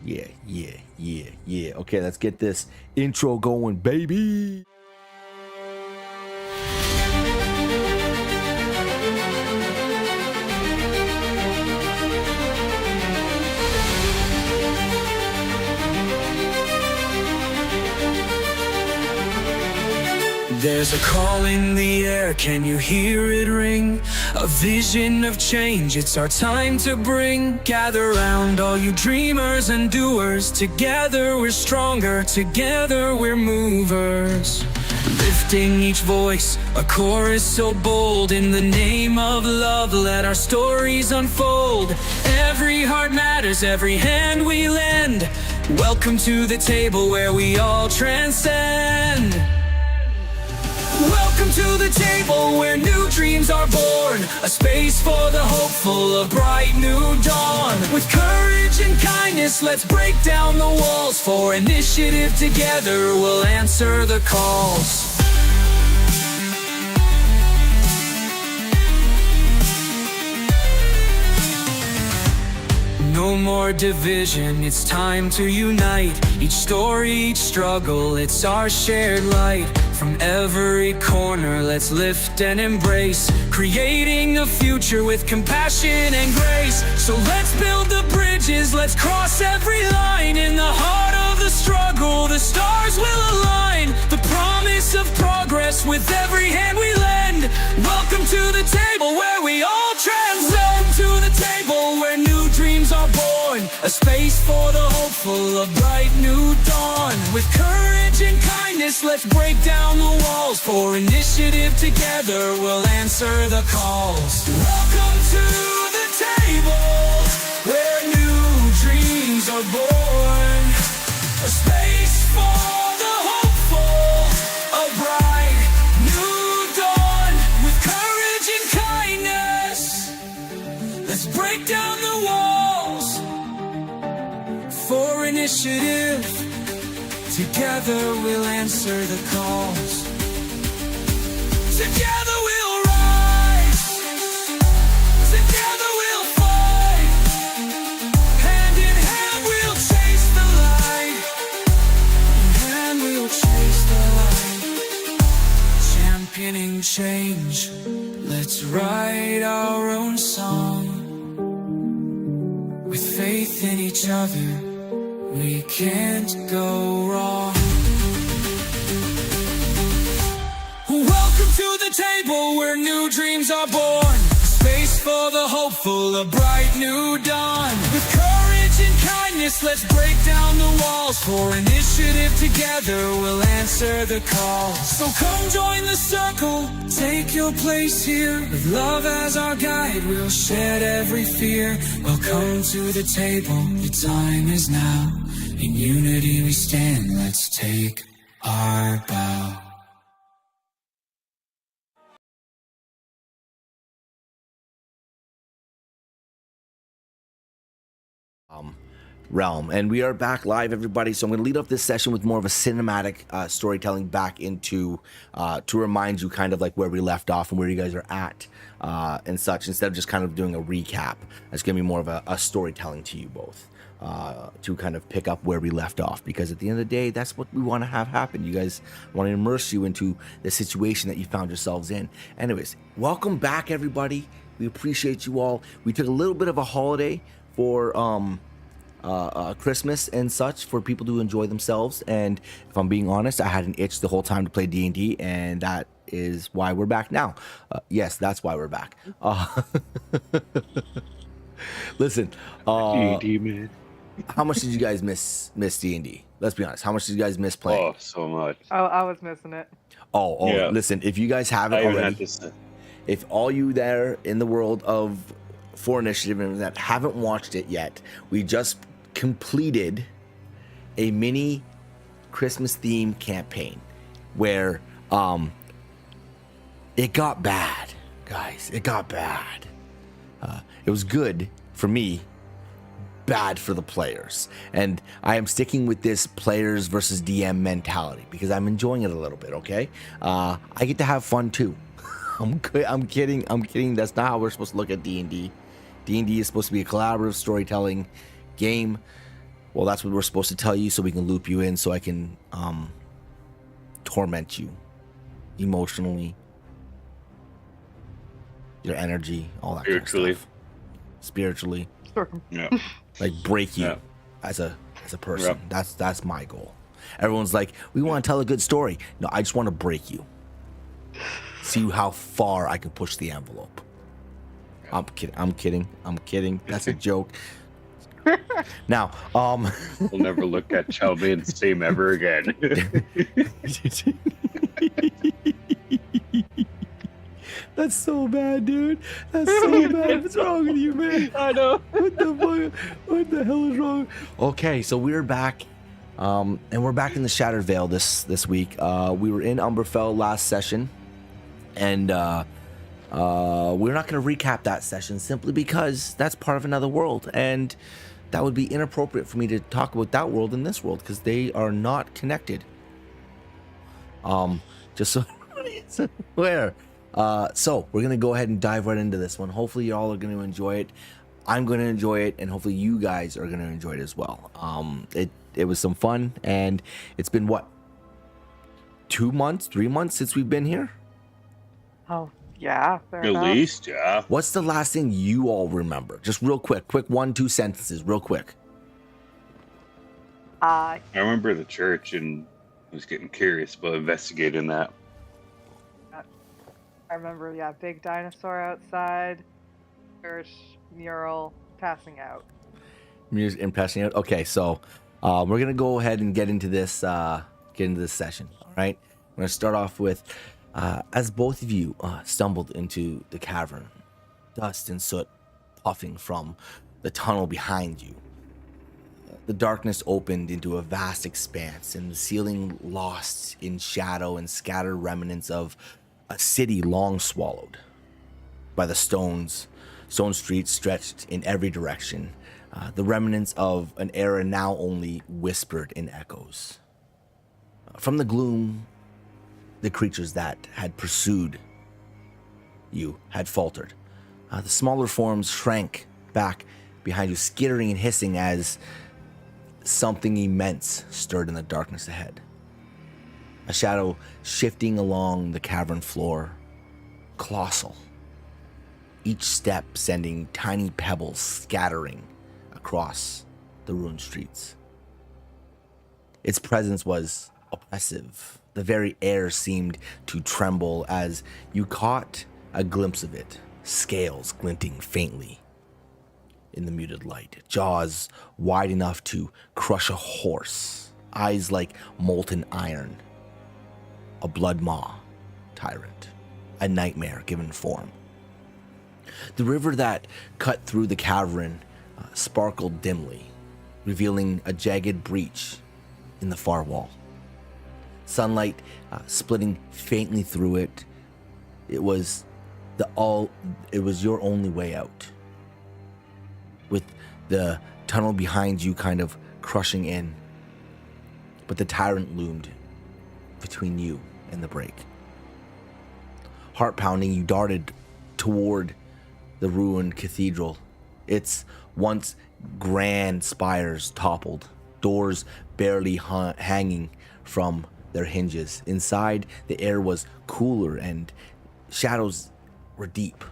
Yeah. Okay, let's get this intro going, baby. There's a call in the air, can you hear it ring? A vision of change, it's our time to bring. Gather round all you dreamers and doers. Together we're stronger, together we're movers. Lifting each voice, a chorus so bold. In the name of love, let our stories unfold. Every heart matters, every hand we lend. Welcome to the table where we all transcend. Welcome to the table where new dreams are born. A space for the hopeful, a bright new dawn. With courage and kindness, let's break down the walls. For initiative, together we'll answer the calls. No more division, it's time to unite. Each story, each struggle, it's our shared light. From every corner, let's lift and embrace, creating a future with compassion and grace. So let's build the bridges, let's cross every line. In the heart of the struggle, the stars will align. The promise of progress with every hand we lend. Welcome to the table where we all transcend. To the table where new dreams are born. A space for the hopeful, a bright new dawn. With courage and kindness, let's break down the walls. For initiative, together we'll answer the calls. Welcome to the table where new dreams are born. A space for the hopeful, a bright new dawn. With courage and kindness, let's break down the walls. For initiative, together we'll answer the calls. Together we'll rise. Together we'll fight. Hand in hand we'll chase the light. In hand we'll chase the light. Championing change, let's write our own song. With faith in each other, we can't go wrong. Welcome to the table where new dreams are born. Space for the hopeful, a bright new dawn. With courage and kindness, let's break down the walls. For initiative, together we'll answer the call. So come join the circle, take your place here. With love as our guide, we'll shed every fear. Welcome to the table, the time is now. In unity we stand, let's take our bow. Realm, and we are back live, everybody. So I'm going to lead off this session with more of a cinematic storytelling back into to remind you kind of like where we left off and where you guys are at and such, instead of just kind of doing a recap. It's going to be more of a storytelling to you both, to kind of pick up where we left off, because at the end of the day, that's what we want to have happen. You guys want to immerse you into the situation that you found yourselves in. Anyways, welcome back, everybody. We appreciate you all. We took a little bit of a holiday for Christmas and such, for people to enjoy themselves, and if I'm being honest, I had an itch the whole time to play D&D, and that is why we're back now. Yes, that's why we're back. Listen, D&D, man. how much did you guys miss D&D? Let's be honest, how much did you guys miss playing? Oh, so much. Oh, I was missing it. Oh, Yeah. Listen, if you guys haven't I even had already, to if all you there in the world of For Initiative and that haven't watched it yet, we just completed a mini Christmas theme campaign where it got bad, guys. It got bad. It was good for me, bad for the players, and I am sticking with this players versus DM mentality because I'm enjoying it a little bit. Okay, I get to have fun too. I'm kidding. That's not how we're supposed to look at D&D. D&D is supposed to be a collaborative storytelling game. Well, that's what we're supposed to tell you, so we can loop you in, so I can torment you emotionally, your energy, all that Spiritually. kind of stuff. Spiritually, Yeah. like break you as a person. That's my goal. Everyone's like, we want to tell a good story. No, I just want to break you. See how far I can push the envelope. I'm kidding. That's a joke. Now, We'll never look at Chaldean the same ever again. That's so bad, dude. That's so bad. What's wrong with you, man? I know. What the hell is wrong? Okay, so we're back, and we're back in the Shattered Vale this week. We were in Umberfell last session, and we're not going to recap that session simply because that's part of another world, and that would be inappropriate for me to talk about that world and this world because they are not connected. Just so everybody's aware. So we're gonna go ahead and dive right into this one. Hopefully you all are gonna enjoy it. I'm gonna enjoy it, and hopefully you guys are gonna enjoy it as well. It was some fun, and it's been what, 2 months, 3 months since we've been here? Oh, yeah. Fair At enough. least, yeah. What's the last thing you all remember? Just real quick 1-2 sentences, real quick. I remember the church and was getting curious about investigating that. I remember, big dinosaur outside, church, mural, passing out. Music and passing out. Okay, so we're gonna go ahead and get into this session. All right, we're gonna start off with as both of you stumbled into the cavern, dust and soot puffing from the tunnel behind you. The darkness opened into a vast expanse, and the ceiling lost in shadow and scattered remnants of a city long swallowed by the stone streets stretched in every direction, the remnants of an era now only whispered in echoes. From the gloom, the creatures that had pursued you had faltered. The smaller forms shrank back behind you, skittering and hissing as something immense stirred in the darkness ahead. A shadow shifting along the cavern floor, colossal, each step sending tiny pebbles scattering across the ruined streets. Its presence was oppressive. The very air seemed to tremble as you caught a glimpse of it, scales glinting faintly in the muted light, jaws wide enough to crush a horse, eyes like molten iron. A blood maw tyrant, a nightmare given form. The river that cut through the cavern sparkled dimly, revealing a jagged breach in the far wall. Sunlight splitting faintly through it. It was your only way out. With the tunnel behind you kind of crushing in, but the tyrant loomed between you and the break. Heart pounding, you darted toward the ruined cathedral. Its once grand spires toppled, doors barely hanging from their hinges. Inside, the air was cooler and shadows were deep,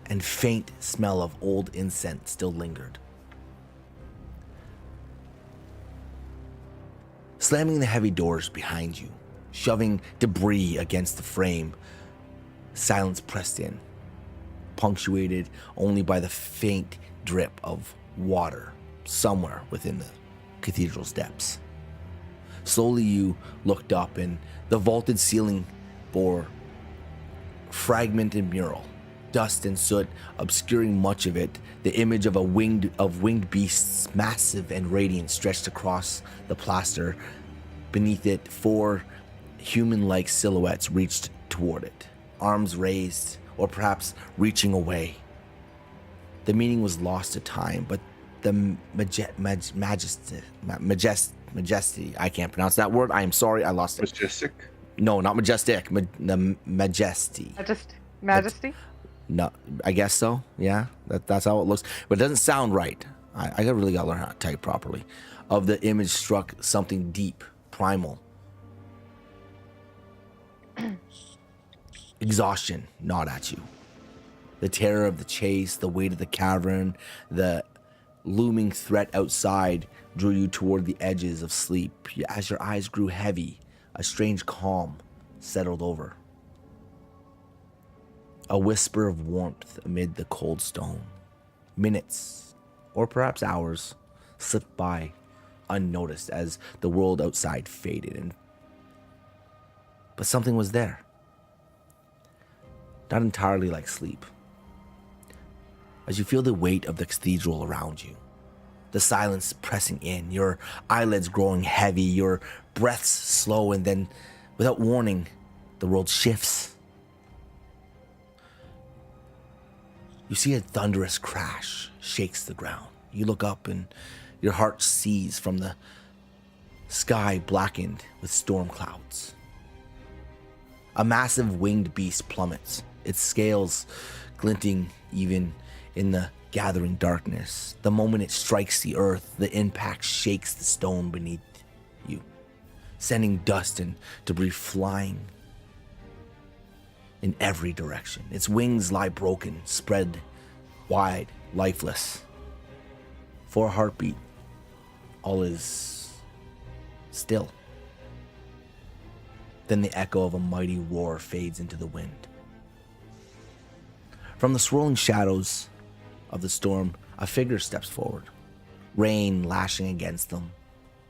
and faint smell of old incense still lingered. Slamming the heavy doors behind you, shoving debris against the frame, silence pressed in, punctuated only by the faint drip of water somewhere within the cathedral's depths. Slowly you looked up, and the vaulted ceiling bore fragmented mural, dust and soot obscuring much of it. The image of winged beasts, massive and radiant, stretched across the plaster. Beneath it, 4 human-like silhouettes reached toward it, arms raised, or perhaps reaching away. The meaning was lost to time, but the majesty, I can't pronounce that word. I am sorry, I lost it. Majestic? No, not majestic. The majesty. Majesty? No, I guess so. Yeah, that's how it looks. But it doesn't sound right. I really gotta learn how to type properly. Of the image struck something deep, primal. Exhaustion gnawed at you. The terror of the chase, the weight of the cavern, the looming threat outside drew you toward the edges of sleep. As your eyes grew heavy, a strange calm settled over. A whisper of warmth amid the cold stone. Minutes, or perhaps hours, slipped by unnoticed as the world outside faded. But something was there. Not entirely like sleep. As you feel the weight of the cathedral around you, the silence pressing in, your eyelids growing heavy, your breaths slow, and then, without warning, the world shifts. You see a thunderous crash shakes the ground. You look up and your heart sees from the sky blackened with storm clouds. A massive winged beast plummets, its scales glinting even in the gathering darkness. The moment it strikes the earth, the impact shakes the stone beneath you, sending dust and debris flying in every direction. Its wings lie broken, spread wide, lifeless. For a heartbeat, all is still. Then the echo of a mighty roar fades into the wind. From the swirling shadows of the storm, a figure steps forward, rain lashing against them,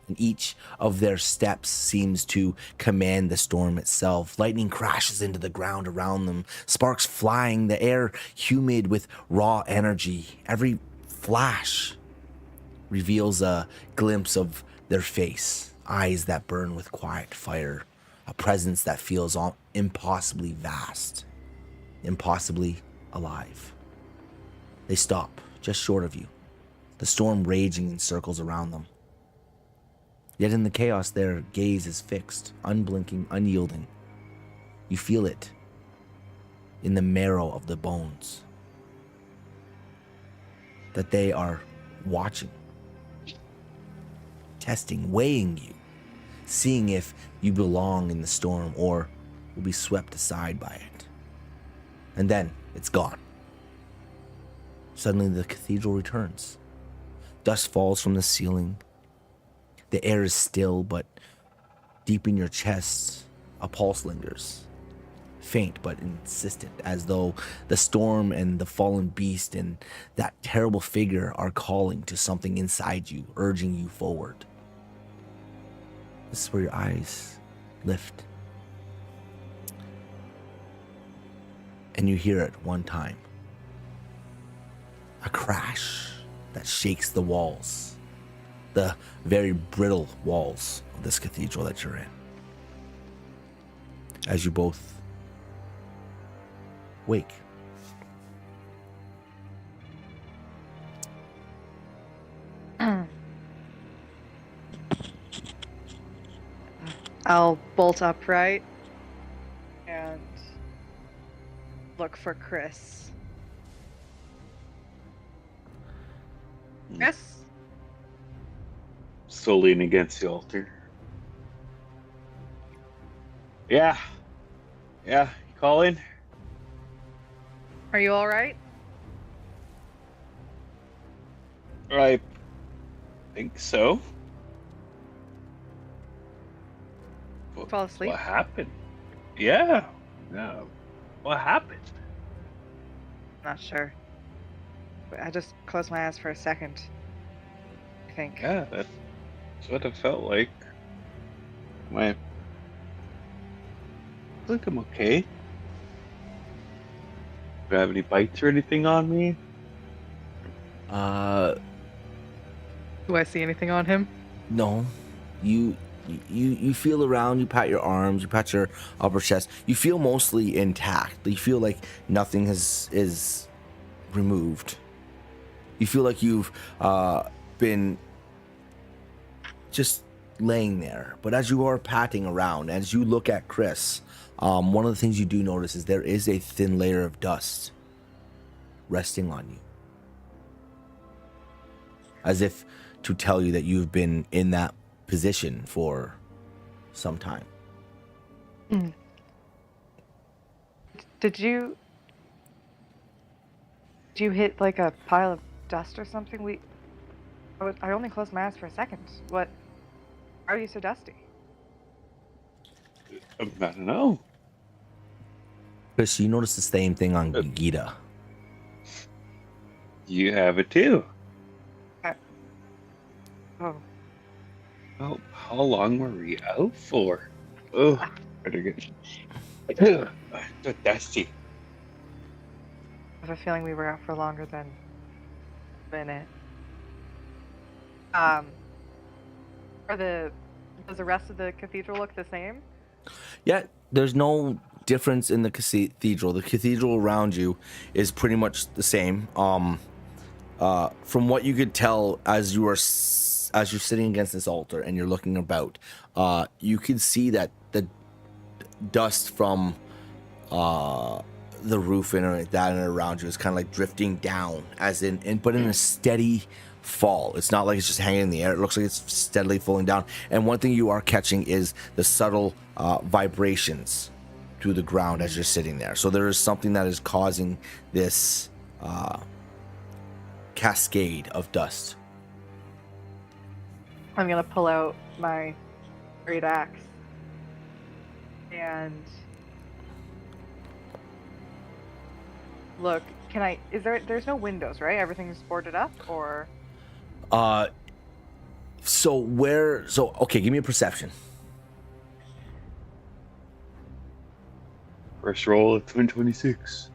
and each of their steps seems to command the storm itself. Lightning crashes into the ground around them, sparks flying, the air humid with raw energy. Every flash reveals a glimpse of their face, eyes that burn with quiet fire, a presence that feels impossibly vast, impossibly alive. They stop just short of you, the storm raging in circles around them. Yet in the chaos, their gaze is fixed, unblinking, unyielding. You feel it in the marrow of the bones that they are watching, testing, weighing you, seeing if you belong in the storm or will be swept aside by it. And then it's gone. Suddenly the cathedral returns. Dust falls from the ceiling. The air is still, but deep in your chest, a pulse lingers. Faint but insistent, as though the storm and the fallen beast and that terrible figure are calling to something inside you, urging you forward. This is where your eyes lift. And you hear it one time. A crash that shakes the walls. The very brittle walls of this cathedral that you're in. As you both wake. I'll bolt upright and look for Chris. Chris? Still leaning against the altar. Yeah. You calling? Are you alright? I think so. Fall asleep? What happened? Yeah. What happened? Not sure. But I just closed my eyes for a second. I think. Yeah, that's what it felt like. I think I'm okay. Do I have any bites or anything on me? Do I see anything on him? No. You feel around, you pat your arms, you pat your upper chest. You feel mostly intact. You feel like nothing is removed. You feel like you've been just laying there. But as you are patting around, as you look at Chris, one of the things you do notice is there is a thin layer of dust resting on you. as if to tell you that you've been in that position for some time. Did you hit like a pile of dust or something? I only closed my eyes for a second. What? Why are you so dusty? I don't know. Chris, you noticed the same thing on Gita. You have it too. Oh, Oh, how long were we out for? Oh, better get so dusty. I have a feeling we were out for longer than a minute. Does the rest of the cathedral look the same? Yeah, there's no difference in the cathedral. The cathedral around you is pretty much the same. From what you could tell as you're sitting against this altar and you're looking about, you can see that the dust from the roof and that and around you is kind of like drifting down, but in a steady fall. It's not like it's just hanging in the air. It looks like it's steadily falling down. And one thing you are catching is the subtle vibrations through the ground as you're sitting there. So there is something that is causing this cascade of dust. I'm gonna pull out my great axe and look. There's no windows, right? Everything's boarded up, or? Okay, give me a perception. First roll at 26.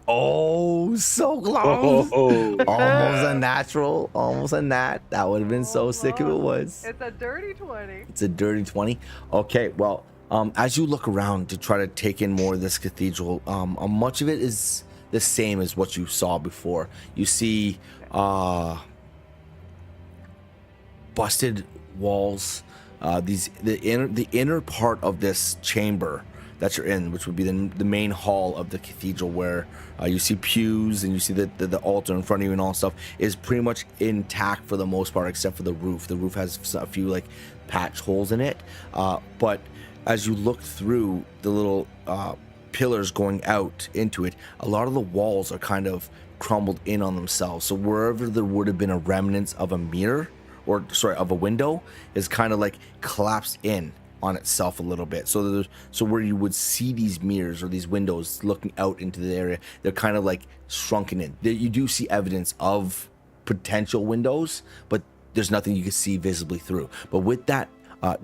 Oh, so close. Oh, Almost a natural, almost a nat. That would have been so sick if it was. It's a dirty 20. It's a dirty 20. Okay, well, as you look around to try to take in more of this cathedral, much of it is the same as what you saw before. You see busted walls. The inner part of this chamber that you're in, which would be the main hall of the cathedral, where you see pews and you see the altar in front of you and all stuff, is pretty much intact for the most part, except for the roof. The roof has a few like patch holes in it, but as you look through the little pillars going out into it, a lot of the walls are kind of crumbled in on themselves. So wherever there would have been a remnants of a mirror, of a window, is kind of like collapsed in on itself a little bit. So where you would see these mirrors or these windows looking out into the area, they're kind of like shrunken in. You do see evidence of potential windows, but there's nothing you can see visibly through. But with that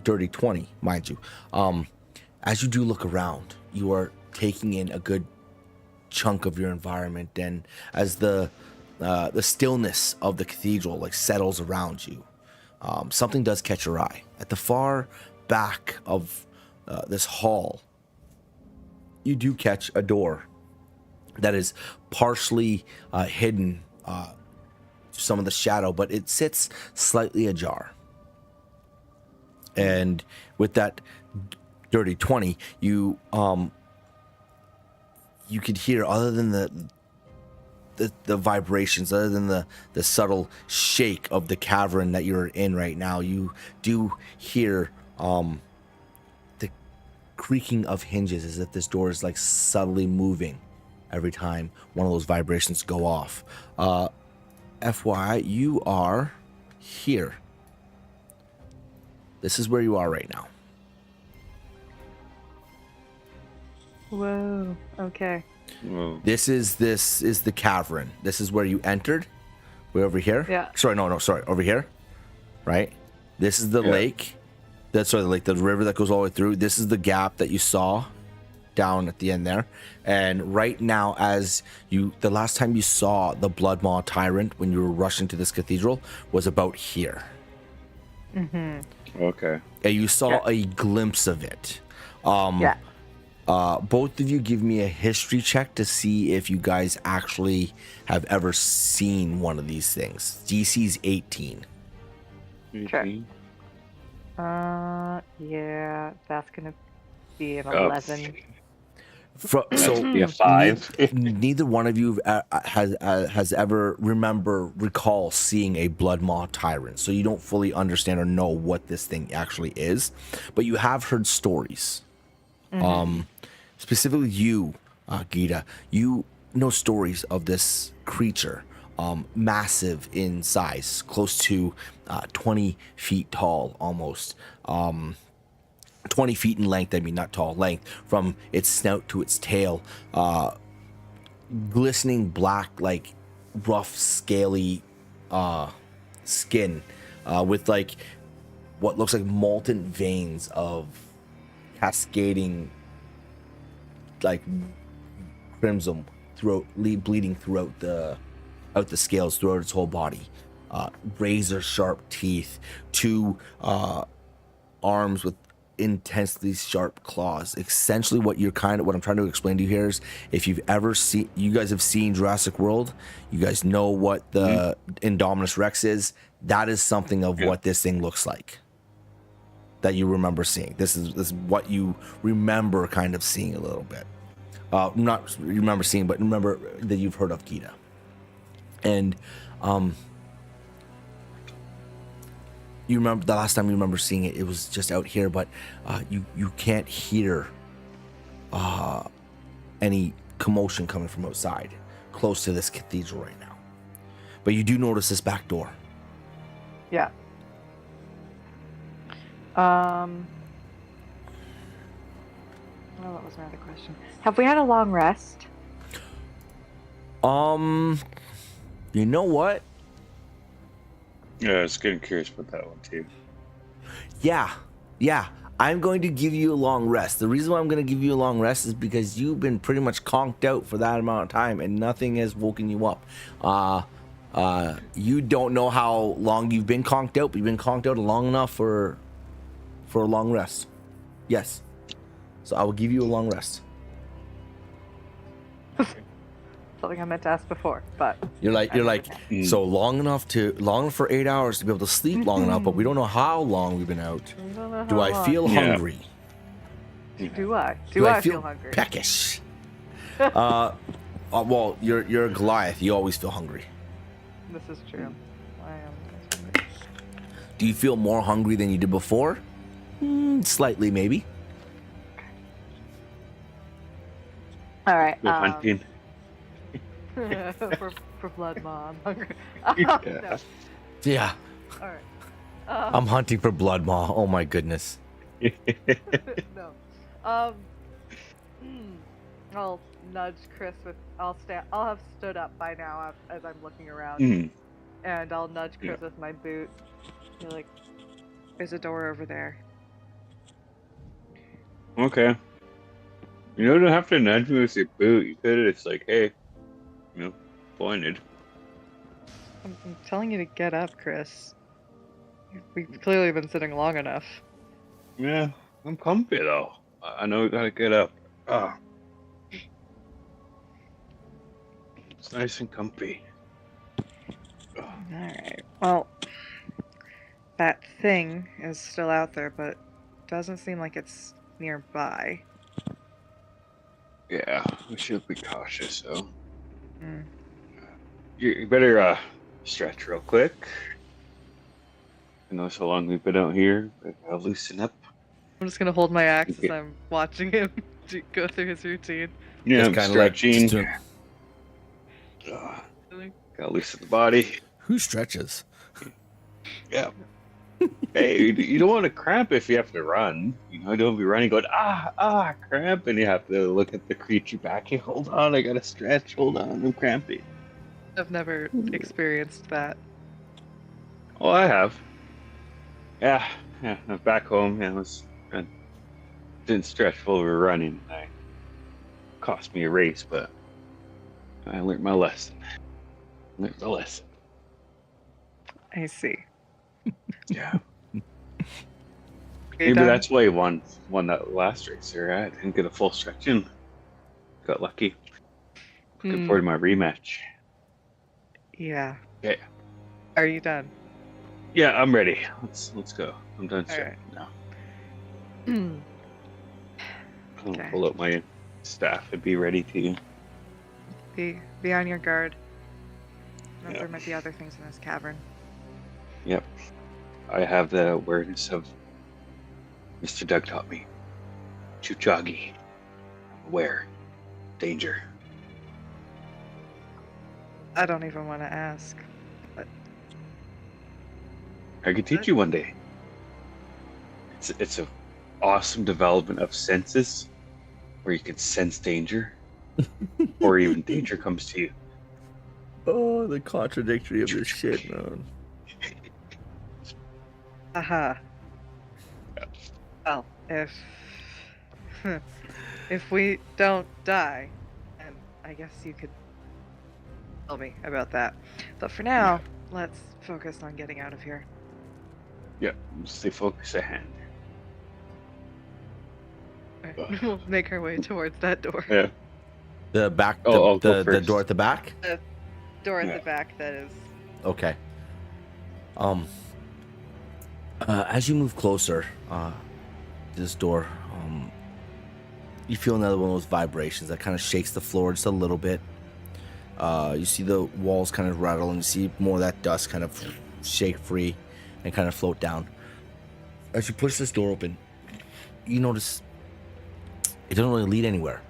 dirty 20, mind you, as you do look around, you are taking in a good chunk of your environment, and as the stillness of the cathedral like settles around you, something does catch your eye. At the far back of this hall, you do catch a door that is partially hidden some of the shadow, but it sits slightly ajar. And with that dirty 20, you could hear, other than the vibrations, other than the subtle shake of the cavern that you're in right now, you do hear the creaking of hinges, as if this door is like subtly moving every time one of those vibrations go off. FYI, you are here. This is where you are right now. Whoa. Okay. whoa. This is the cavern. This is where you entered. We're over here. Yeah. Sorry, over here. Right. This is the lake. That's the lake, the river that goes all the way through. This is the gap that you saw down at the end there. And right now, the last time you saw the Blood Maw Tyrant when you were rushing to this cathedral was about here. Mm-hmm. Okay. And you saw a glimpse of it. Yeah. Both of you give me a history check to see if you guys actually have ever seen one of these things. DC's 18. Okay. Yeah, that's gonna be an 11. That's So be a 5. neither one of you has ever recall seeing a blood maw tyrant, so you don't fully understand or know what this thing actually is, but you have heard stories. Specifically you, Gita, you know stories of this creature, massive in size, close to 20 feet tall almost. 20 feet in length, I mean, not tall, length, from its snout to its tail. Glistening black, like rough, scaly skin with like what looks like molten veins of cascading like crimson throughout, bleeding throughout the scales throughout its whole body. Razor sharp teeth, two arms with intensely sharp claws. Essentially what I'm trying to explain to you here is, if you've ever seen, you guys have seen Jurassic World, you guys know what the Indominus Rex is. That is something of what this thing looks like that you remember seeing. This is what you remember kind of seeing a little bit. Not remember seeing, but remember that you've heard of Gita. And you remember the last time you remember seeing it, it was just out here, but you can't hear any commotion coming from outside, close to this cathedral right now. But you do notice this back door. Yeah. What was my other question? Have we had a long rest? You know what? Yeah, I was getting curious about that one too. Yeah. I'm going to give you a long rest. The reason why I'm going to give you a long rest is because you've been pretty much conked out for that amount of time and nothing has woken you up. You don't know how long you've been conked out, but you've been conked out long enough for a long rest. Yes. So I will give you a long rest. Something I meant to ask before, but You're like, so long enough for 8 hours to be able to sleep long enough, but we don't know how long we've been out. Do I feel hungry? Do I feel hungry? Peckish. Well, you're a Goliath. You always feel hungry. This is true. I am hungry. Do you feel more hungry than you did before? Slightly, maybe. All right. Go hunting. for blood maw, I'm hungry. Yeah. Yeah. All right. I'm hunting for blood maw. Oh my goodness. No. I'll nudge Chris with. I'll have stood up by now as I'm looking around, and I'll nudge Chris with my boot. You're like, there's a door over there. Okay. You don't have to nudge me with your boot. You could have just like, hey, pointed. I'm telling you to get up, Chris. We've clearly been sitting long enough. Yeah, I'm comfy though. I know we gotta get up. It's nice and comfy. Alright. Well, that thing is still out there, but doesn't seem like it's nearby. Yeah, we should be cautious though. You better stretch real quick. I know so long we've been out here, but I'll loosen up. I'm just gonna hold my axe as I'm watching him go through his routine. Yeah, I'm kind of stretching. Really? Gotta loosen the body. Who stretches? Yeah. Hey, you don't want to cramp if you have to run. Don't be running going, cramp, and you have to look at the creature back. Hey, hold on, I gotta stretch. Hold on, I'm cramping. I've never experienced that. Oh, I have. Yeah, I'm back home. I didn't stretch while we were running. It cost me a race, but I learned my lesson. I see. Yeah. Maybe that's why you won that last race there. I didn't get a full stretch in. Got lucky. Looking forward to my rematch. Yeah. Yeah. Are you done? Yeah, I'm ready. Let's go. I'm done stretching now. Okay. I'll pull up my staff would be ready to. Be on your guard. Yeah. There might be other things in this cavern. Yep. I have the awareness of Mr. Doug taught me. Chuchagi. I'm aware. Danger. I don't even want to ask. But I could teach you one day. It's a awesome development of senses where you can sense danger or even danger comes to you. Oh, the contradictory of this shit, man. aha. Well, if we don't die, then I guess you could tell me about that. But for now, let's focus on getting out of here. Yeah, stay focused at hand. Alright, we'll make our way towards that door. Yeah. The back, I'll go the first. door at the back. The door at Yeah. the back, that is. Okay. As you move closer to this door, you feel another one of those vibrations that kind of shakes the floor just a little bit. You see the walls kind of rattle, and you see more of that dust kind of shake free and kind of float down. As you push this door open, you notice it doesn't really lead anywhere.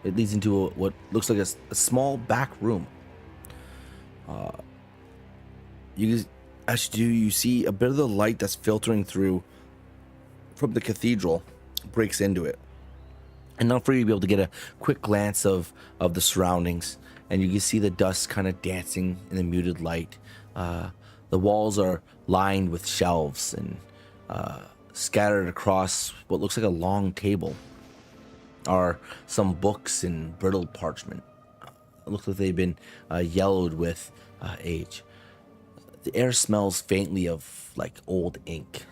It leads into what looks like a small back room. As you do, you see a bit of the light that's filtering through from the cathedral breaks into it. Enough for you to be able to get a quick glance of the surroundings, and you can see the dust kind of dancing in the muted light. The walls are lined with shelves, and scattered across what looks like a long table are some books in brittle parchment. It looks like they've been yellowed with age. The air smells faintly of like old ink.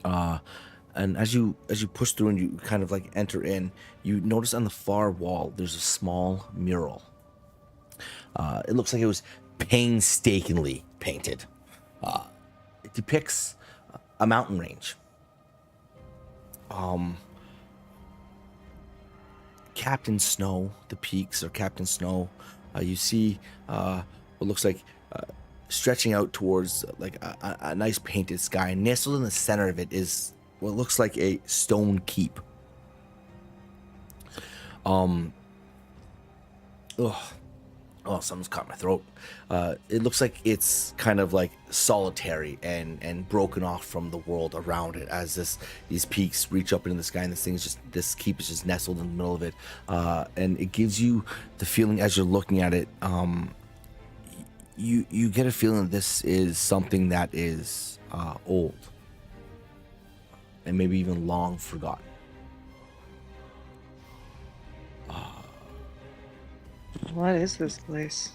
And as you push through and you kind of like enter in, you notice on the far wall there's a small mural. It looks like it was painstakingly painted. It depicts a mountain range. Captain Snow, the peaks are Captain Snow. You see what looks like stretching out towards like a nice painted sky. Nestled in the center of it is what looks like a stone keep. Something's caught my throat. It looks like it's kind of like solitary and broken off from the world around it, as these peaks reach up into the sky, and this keep is just nestled in the middle of it. And it gives you the feeling as you're looking at it, you get a feeling that this is something that is old and maybe even long forgotten. What is this place?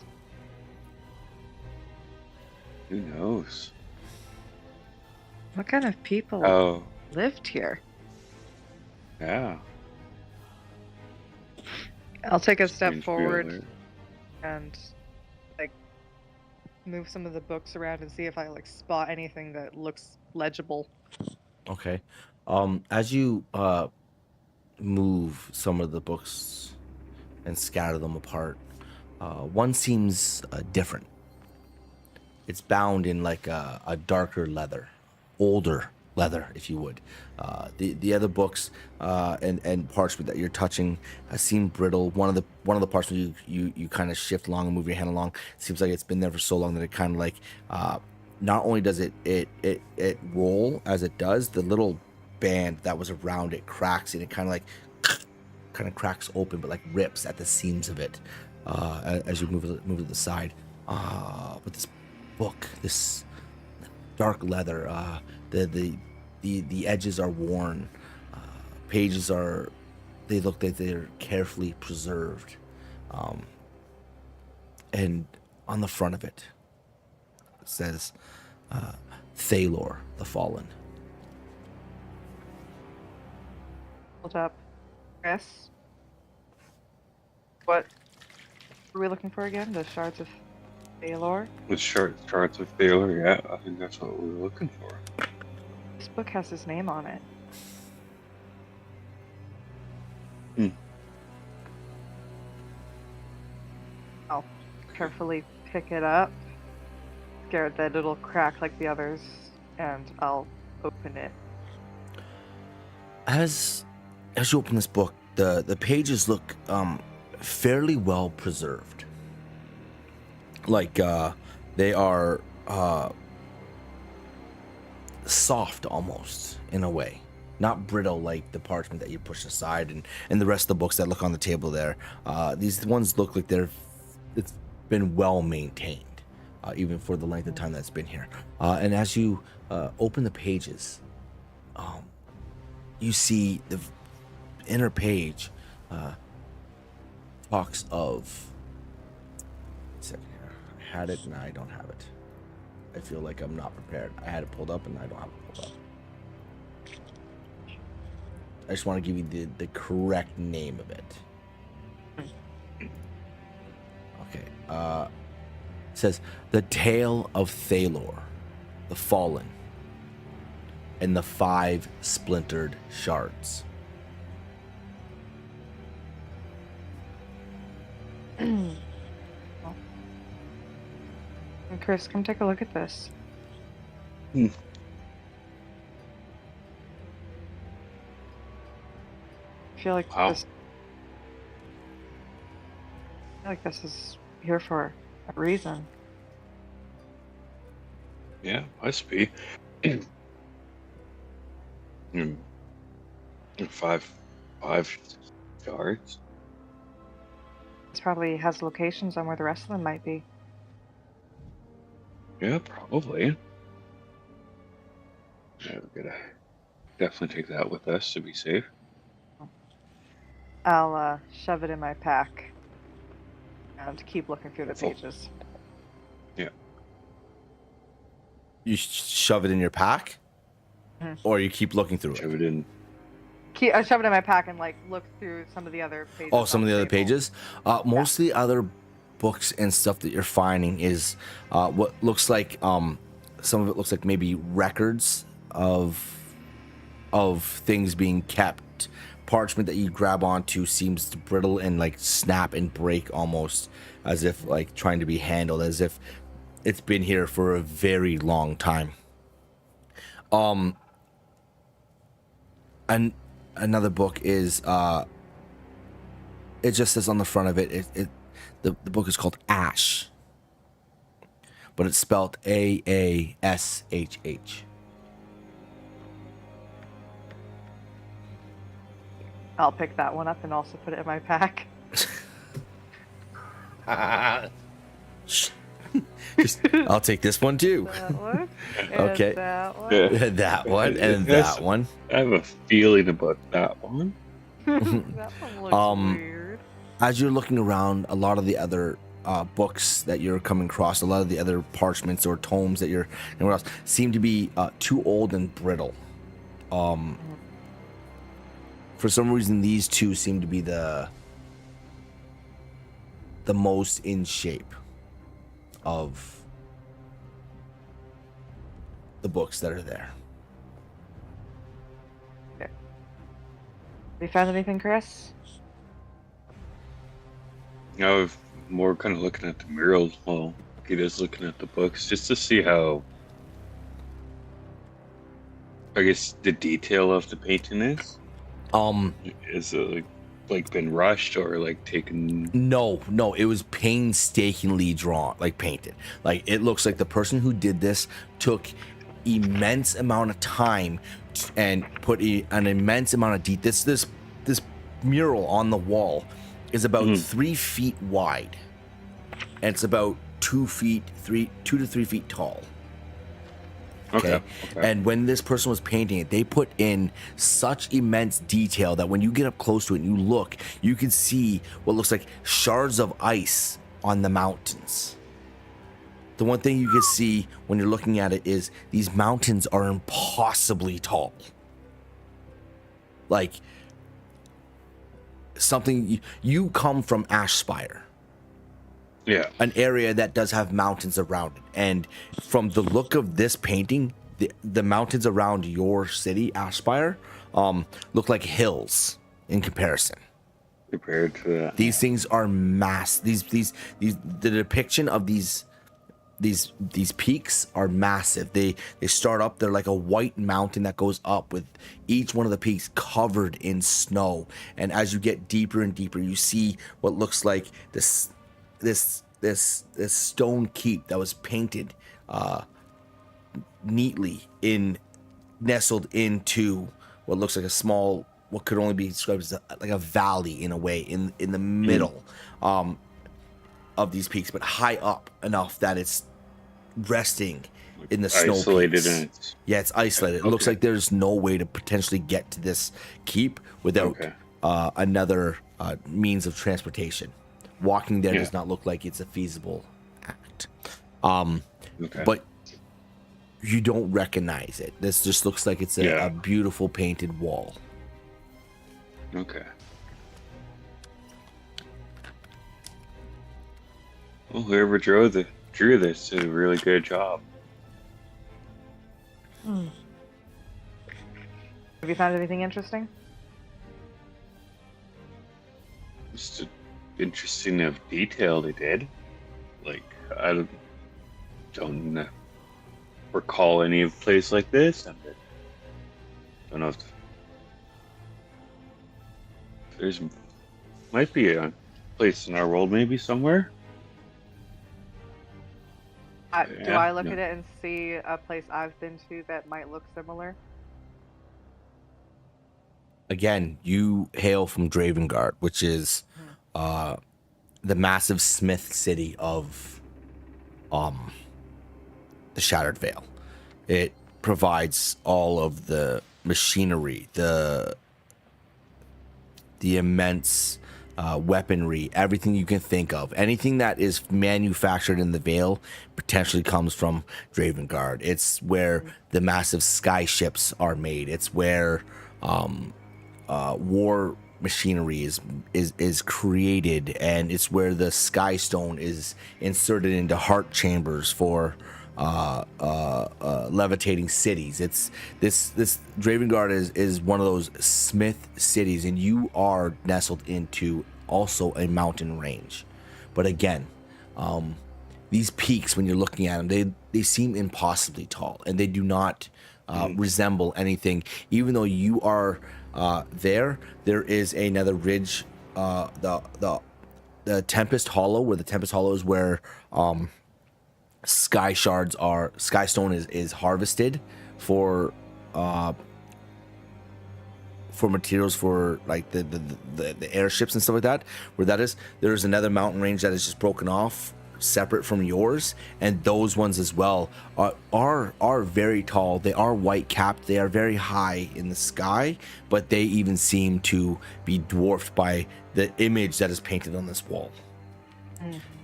Who knows? What kind of people Oh, lived here? yeah. I'll take a step Strange forward feeling. and like move some of the books around and see if I like spot anything that looks legible. Okay. As you move some of the books and scatter them apart, one seems different. It's bound in like a darker leather, older leather, if you would. The other books and parchment that you're touching seem brittle. One of the parchment you kind of shift along and move your hand along. It seems like it's been there for so long that it kind of like not only does it roll as it does, the little band that was around it cracks, and it kind of cracks open, but like rips at the seams of it as you move to the side. But this book, this dark leather, the edges are worn, pages they look like they're carefully preserved, and on the front of it says Thalor the Fallen. Hold up. Chris? What were we looking for again? The shards of Thalor? With charts with Thaler, yeah, I think that's what we were looking for. This book has his name on it. I'll carefully pick it up, scared that it'll crack like the others, and I'll open it. As you open this book, the pages look fairly well preserved. Like they are soft almost in a way, not brittle like the parchment that you push aside and the rest of the books that look on the table there. These ones look like it's been well maintained, even for the length of time that's been here. And as you open the pages, you see the inner page talks of. Second here, I had it and I don't have it. I feel like I'm not prepared. I had it pulled up and I don't have it pulled up. I just want to give you the correct name of it. Okay. It says The Tale of Thalor, the Fallen, and the 5 Splintered Shards. And Chris, come take a look at this. I feel like Wow. this. I feel like this is here for a reason. Yeah, must be. Five shards. This probably has locations on where the rest of them might be. Yeah, probably. Yeah, we gotta definitely take that with us to be safe. I'll shove it in my pack and keep looking through the pages. Yeah. You shove it in your pack? Or you keep looking through Shove it? it in. I shove it in my pack and like look through some of the other pages. Oh, some on of the other table. pages? Most of the other books and stuff that you're finding is what looks like, some of it looks like maybe records of things being kept. Parchment that you grab onto seems brittle and like snap and break almost, as if like trying to be handled, as if it's been here for a very long time. And another book is it just says on the front of it, the book is called Ash, but it's spelled AASHH. I'll pick that one up and also put it in my pack. I'll take this one too. That one. And Okay. that one. Yeah. That one and Yes. that one. I have a feeling about that one. That one looks weird. As you're looking around, a lot of the other books that you're coming across, a lot of the other parchments or tomes that you're coming across seem to be too old and brittle. For some reason, these two seem to be the most in shape of the books that are there. Have you found anything, Chris? I was more kind of looking at the murals while he is looking at the books, just to see how, I guess, the detail of the painting is. Is it like been rushed or like taken? No, it was painstakingly drawn, like painted. Like it looks like the person who did this took immense amount of time and put an immense amount of detail. This mural on the wall is about 3 feet wide, and it's about 2 to 3 feet tall. Okay. And when this person was painting it, they put in such immense detail that when you get up close to it and you look, you can see what looks like shards of ice on the mountains. The one thing you can see when you're looking at it is these mountains are impossibly tall. Like something you come from Spire. Yeah. An area that does have mountains around it. And from the look of this painting, the mountains around your city, Spire, look like hills in comparison. compared to that. These things are the depiction of these peaks are massive. They start up, they're like a white mountain that goes up with each one of the peaks covered in snow. And as you get deeper and deeper, you see what looks like this stone keep that was painted neatly nestled into what looks like a small, what could only be described as like a valley in a way, in the middle of these peaks, but high up enough that it's resting in the snow Isolated peaks. Yeah, it's isolated. It looks like there's no way to potentially get to this keep without another means of transportation. Walking there does not look like it's a feasible act. But you don't recognize it. This just looks like it's a beautiful painted wall. Okay. Well, whoever drew this did a really good job. Have you found anything interesting? Just interesting of detail they did. Like, I don't recall any place like this, and I don't know if there's might be a place in our world, maybe somewhere. Do I look at it and see a place I've been to that might look similar? Again, you hail from Dravengard, which is the massive smith city of the Shattered Vale. It provides all of the machinery, the immense weaponry, everything you can think of. Anything that is manufactured in the Vale potentially comes from Dravengard. It's where the massive sky ships are made. It's where war machinery is created, and it's where the sky stone is inserted into heart chambers for levitating cities. It's this Dravengard is one of those smith cities, and you are nestled into also a mountain range. But again, these peaks, when you're looking at them, they seem impossibly tall, and they do not resemble anything. Even though you are there is another ridge, the Tempest Hollow, where the Tempest Hollow is where sky stone is harvested for materials for like the airships and stuff like that. Where that is, there's another mountain range that is just broken off, separate from yours, and those ones as well are very tall. They are white capped. They are very high in the sky, but they even seem to be dwarfed by the image that is painted on this wall.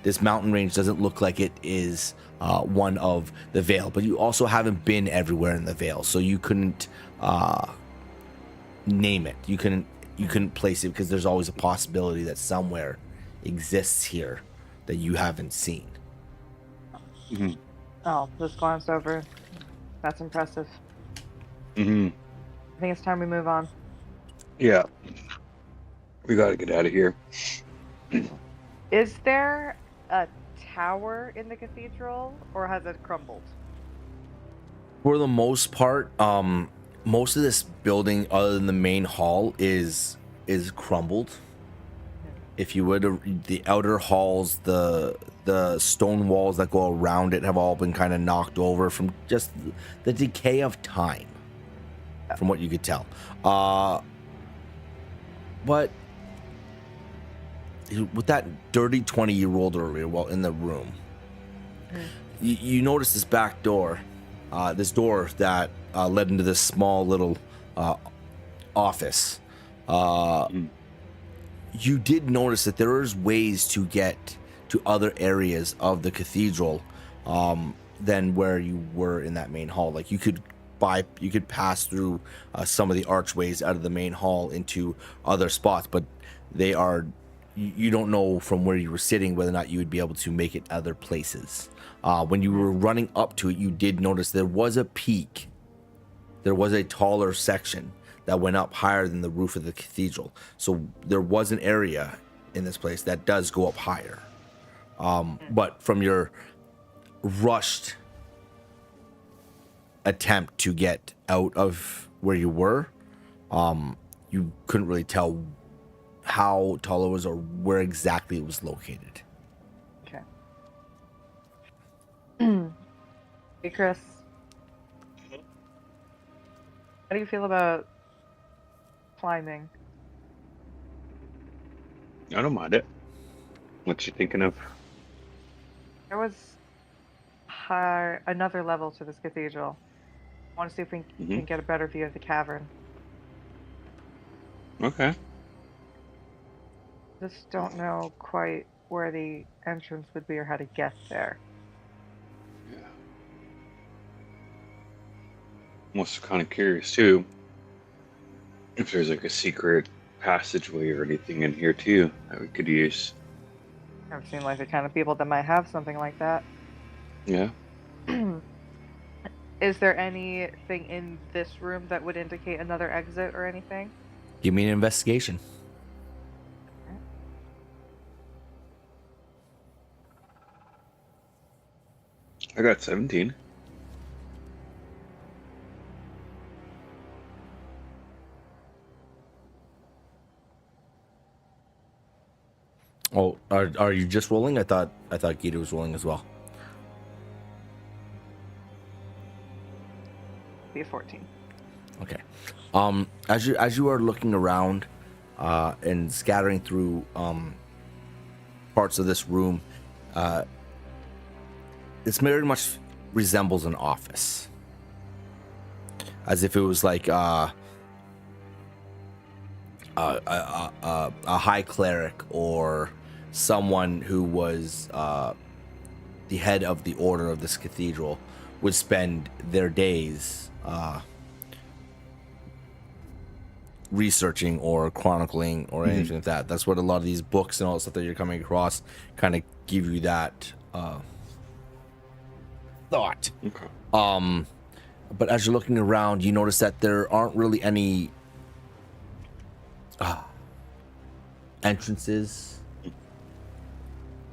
This mountain range doesn't look like it is one of the Vale, but you also haven't been everywhere in the Vale, so you couldn't name it. You couldn't place it, because there's always a possibility that somewhere exists here that you haven't seen. Oh, just glanced over. That's impressive. I think it's time we move on. Yeah. We gotta get out of here. Is there a tower in the cathedral, or has it crumbled? For the most part, most of this building, other than the main hall, is crumbled. If you would, the outer halls, the stone walls that go around it have all been kind of knocked over from just the decay of time, from what you could tell. But with that dirty 20 you rolled earlier while in the room, you notice this back door, this door that led into this small little office. You did notice that there is ways to get to other areas of the cathedral than where you were in that main hall. Like you could pass through some of the archways out of the main hall into other spots, but you don't know from where you were sitting whether or not you would be able to make it other places. When you were running up to it, you did notice there was a peak. There was a taller section that went up higher than the roof of the cathedral. So there was an area in this place that does go up higher. But from your rushed attempt to get out of where you were, you couldn't really tell how tall it was or where exactly it was located. Okay. Hey, Chris. How do you feel about climbing? I don't mind it. What you thinking of? There was another level to this cathedral. I want to see if we can get a better view of the cavern. Okay. Just don't know quite where the entrance would be or how to get there. Yeah. I'm also kind of curious too if there's like a secret passageway or anything in here too that we could use. I've seen like the kind of people that might have something like that. Yeah. Is there anything in this room that would indicate another exit or anything? Give me an investigation. I got 17. Oh, are you just rolling? I thought Gita was rolling as well. Be a 14. Okay. As you are looking around, and scattering through parts of this room, this very much resembles an office, as if it was like a high cleric or someone who was the head of the order of this cathedral would spend their days researching or chronicling or anything like that. That's what a lot of these books and all the stuff that you're coming across kind of give you that thought. Okay. But as you're looking around, you notice that there aren't really any entrances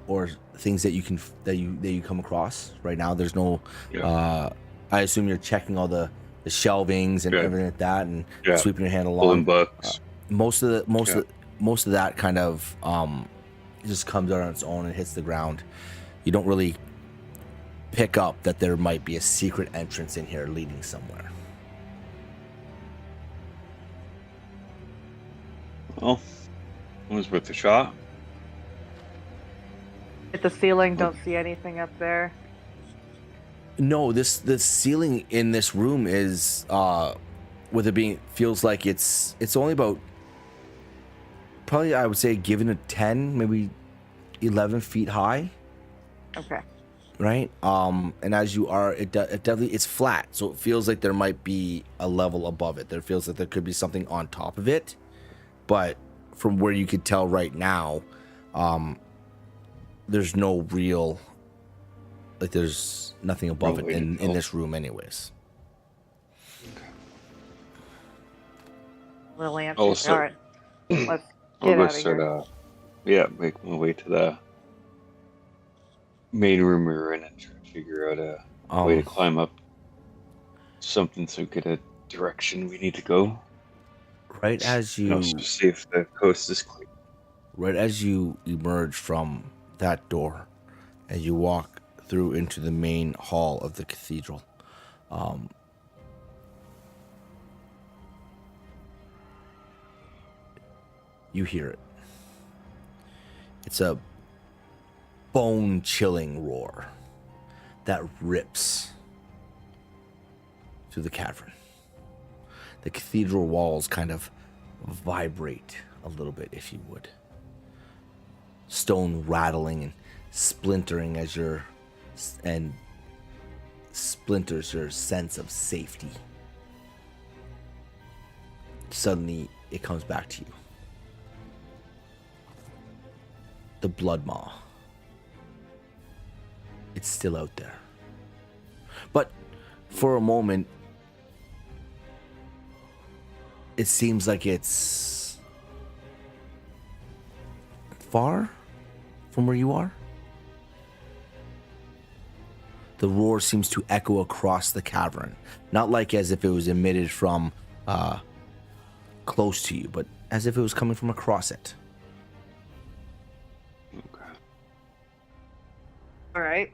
or things that you come across right now. There's no I assume you're checking all the shelvings and everything like that, and sweeping your hand along. Pulling books. Most of that kind of just comes out on its own and hits the ground. You don't really pick up that there might be a secret entrance in here leading somewhere. Well, it was worth a shot. At the ceiling, don't see anything up there. No, the ceiling in this room is with it being feels like it's only about, probably I would say, given a 10, maybe 11 feet high. Okay. Right. And as you are, it definitely, it's flat, so it feels like there might be a level above it. There feels like there could be something on top of it, but from where you could tell right now, there's no real, like, there's nothing above it in this room anyways. Little answer. Also, all right, let's I'll get go out of start here. make my way to the main room we were in and try to figure out a way to climb up something so we get a direction we need to go. Right as you also see if the coast is clear. Right as you emerge from that door and you walk through into the main hall of the cathedral, you hear it. It's a bone-chilling roar that rips through the cavern. The cathedral walls kind of vibrate a little bit, if you would. Stone rattling and splintering and splinters your sense of safety. Suddenly, it comes back to you. The blood maw. It's still out there. But for a moment, it seems like it's far from where you are. The roar seems to echo across the cavern, not like as if it was emitted from close to you, but as if it was coming from across it. Okay. All right.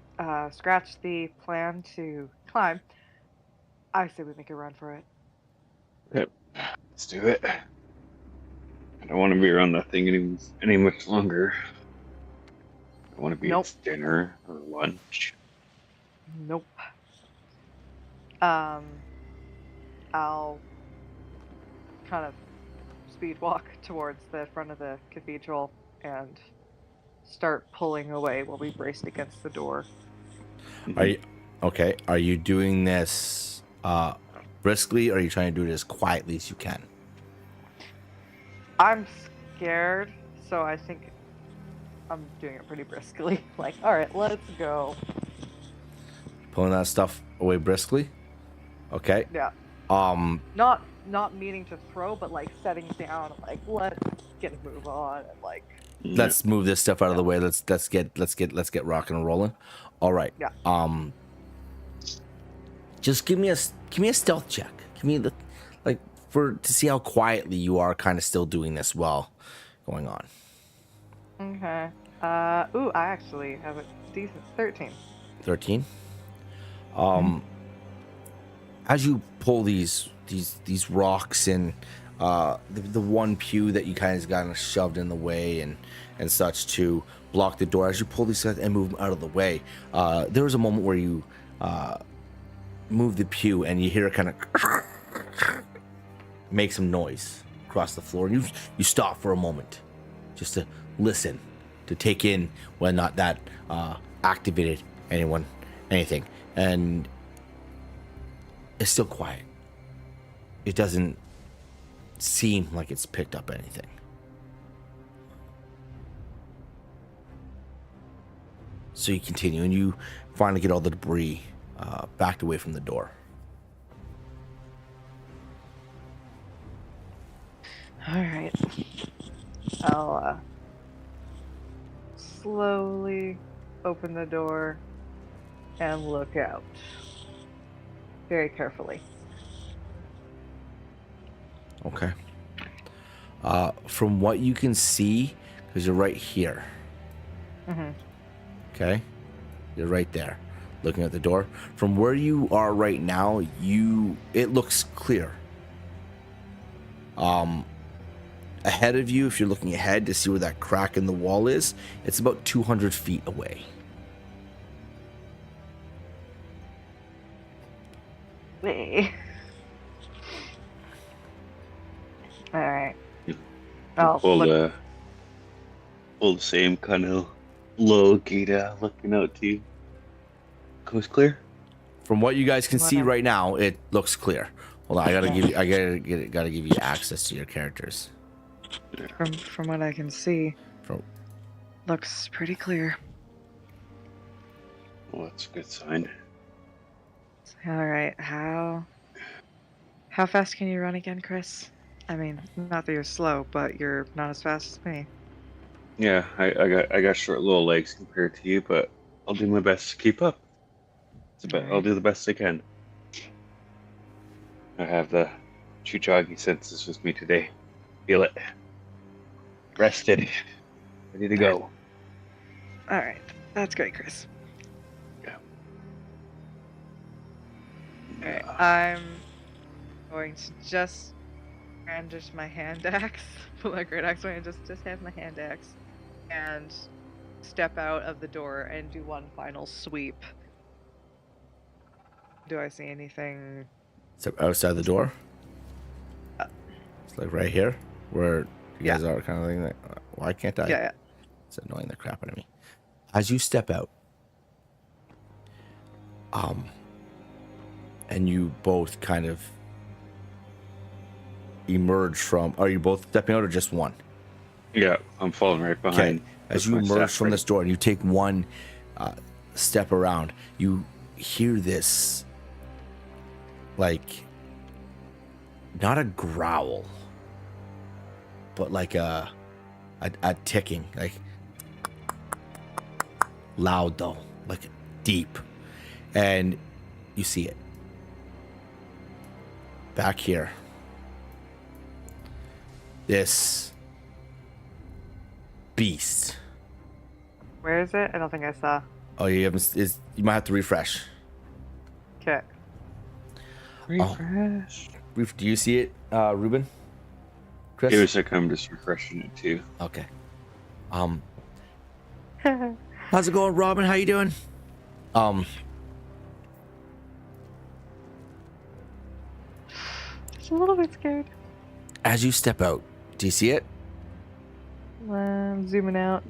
Scratch the plan to climb. I say we make a run for it. Okay. Let's do it. I don't want to be around that thing any much longer. I want to be Nope. at dinner or lunch. Nope. I'll kind of speed walk towards the front of the cathedral and start pulling away while we braced against the door. Are you okay? Are you doing this briskly, or are you trying to do it as quietly as you can? I'm scared, so I think I'm doing it pretty briskly. Like, all right, let's go. Pulling that stuff away briskly. Okay. Yeah. Not meaning to throw, but like setting down. Like, let's get a move on, and like. Let's move this stuff out of the way. Let's get rocking and rolling. All right. Yeah. Just give me a stealth check. Give me the to see how quietly you are kind of still doing this while going on. Okay. Ooh, I actually have a decent 13. 13. As you pull these rocks in, the one pew that you kind of got shoved in the way and such to block the door, as you pull these and move them out of the way, there was a moment where you move the pew and you hear it kind of make some noise across the floor, and you stop for a moment just to listen, to take in whether or not that activated anything, and it's still quiet. It doesn't seem like it's picked up anything. So you continue, and you finally get all the debris backed away from the door. All right. I'll slowly open the door and look out very carefully. Okay. From what you can see, because you're right here. Mm-hmm. Okay? You're right there, looking at the door. From where you are right now, it looks clear. Ahead of you, if you're looking ahead to see where that crack in the wall is, it's about 200 feet away. Hey. All right. I'll Pull look. the same kind of low gate looking out to you. Coast clear? From what you guys can see Whatever. right now, it looks clear. Hold on, I gotta give you access to your characters. From what I can see, From looks pretty clear. Well, that's a good sign. All right. How fast can you run again, Chris? I mean, not that you're slow, but you're not as fast as me. Yeah, I got short little legs compared to you, but I'll do my best to keep up. I'll do the best I can. I have the Chuchagi senses with me today. Feel it. Rested. Ready to go. All right. That's great, Chris. Yeah. All right. I'm going to just brandish my hand axe, pull my great axe away, and just have my hand axe, and step out of the door and do one final sweep. Do I see anything? so outside the door. It's like right here, where you guys are, kind of thing. Like, why can't I? Yeah. It's annoying the crap out of me. As you step out, and you both kind of emerge from. Are you both stepping out or just one? Yeah, I'm falling right behind. As with you my emerge staff from ready. this door and you take one step around, you hear this like not a growl, but like a ticking, like loud though, like deep. And you see it back here. This beast. Where is it? I don't think I saw. Oh, you haven't. You might have to refresh. Okay. Refresh. Do you see it, Ruben? Chris? It was like I'm just refreshing it too. Okay. How's it going, Robin? How you doing? Just a little bit scared. As you step out, do you see it? I'm zooming out.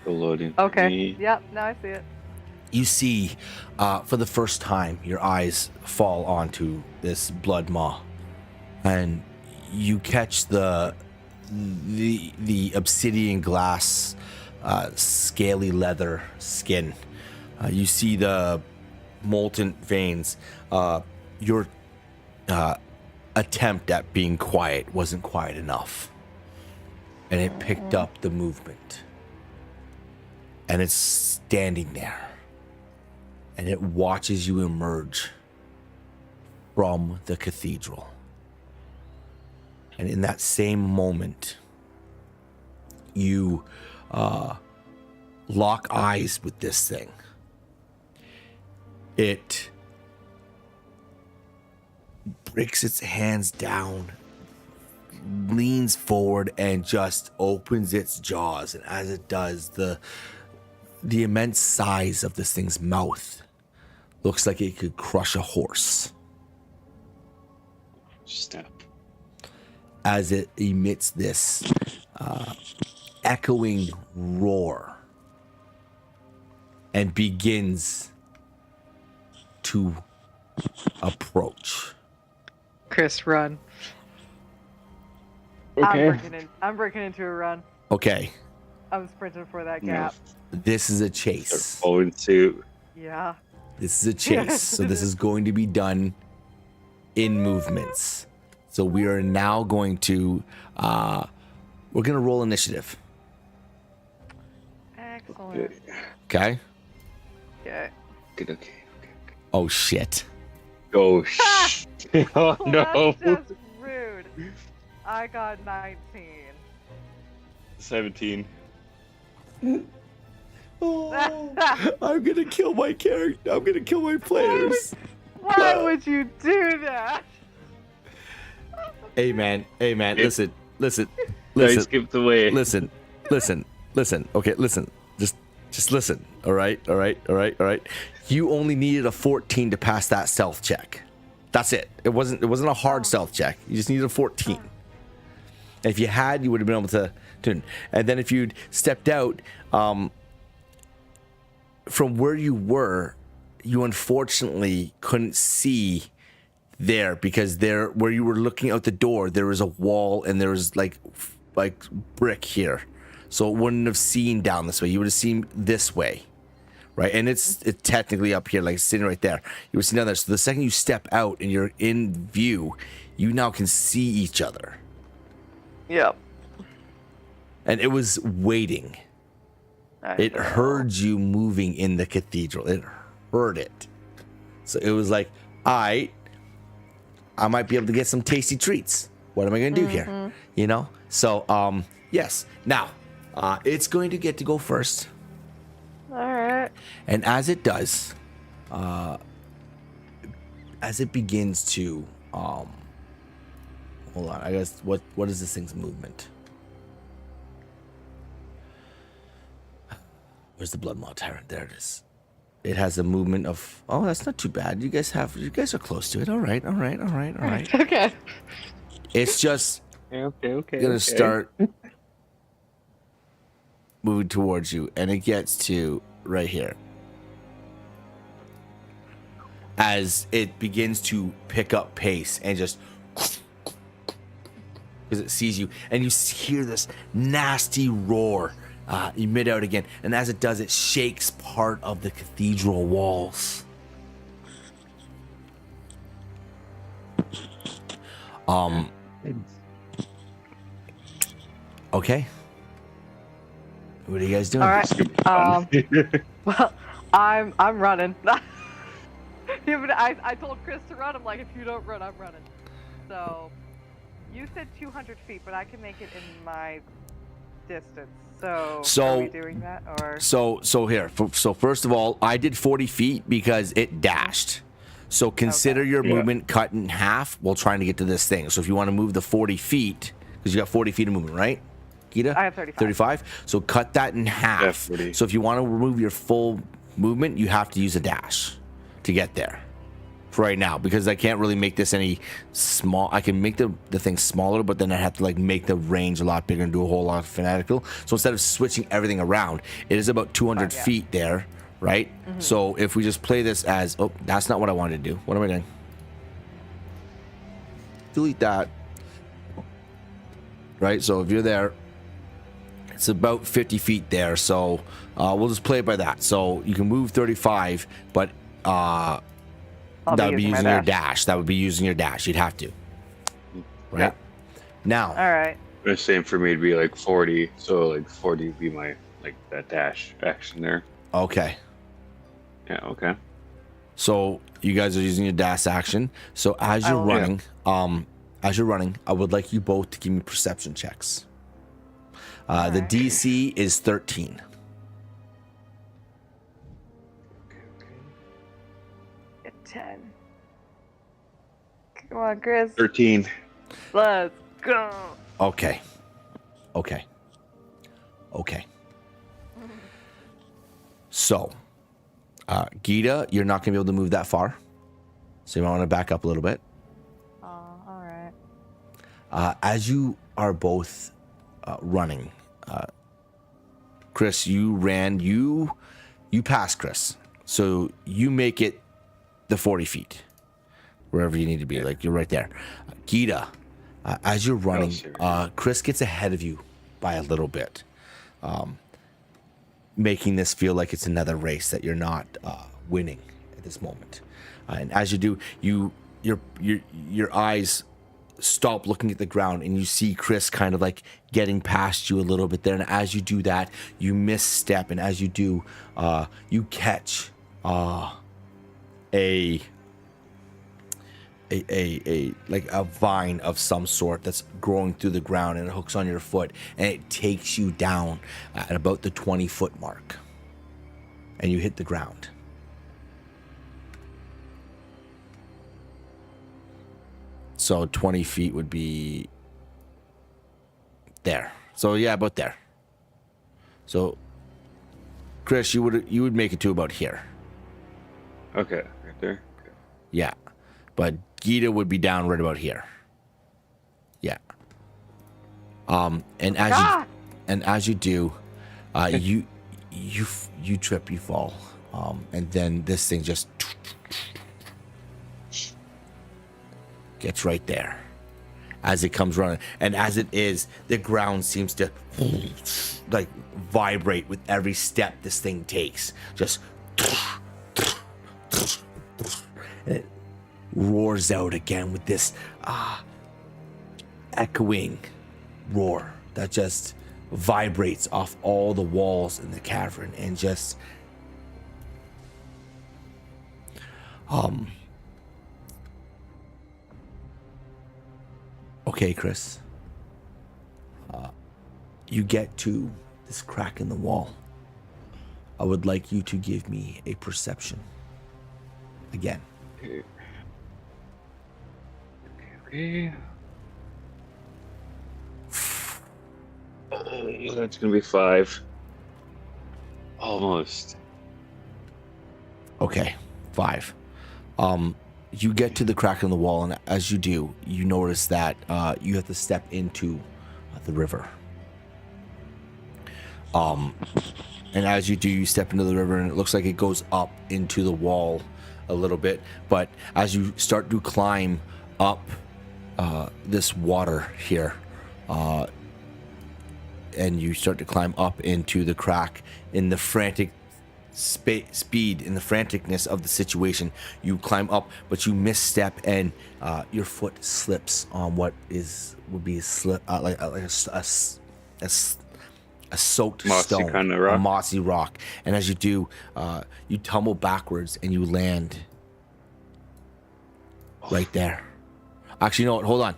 Loading. Okay. Yep. Now I see it. You see, for the first time, your eyes fall onto this blood maw, and you catch the obsidian glass, scaly leather skin. You see the molten veins. Your attempt at being quiet wasn't quiet enough, and it picked up the movement, and it's standing there. And it watches you emerge from the cathedral. And in that same moment, you lock eyes with this thing. It breaks its hands down, leans forward, and just opens its jaws. And as it does, the immense size of this thing's mouth looks like it could crush a horse. Step. As it emits this echoing roar and begins to approach. Chris, run. Okay. I'm breaking into a run. Okay, I'm sprinting for that gap. this is a chase. Following suit. Yeah. This is a chase, so this is going to be done in movements. So we are now going to, we're going to roll initiative. Excellent. Okay? Okay. Okay. Oh, shit. Oh, shit. Oh, no. That's just rude. I got 19. 17. Oh, I'm going to kill my character. I'm going to kill my players. Why would you do that? Hey, man. Listen. I skipped away. Listen. Okay, listen. Just listen. All right. You only needed a 14 to pass that stealth check. That's it. It wasn't a hard stealth check. You just needed a 14. And if you had, you would have been able to do. And then if you'd stepped out from where you were, you unfortunately couldn't see there, because there, where you were looking out the door, there was a wall and there was like brick here, so it wouldn't have seen down this way. You would have seen this way, right? And it's technically up here, like sitting right there. You would see down there. So the second you step out and you're in view, you now can see each other. Yep. And it was waiting. It heard you moving in the cathedral. It heard it. So it was like, I might be able to get some tasty treats. What am I going to do here? You know? So, yes. Now, it's going to get to go first. All right. And as it does, as it begins to, hold on, I guess, what is this thing's movement? Where's the blood maw tyrant? There it is. It has a movement of, oh, that's not too bad. You guys are close to it. All right. Okay. It's just Okay. gonna start moving towards you, and it gets to right here. As it begins to pick up pace and just, because it sees you, and you hear this nasty roar emit out again, and as it does, it shakes part of the cathedral walls. Okay. What are you guys doing? All right. Well, I'm running. Even I told Chris to run. I'm like, if you don't run, I'm running. So, you said 200 feet, but I can make it in my distance. So are we doing that or? So here. So first of all, I did 40 feet because it dashed. So consider your movement cut in half while trying to get to this thing. So if you want to move the 40 feet, because you got 40 feet of movement, right? Gita? I have 35. 35? So cut that in half. Yeah, so if you want to remove your full movement, you have to use a dash to get there. For right now, because I can't really make this any small. I can make the thing smaller, but then I have to like make the range a lot bigger and do a whole lot of fanatical. So instead of switching everything around, it is about 200 feet there, right? So if we just play this as, oh, that's not what I wanted to do. What am I doing? Delete that. Right, so if you're there, it's about 50 feet there. So we'll just play it by that. So you can move 35, but that would be using your dash. That would be using your dash. You'd have to. Right? Yeah. Now. All right. The same for me to be like 40. So like 40 would be my like that dash action there. Okay. Yeah, okay. So you guys are using your dash action. So as you're running, I would like you both to give me perception checks. The DC is 13. At 10. Come on, Chris. 13. Let's go. Okay. So, Gita, you're not going to be able to move that far. So you might want to back up a little bit. All right. As you are both running, Chris, you ran, you passed Chris. So you make it the 40 feet, wherever you need to be. Like you're right there. Gita, as you're running, Chris gets ahead of you by a little bit, making this feel like it's another race that you're not winning at this moment. And as you do, your eyes stop looking at the ground and you see Chris kind of like getting past you a little bit there. And as you do that, you misstep, and as you do, you catch a vine of some sort that's growing through the ground, and it hooks on your foot and it takes you down at about the 20-foot mark, and you hit the ground. So 20 feet would be there. So yeah, about there. So Chris, you would make it to about here. Okay, right there. Okay. Yeah. But Gita would be down right about here. Yeah. And as you do, you trip, you fall. And then this thing just gets right there as it comes running. And as it is, the ground seems to like vibrate with every step this thing takes. Just and it roars out again with this echoing roar that just vibrates off all the walls in the cavern, and just okay, Chris, you get to this crack in the wall. I would like you to give me a perception again. Okay. Oh, that's gonna be 5. Almost. Okay, 5. You get to the crack in the wall, and as you do, you notice that you have to step into the river. And as you do, you step into the river, and it looks like it goes up into the wall a little bit. But as you start to climb up this water here, and you start to climb up into the crack, in the frantic speed, in the franticness of the situation, you climb up, but you misstep and your foot slips on what would be a slip, like a soaked Mossy stone, kind of rock. a mossy rock. And as you do, you tumble backwards and you land right there. Actually, you know what? Hold on.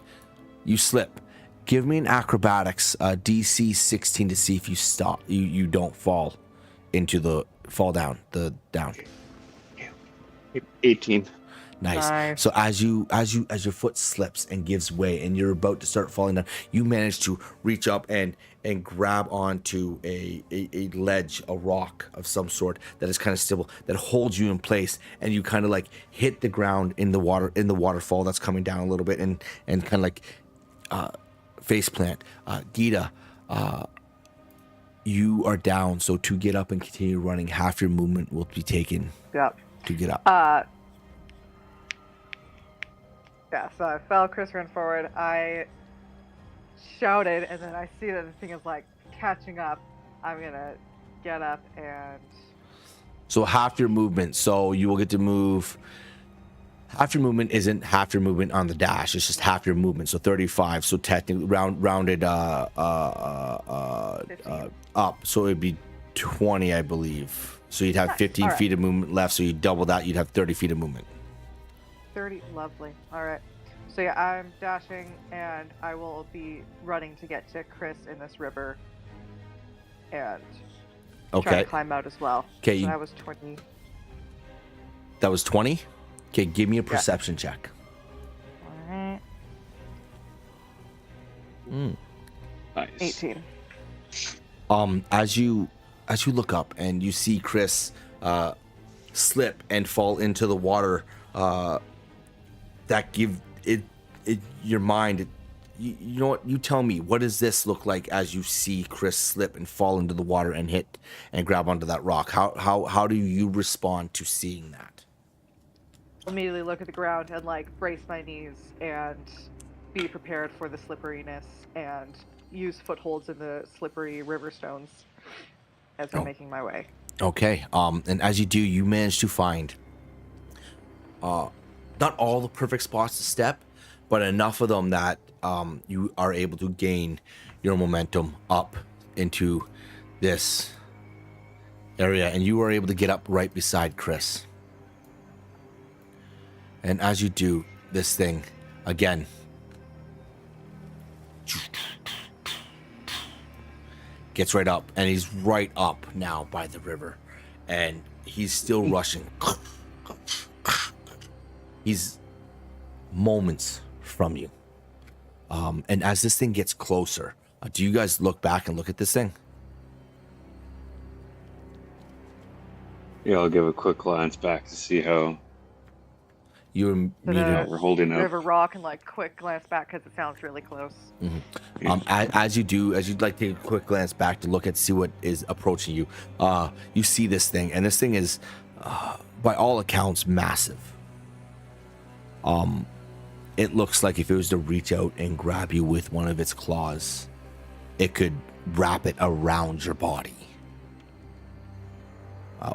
You slip. Give me an acrobatics DC 16 to see if you stop. You don't fall down. 18. Nice. So as your foot slips and gives way and you're about to start falling down, you manage to reach up and grab onto a ledge, a rock of some sort that is kind of stable, that holds you in place, and you kind of like hit the ground in the waterfall that's coming down a little bit and kind of like face plant. Gita, you are down, so to get up and continue running, half your movement will be taken. Yep. To get up. Yeah, so I fell, Chris ran forward, I shouted, and then I see that the thing is like catching up. I'm gonna get up and... So half your movement, so you will get to move... Half your movement isn't half your movement on the dash, it's just half your movement, so 35, so technically rounded up, so it'd be 20, I believe. So you'd have 15 All right. feet of movement left, so you double that, you'd have 30 feet of movement. 30, lovely. All right. So yeah, I'm dashing, and I will be running to get to Chris in this river, and try Okay. to climb out as well. Okay, So that was 20. That was 20? Okay, give me a perception check. All right. Nice. 18. As you look up and you see Chris slip and fall into the water, that give it your mind. You know what? You tell me, what does this look like as you see Chris slip and fall into the water and hit and grab onto that rock? How do you respond to seeing that? Immediately look at the ground and like brace my knees and be prepared for the slipperiness and use footholds in the slippery river stones as I'm making my way. Okay. And as you do, you manage to find not all the perfect spots to step, but enough of them that you are able to gain your momentum up into this area, and you are able to get up right beside Chris. And as you do, this thing again gets right up, and he's right up now by the river, and he's still rushing. He's moments from you. And as this thing gets closer, do you guys look back and look at this thing? Yeah, I'll give a quick glance back to see how You're To muted. we're holding up. river rock and like quick glance back because it sounds really close. As you'd like to take a quick glance back to look at, see what is approaching you, you see this thing, and this thing is, by all accounts, massive. It looks like if it was to reach out and grab you with one of its claws, it could wrap it around your body.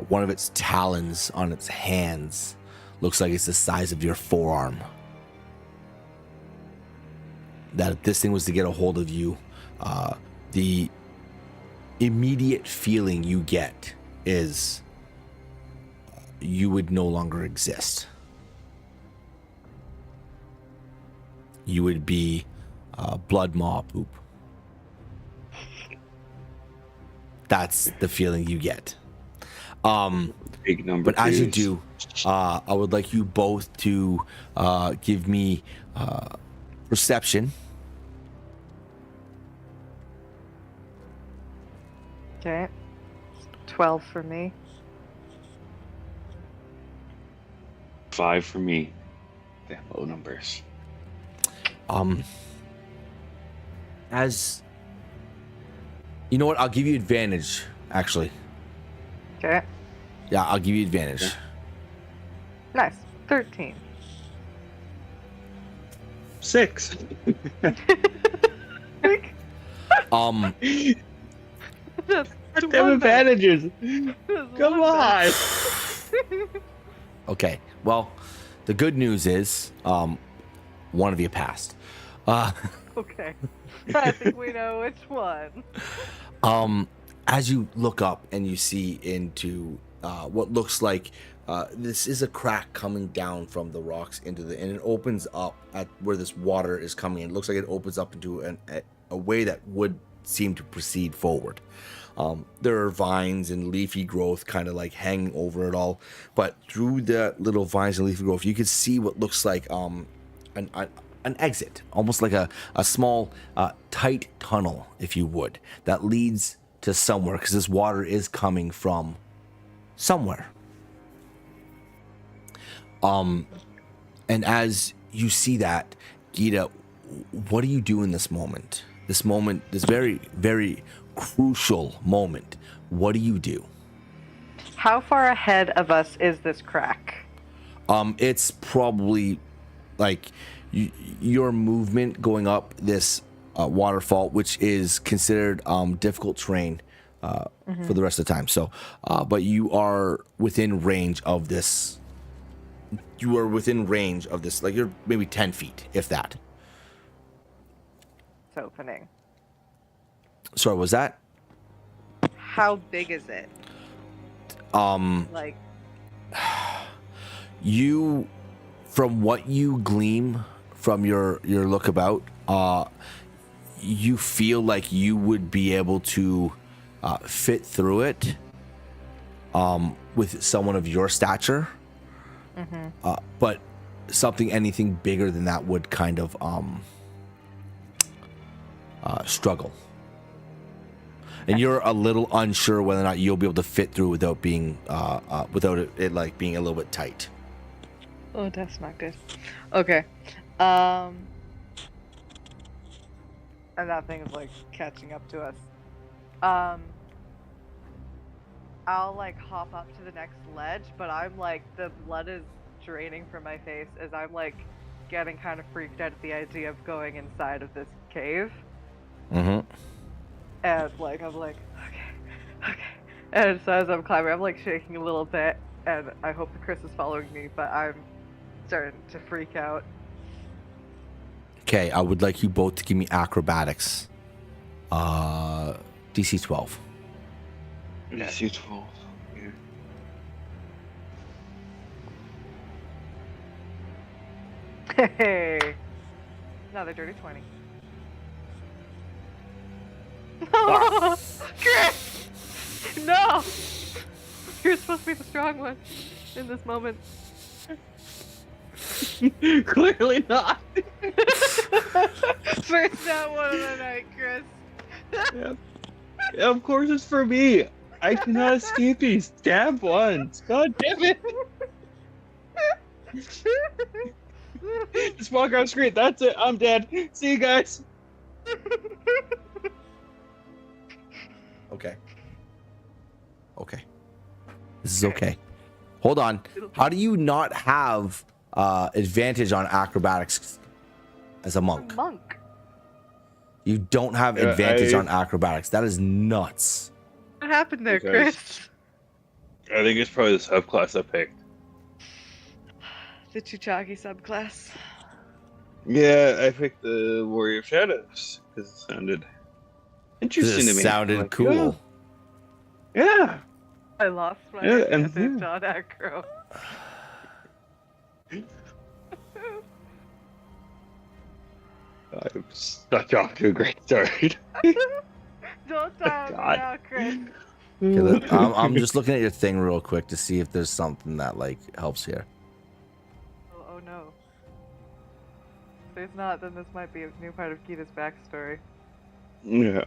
One of its talons on its hands looks like it's the size of your forearm. That if this thing was to get a hold of you, the immediate feeling you get is you would no longer exist. You would be blood maw poop. That's the feeling you get. Big number. But as you twos. do, I would like you both to give me perception. Okay. 12 for me. 5 for me. Damn low numbers. As you know what, I'll give you advantage, actually. Okay. Yeah, I'll give you advantage. Nice. 13. 6. That's Damn advantages. Come on. Okay. Well, the good news is, one of you passed. Okay. I think we know which one. As you look up and you see into what looks like this is a crack coming down from the rocks and it opens up at where this water is coming in. It looks like it opens up into a way that would seem to proceed forward. There are vines and leafy growth kind of like hanging over it all, but through the little vines and leafy growth, you can see what looks like an exit, almost like a small tight tunnel, if you would, that leads to somewhere, because this water is coming from somewhere. And as you see that, Gita, what do you do in this moment? This very, very crucial moment. What do you do? How far ahead of us is this crack? It's probably like your movement going up this waterfall, which is considered difficult terrain for the rest of the time. So, but you are within range of this. You are within range of this. Like you're maybe 10 feet, if that. It's opening. Sorry, was that? How big is it? Like you, from what you glean from your lookabout, you feel like you would be able to fit through it with someone of your stature. But anything bigger than that would kind of struggle. And you're a little unsure whether or not you'll be able to fit through without being without it like being a little bit tight. Oh, that's not good. Okay. And that thing is like catching up to us. I'll like hop up to the next ledge, but I'm like, the blood is draining from my face as I'm like getting kind of freaked out at the idea of going inside of this cave. And like I'm like, okay. And so as I'm climbing, I'm like shaking a little bit, and I hope that Chris is following me, but I'm starting to freak out. Okay, I would like you both to give me acrobatics. DC 12. DC 12. Yeah. Hey, another dirty 20. No, Chris! No! You're supposed to be the strong one in this moment. Clearly not. First not one of the night, Chris. Yeah, of course it's for me. I cannot escape these damn ones. God damn it. Just walk on screen. That's it. I'm dead. See you guys. Okay. This is okay. Hold on. How do you not have advantage on acrobatics as a monk? You don't have advantage on acrobatics. That is nuts. What happened there, Chris? I think it's probably the subclass I picked. The Chuchagi subclass. Yeah, I picked the Warrior of Shadows because it sounded interesting to me. Sounded like, cool. Yeah. I lost my advantage on acro. I'm stuck off to a great start. Don't die on me now, Chris. Okay, I'm just looking at your thing real quick to see if there's something that like helps here. Oh no. If there's not, then this might be a new part of Gita's backstory. Yeah.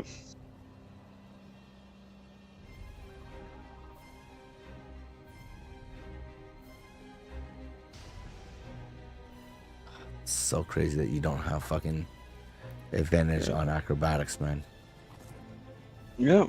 It's so crazy that you don't have fucking advantage on acrobatics, man. Yeah.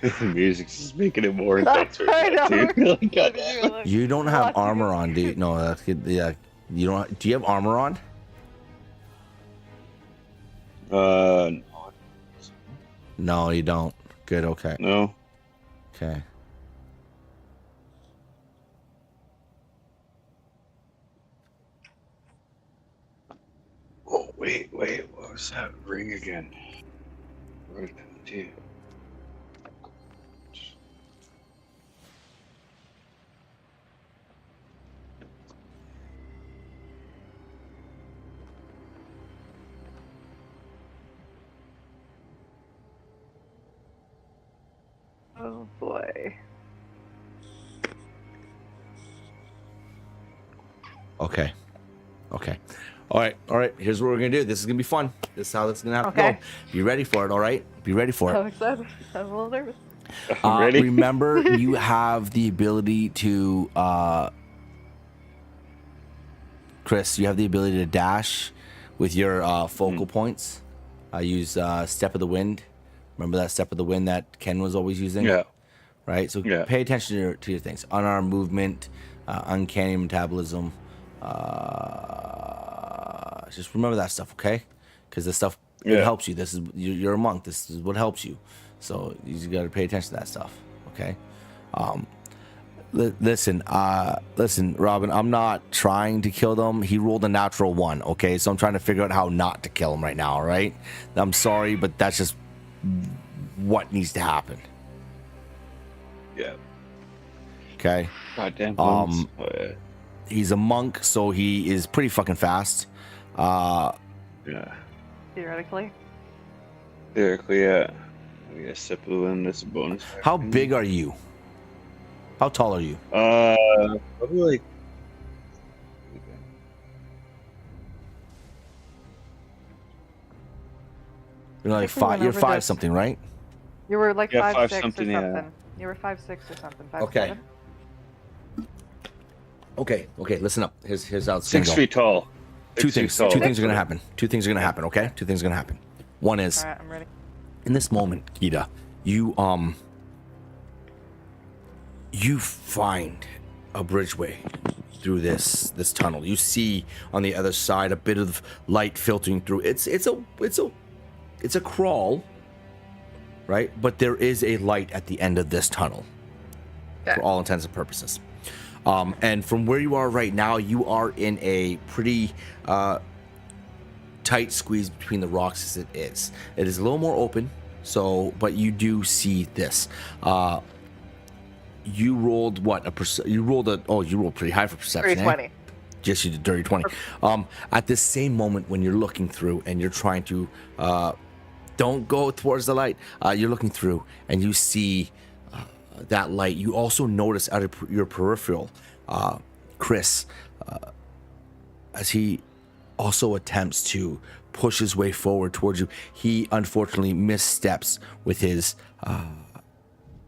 The music's just making it more intense I right now, know. too. Like, goddamn. You don't have Lots of armor good- on, do you? No, that's good. Yeah, you don't. Do you have armor on? No. No, you don't. Good. Okay. No. Okay. Oh, wait. What was that ring again? Right there. Oh boy. Okay. All right. Here's what we're gonna do. This is gonna be fun. This is how this is gonna have to Okay. go. Be ready for it. All right. Be ready for I'm it. excited. I'm a little nervous. Ready? Remember, you have the ability to, Chris. You have the ability to dash with your focal points. I use Step of the Wind. Remember that Step of the Wind that Ken was always using? Yeah. Right. So Yeah. pay attention to your things. Unarmed movement, uncanny metabolism. Just remember that stuff, okay? Because this stuff it Yeah. helps you. This is you're a monk. This is what helps you. So you just got to pay attention to that stuff, okay? Listen, Robin. I'm not trying to kill them. He rolled a natural 1, okay? So I'm trying to figure out how not to kill him right now. All right? I'm sorry, but that's just what needs to happen. Yeah. Okay. Goddamn. Um, Oh, yeah. He's a monk, so he is pretty fucking fast. Yeah. Theoretically. Theoretically, yeah. We got Step of the Wind. That's a bonus. How big are you? How tall are you? Probably like. You're like think we went five. You're over 5 this. something, right? You were like Yeah, 5'6" 5 something, or yeah. something. You were 5'6" or something. 5'7". Okay. Okay. Listen up. Here's how it's 6 gonna go. feet tall. Two 6 feet things. tall. Two things are gonna happen. Okay. Two things are gonna happen. One is All right, I'm ready. in this moment, Gita, you find a bridgeway through this tunnel. You see on the other side a bit of light filtering through. It's a crawl, right? But there is a light at the end of this tunnel, for all intents and purposes. And from where you are right now, you are in a pretty tight squeeze between the rocks as it is. It is a little more open, but you do see this. You rolled what? You rolled pretty high for perception. 320. Yes, you did dirty 20. At the same moment when you're looking through and you're trying to don't go towards the light, you're looking through and you see that light. You also notice out of your peripheral, Chris, as he also attempts to push his way forward towards you. He unfortunately missteps with his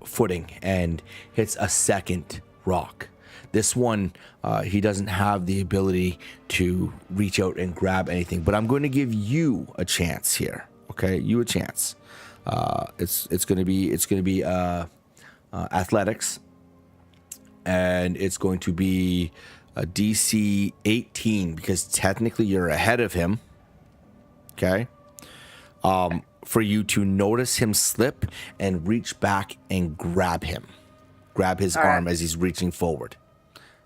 footing and hits a second rock. This one, he doesn't have the ability to reach out and grab anything, but I'm going to give you a chance here. Okay, you a chance. It's going to be athletics, and it's going to be a DC 18 because technically you're ahead of him. Okay. For you to notice him slip and reach back and grab his All right. arm as he's reaching forward.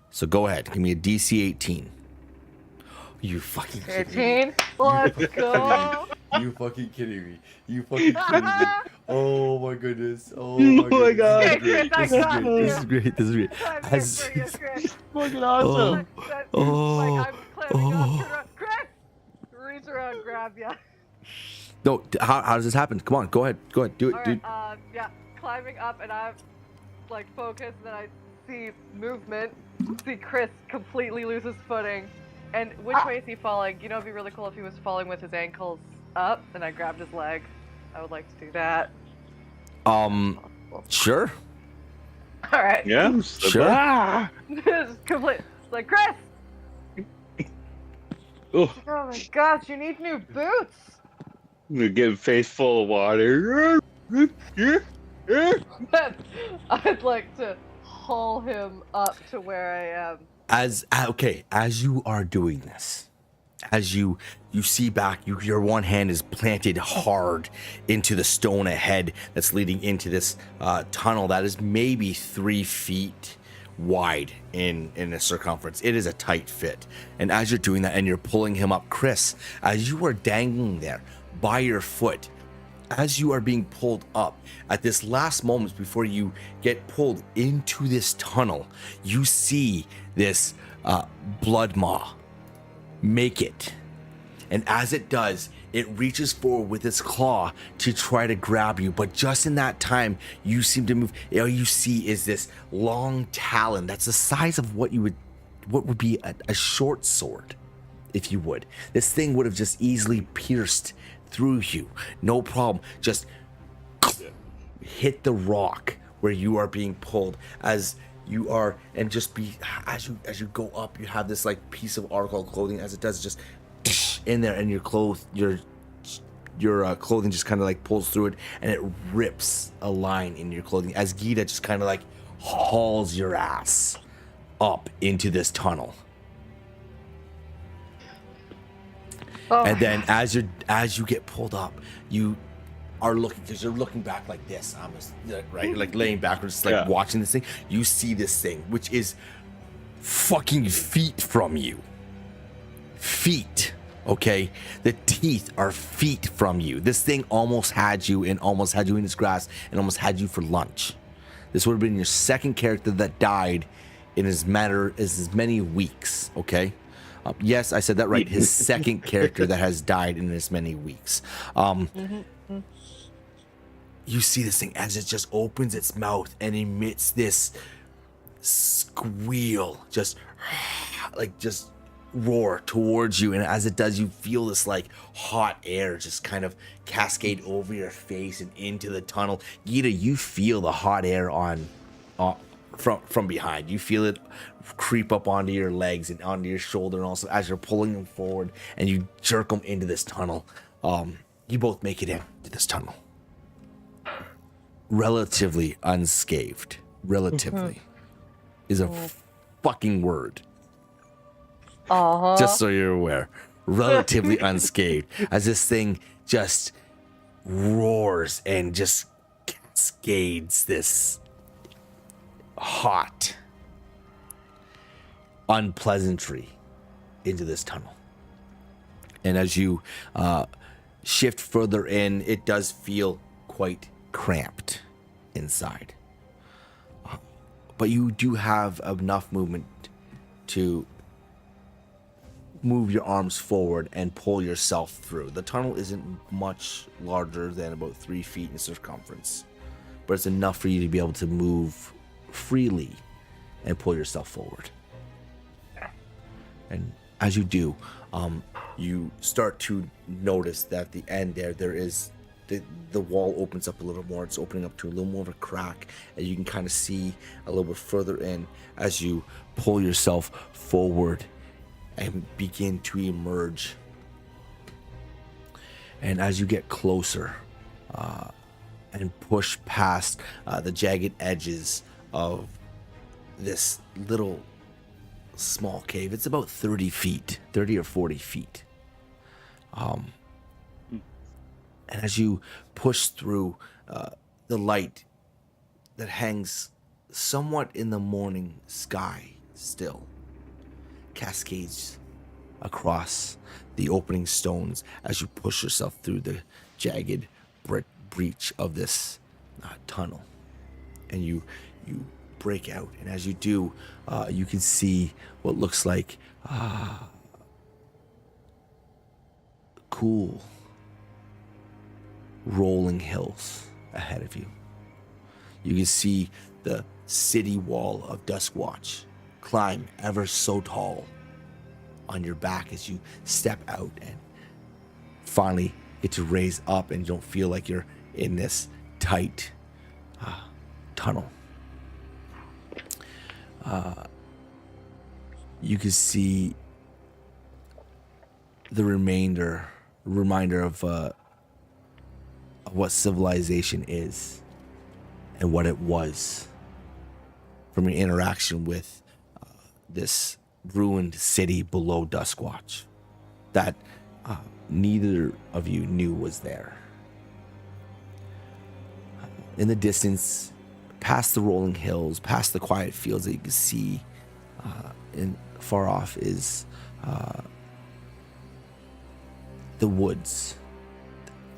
So go ahead, give me a DC 18. You fucking kidding me? 18. Let's go. You fucking kidding me? You fucking kidding me? Oh my goodness! Oh my my goodness. God. This is great. This is great. As- Fucking Oh, oh, Like I'm climbing up, turn around, Chris! Reach around, grab ya. no, how does this happen? Come on, go ahead, do it, Alright, dude. yeah, climbing up and I'm like focused and I see movement, see Chris completely lose his footing. And which way is he falling? You know, it'd be really cool if he was falling with his ankles up and I grabbed his leg. I would like to do that. Sure. Alright. Yeah. Sure. Ah! Just complete. Like, Chris! Oh, Oh my gosh, you need new boots! I'm gonna get a face full of water. I'd like to haul him up to where I am. As you are doing this, as you see back, your one hand is planted hard into the stone ahead that's leading into this tunnel that is maybe 3 feet wide in a circumference. It is a tight fit. And as you're doing that and you're pulling him up, Chris, as you are dangling there by your foot, as you are being pulled up at this last moment before you get pulled into this tunnel, you see this blood maw make it. And as it does, it reaches forward with its claw to try to grab you. But just in that time, you seem to move. All you see is this long talon that's the size of what would be a short sword, if you would. This thing would have just easily pierced through you, no problem. Just hit the rock where you are being pulled as you are, and just be as you go up, you have this like piece of article of clothing. As it does, just in there, and your clothing just kind of like pulls through it, and it rips a line in your clothing as Gita just kind of like hauls your ass up into this tunnel. Oh. And then as you get pulled up, you are looking, because you're looking back like this, almost right, you're like laying backwards, like watching this thing. You see this thing, which is fucking feet from you. Feet, okay? The teeth are feet from you. This thing almost had you in its grasp and almost had you for lunch. This would have been your second character that died in as many weeks, okay? Yes, I said that right. His second character that has died in as many weeks. You see this thing as it just opens its mouth and emits this squeal, just roar towards you. And as it does, you feel this like hot air just kind of cascade over your face and into the tunnel. Gita, you feel the hot air from behind. You feel it creep up onto your legs and onto your shoulder, and also as you're pulling them forward and you jerk them into this tunnel. You both make it into this tunnel relatively unscathed. Relatively is a fucking word. Just so you're aware, relatively unscathed, as this thing just roars and just cascades this hot unpleasantry into this tunnel. And as you shift further in, it does feel quite cramped inside. But you do have enough movement to move your arms forward and pull yourself through. The tunnel isn't much larger than about 3 feet in circumference, but it's enough for you to be able to move freely and pull yourself forward. And as you do, you start to notice that at the end there is the wall opens up a little more. It's opening up to a little more of a crack, and you can kind of see a little bit further in as you pull yourself forward and begin to emerge. And as you get closer and push past the jagged edges of this little small cave, it's about 30 or 40 feet. And as you push through, the light that hangs somewhat in the morning sky still cascades across the opening stones as you push yourself through the jagged breach of this tunnel. And you break out, and as you do, you can see what looks like cool rolling hills ahead of you. You can see the city wall of Duskwatch climb ever so tall on your back as you step out and finally get to raise up and don't feel like you're in this tight tunnel. You can see the reminder of what civilization is and what it was from your interaction with this ruined city below Duskwatch that neither of you knew was there. In the distance, past the rolling hills, past the quiet fields that you can see, and far off is the woods,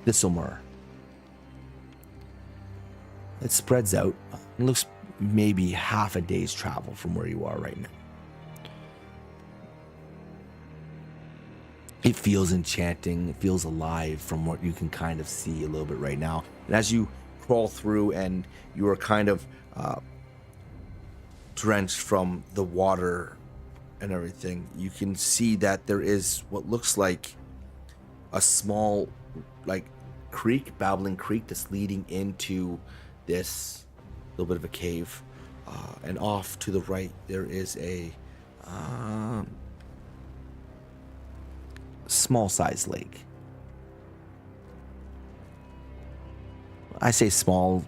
Thistlemere. It spreads out. It looks maybe half a day's travel from where you are right now. It feels enchanting. It feels alive from what you can kind of see a little bit right now. And as you crawl through and you are kind of drenched from the water and everything, you can see that there is what looks like a small creek, babbling creek that's leading into this little bit of a cave. And off to the right, there is a small-sized lake. I say small,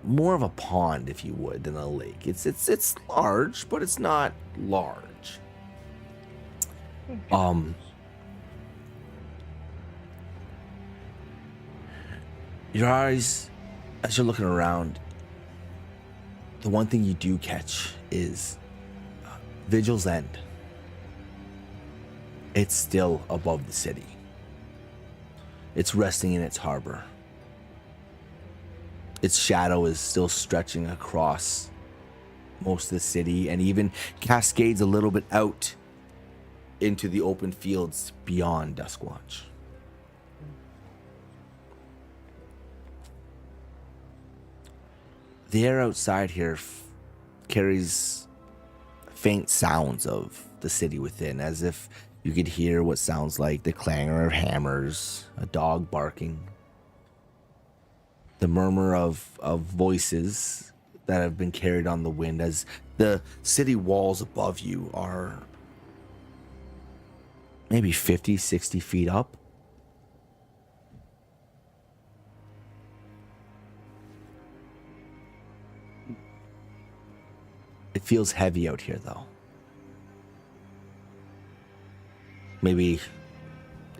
more of a pond, if you would, than a lake. It's large, but it's not large. Your eyes, as you're looking around, the one thing you do catch is Vigil's End. It's still above the city. It's resting in its harbor. Its shadow is still stretching across most of the city and even cascades a little bit out into the open fields beyond Duskwatch. The air outside here carries faint sounds of the city within, as if you could hear what sounds like the clangor of hammers, a dog barking, the murmur of voices that have been carried on the wind, as the city walls above you are maybe 50, 60 feet up. It feels heavy out here, though. Maybe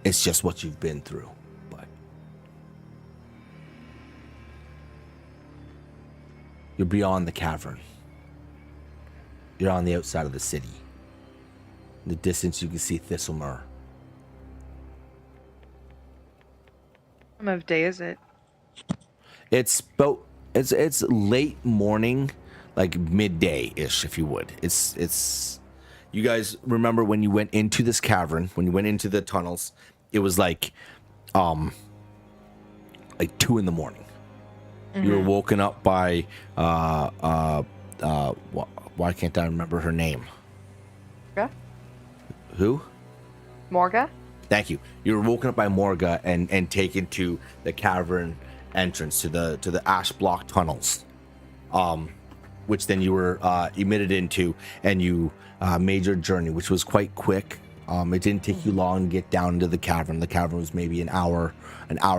it's just what you've been through, but you're beyond the cavern. You're on the outside of the city. In the distance, you can see Thistlemere. What time of day is it? It's late morning, like midday-ish, if you would. It's you guys remember when you went into this cavern, when you went into the tunnels, it was like 2 in the morning. Mm-hmm. You were woken up by why can't I remember her name? Morga? Who? Morga? Thank you. You were woken up by Morga and taken to the cavern entrance to the ash block tunnels, which then you were emitted into, and you made your journey, which was quite quick. It didn't take you long to get down into the cavern. The cavern was maybe an hour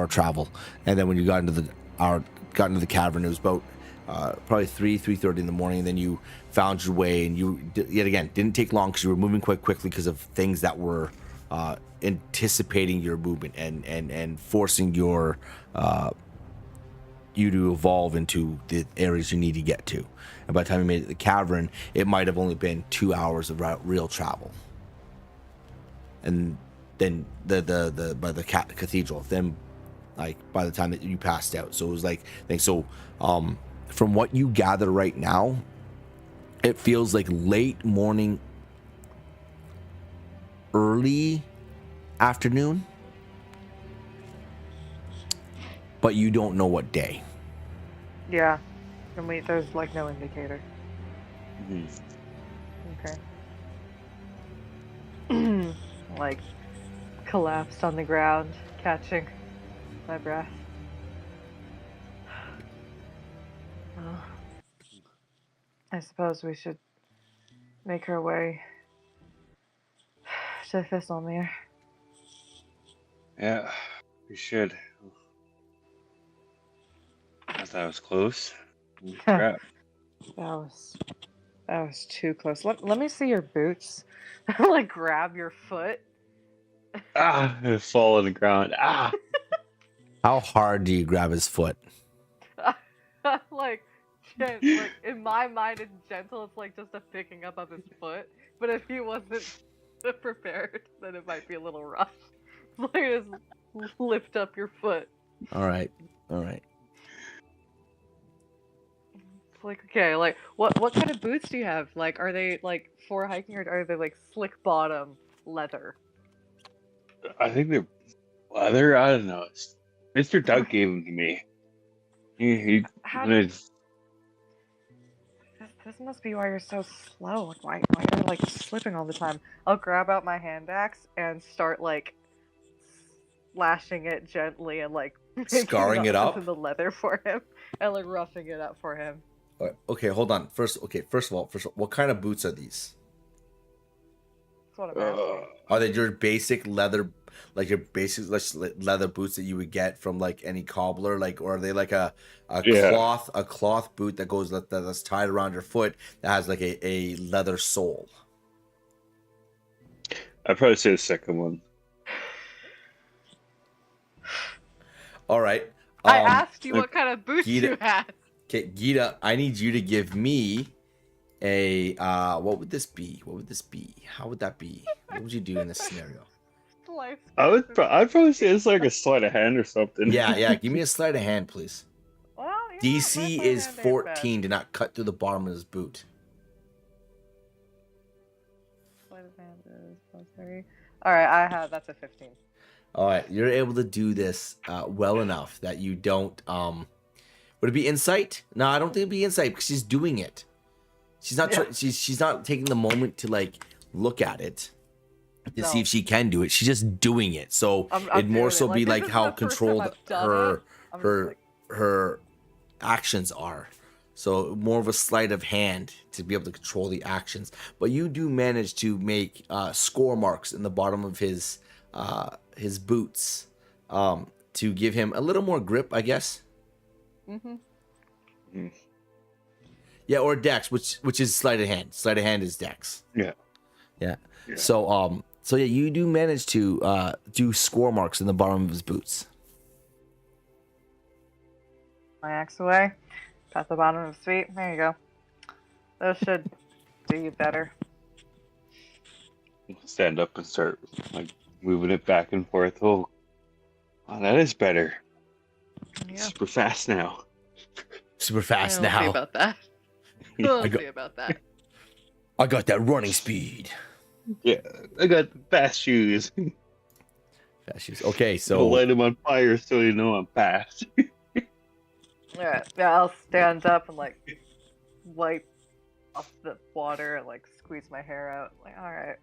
travel, and then when you got into the cavern, it was about probably 3:30 in the morning. And then you found your way, and you yet again didn't take long because you were moving quite quickly because of things that were anticipating your movement and forcing your you to evolve into the areas you need to get to. And by the time you made it to the cavern, it might have only been 2 hours of real travel. And then the by the cathedral, then like by the time that you passed out, so it was like from what you gather right now, it feels like late morning, early afternoon, but you don't know what day. Yeah. And there's like no indicator. Mm-hmm. Okay. Like collapsed on the ground, catching my breath. Well, I suppose we should make our way to Thistlemere. Yeah, we should. that was close. That Crap. was too close. Let me see your boots. Like grab your foot. Ah, I fall on the ground. Ah. How hard do you grab his foot? Like, like in my mind, it's gentle. It's like just a picking up of his foot. But if he wasn't prepared, then it might be a little rough. Like just lift up your foot. All right. All right. It's like, okay, like what kind of boots do you have? Like, are they like for hiking or are they like slick bottom leather? I think they're leather. I don't know. Mr. Doug gave them to me. He How wanted. This must be why you're so slow. Like, why are you like slipping all the time? I'll grab out my hand axe and start like slashing it gently and like making Scarring it up? in the leather for him and like roughing it up for him. All right. Okay, hold on. First of all, what kind of boots are these? That's what I'm asking. Are they your basic leather, like your basic leather boots that you would get from like any cobbler, like, or are they like a Yeah. cloth boot that goes that's tied around your foot that has like a leather sole? I'd probably say the second one. All right. I asked you what kind of boots Gita- you had. Okay, Gita, I need you to give me a what would this be? What would this be? How would that be? What would you do in this scenario? I'd probably say it's like a sleight of hand or something. Yeah. Give me a sleight of hand, please. Well, yeah, DC my is hand ain't 14 to not cut through the bottom of his boot. bad. Sleight of hand is +3. All right, that's a 15. All right, you're able to do this well enough that you don't. Would it be insight? No, I don't think it'd be insight because she's doing it. She's not. Yeah. She's not taking the moment to like look at it to see No. if she can do it. She's just doing it. So I'm it'd more doing so it. be Like, like this is how the first time controlled I've done it. I'm just her actions are. So more of a sleight of hand to be able to control the actions. But you do manage to make score marks in the bottom of his boots to give him a little more grip, I guess. Mm-hmm. Yeah, or dex, which is sleight of hand. Sleight of hand is dex. Yeah. Yeah. So yeah, you do manage to do score marks in the bottom of his boots. My axe away. Pat the bottom of his feet. There you go. Those should do you better. Stand up and start like moving it back and forth. Oh, that is better. Yeah. Super fast now. Super fast We'll see now. about that. We'll see about that. I got that running speed. Yeah, I got fast shoes. Fast shoes. Okay, I'll so light them on fire so you know I'm fast. Yeah, I'll stand up and like wipe off the water and like squeeze my hair out. Like, all right.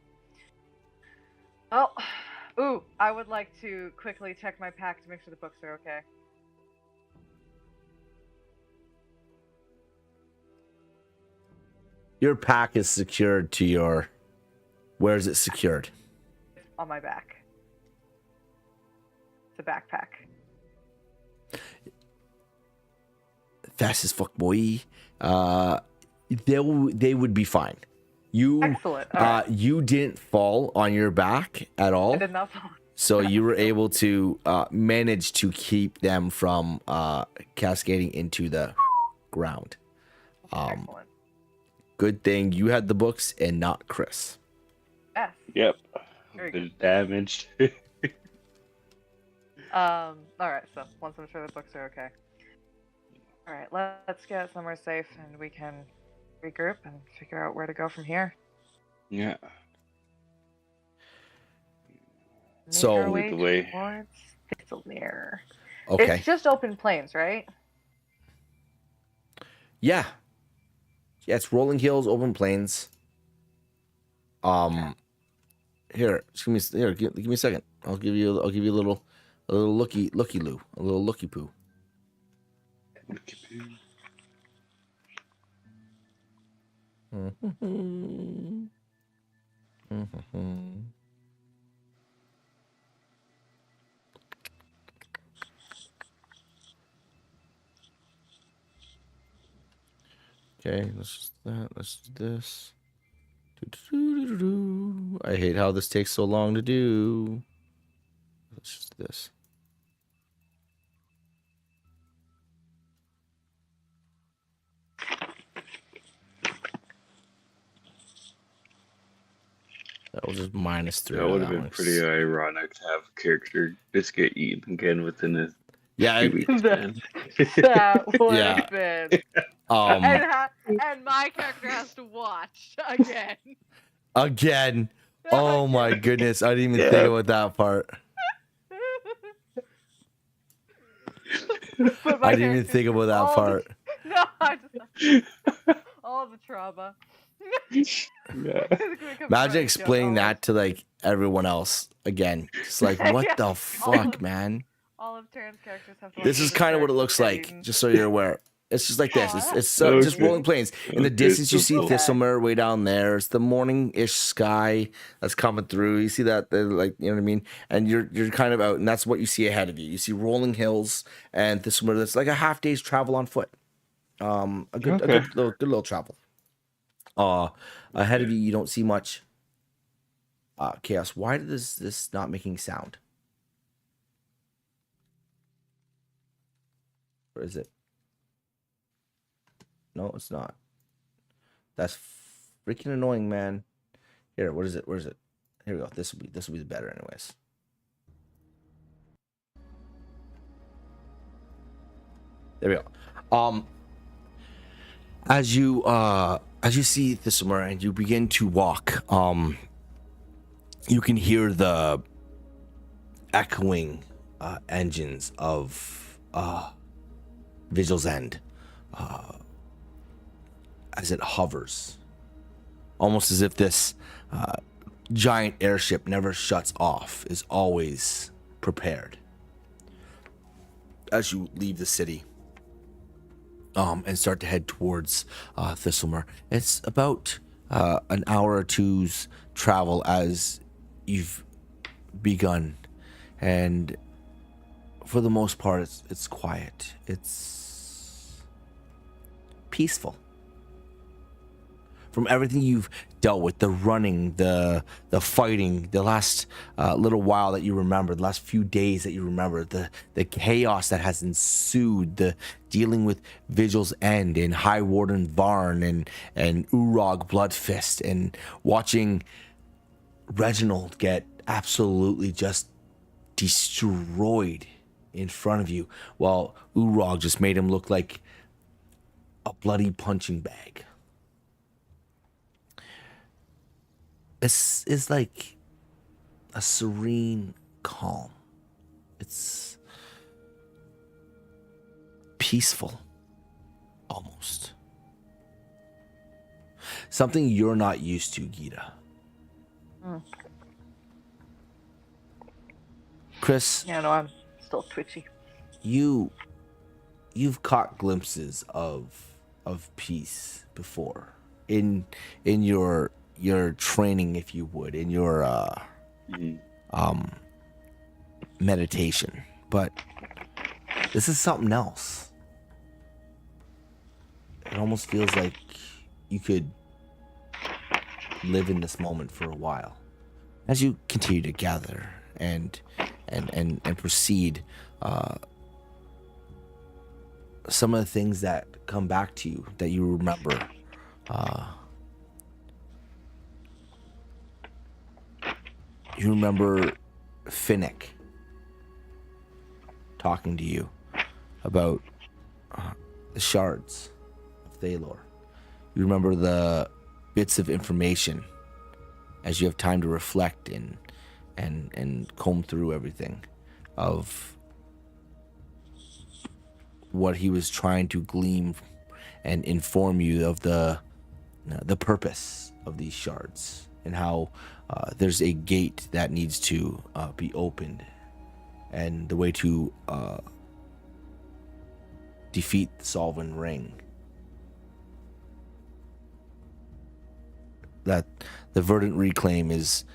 Ooh, I would like to quickly check my pack to make sure the books are okay. your pack is secured to your. Where is it secured? On my back. It's a backpack. Fast as fuck, boy. They would be fine. You Excellent. All right. you didn't fall on your back at all. I did not fall. So you were able to manage to keep them from cascading into the ground. Excellent. Good thing you had the books and not Chris. Yes. Yep. Very Bit good. of damage. All right. So once I'm sure the books are okay. All right. Let's get somewhere safe and we can regroup and figure out where to go from here. Yeah. Make So- our Lead the way. towards Thistlemere. Okay. It's just open plains, right? Yeah. Yeah, it's rolling hills, open plains. Here, just give me a second. I'll give you a little looky loo, a little looky poo. Okay, let's just that. Let's do this. Do-do-do-do-do. I hate how this takes so long to do. Let's just do this. That was just -3. That would have been pretty ironic to have a character just get eaten again within a Yeah, 2 weeks span. That would Yeah. have been. um, And my character has to watch again. again. Oh my goodness, I didn't even think about that part. But my I didn't even character- think about that all part. The, no, I just all the trauma. Yeah. Imagine explaining that to like everyone else again. It's like, what Yeah. the fuck, man? All of Taryn's characters have to. This is kind of what it looks like, just so you're aware. It's just like this. It's so Okay. just rolling plains. In the Okay, distance, you so see cool. Thistlemere way down there. It's the morning-ish sky that's coming through. You see that, like, you know what I mean? And you're kind of out, and that's what you see ahead of you. You see rolling hills and Thistlemere. That's like a half day's travel on foot. A good little travel. Ahead of you, you don't see much. Chaos. Why is this not making sound? Or is it? No, it's not. That's freaking annoying, man. Here, what is it? Where is it? Here we go. This will be the better, anyways. There we go. As you see Thistlemere and you begin to walk, you can hear the echoing engines of Vigil's End as it hovers, almost as if this giant airship never shuts off, is always prepared. As you leave the city and start to head towards Thistlemere, it's about an hour or two's travel as you've begun, and for the most part, it's quiet. It's peaceful. From everything you've dealt with, the running, the fighting, the last little while that you remember, the last few days that you remember, the chaos that has ensued, the dealing with Vigil's End and High Warden Varn and Urog Bloodfist, and watching Reginald get absolutely just destroyed in front of you, while Urog just made him look like a bloody punching bag. This is like a serene calm. It's peaceful, almost. Something you're not used to, Gita. Chris, Yeah, no, I'm still twitchy. you've caught glimpses of peace before in your training, if you would, in your meditation, but this is something else. It almost feels like you could live in this moment for a while as you continue to gather and proceed. Some of the things that come back to you that you remember, you remember Finnick talking to you about the shards of Thalor. You remember the bits of information as you have time to reflect and comb through everything of what he was trying to glean and inform you of the purpose of these shards, and how there's a gate that needs to be opened, and the way to defeat the Solvin Ring. That the Verdant Reclaim is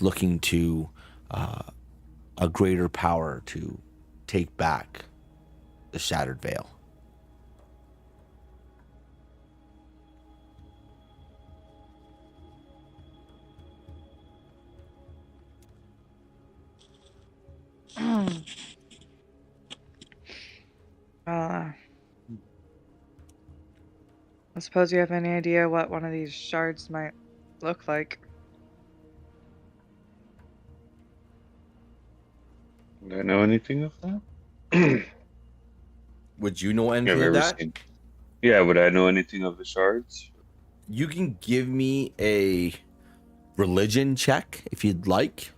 looking to a greater power to take back the Shattered Veil. I suppose you have any idea what one of these shards might look like? Do I know anything of that? Would you know I've anything of ever that? seen. Yeah, would I know anything of the shards? You can give me a religion check if you'd like.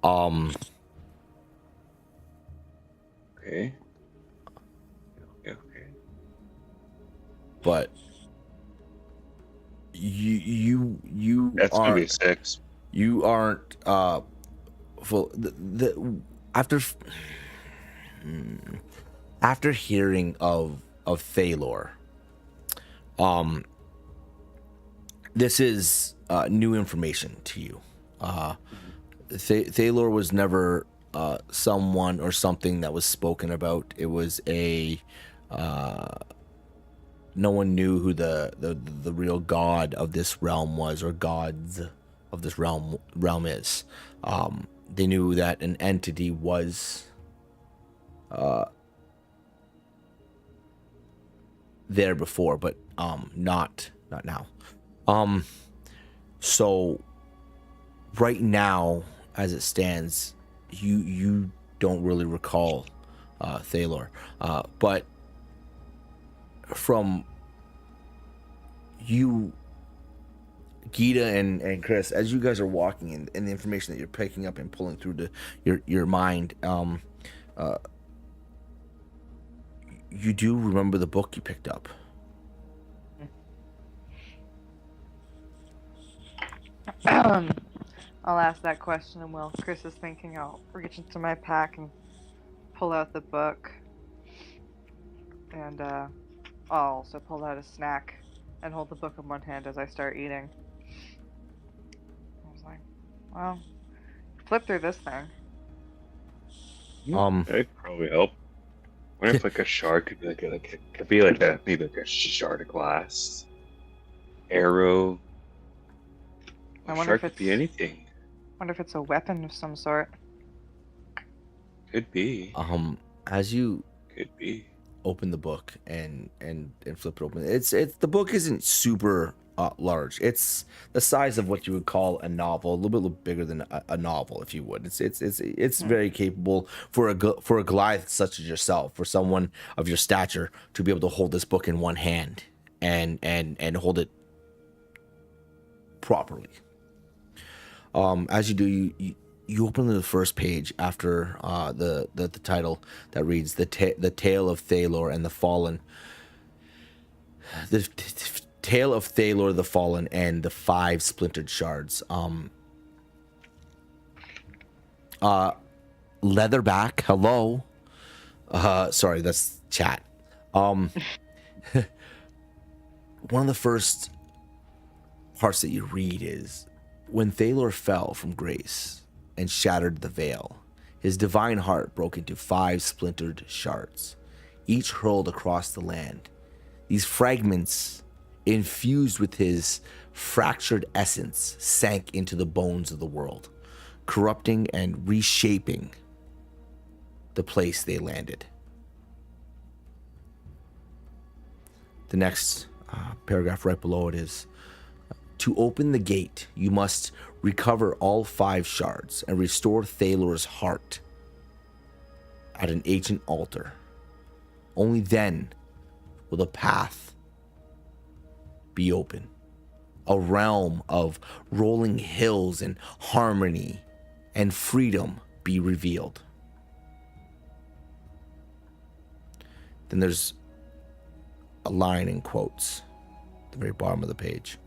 Okay. Okay. But you That's gonna be a aren't 6. you aren't full the after hearing of Thalor, this is new information to you. Thalor was never someone or something that was spoken about. It was a no one knew who the real god of this realm was, or gods of this realm is. They knew that an entity was there before, but not now. So right now, as it stands, you don't really recall Thalor, but from you, Gita and Chris, as you guys are walking and the information that you're picking up and pulling through your mind, you do remember the book you picked up. I'll ask that question, and while Chris is thinking, I'll reach into my pack and pull out the book. And I'll also pull out a snack and hold the book in one hand as I start eating. I was like, well, flip through this thing. That'd probably help. I wonder if like a shard could be like maybe like a shard of glass, arrow. I A wonder shard if could be anything. wonder if it's a weapon of some sort. Could be. As you Could be. open the book and flip it open, it's the book isn't super large. It's the size of what you would call a novel, a little bit bigger than a novel, if you would. It's very capable for a Goliath such as yourself, for someone of your stature, to be able to hold this book in one hand and hold it properly. As you do, you open the first page after the title that reads the tale of Thalor and the fallen. The tale of Thalor the fallen and the 5 splintered shards. Leatherback, hello. Sorry, that's chat. One of the first parts that you read is, when Thalor fell from grace and shattered the veil, his divine heart broke into 5 splintered shards, each hurled across the land. These fragments, infused with his fractured essence, sank into the bones of the world, corrupting and reshaping the place they landed. The next paragraph right below it is, to open the gate, you must recover all 5 shards and restore Thalor's heart at an ancient altar. Only then will the path be open. A realm of rolling hills and harmony and freedom be revealed. Then there's a line in quotes at the very bottom of the page.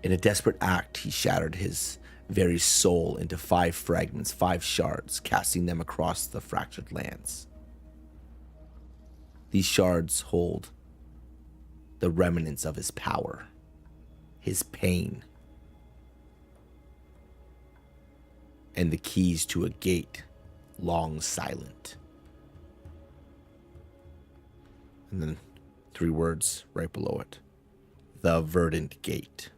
In a desperate act, he shattered his very soul into 5 fragments, 5 shards, casting them across the fractured lands. These shards hold the remnants of his power, his pain, and the keys to a gate long silent. And then 3 words right below it. The verdant gate.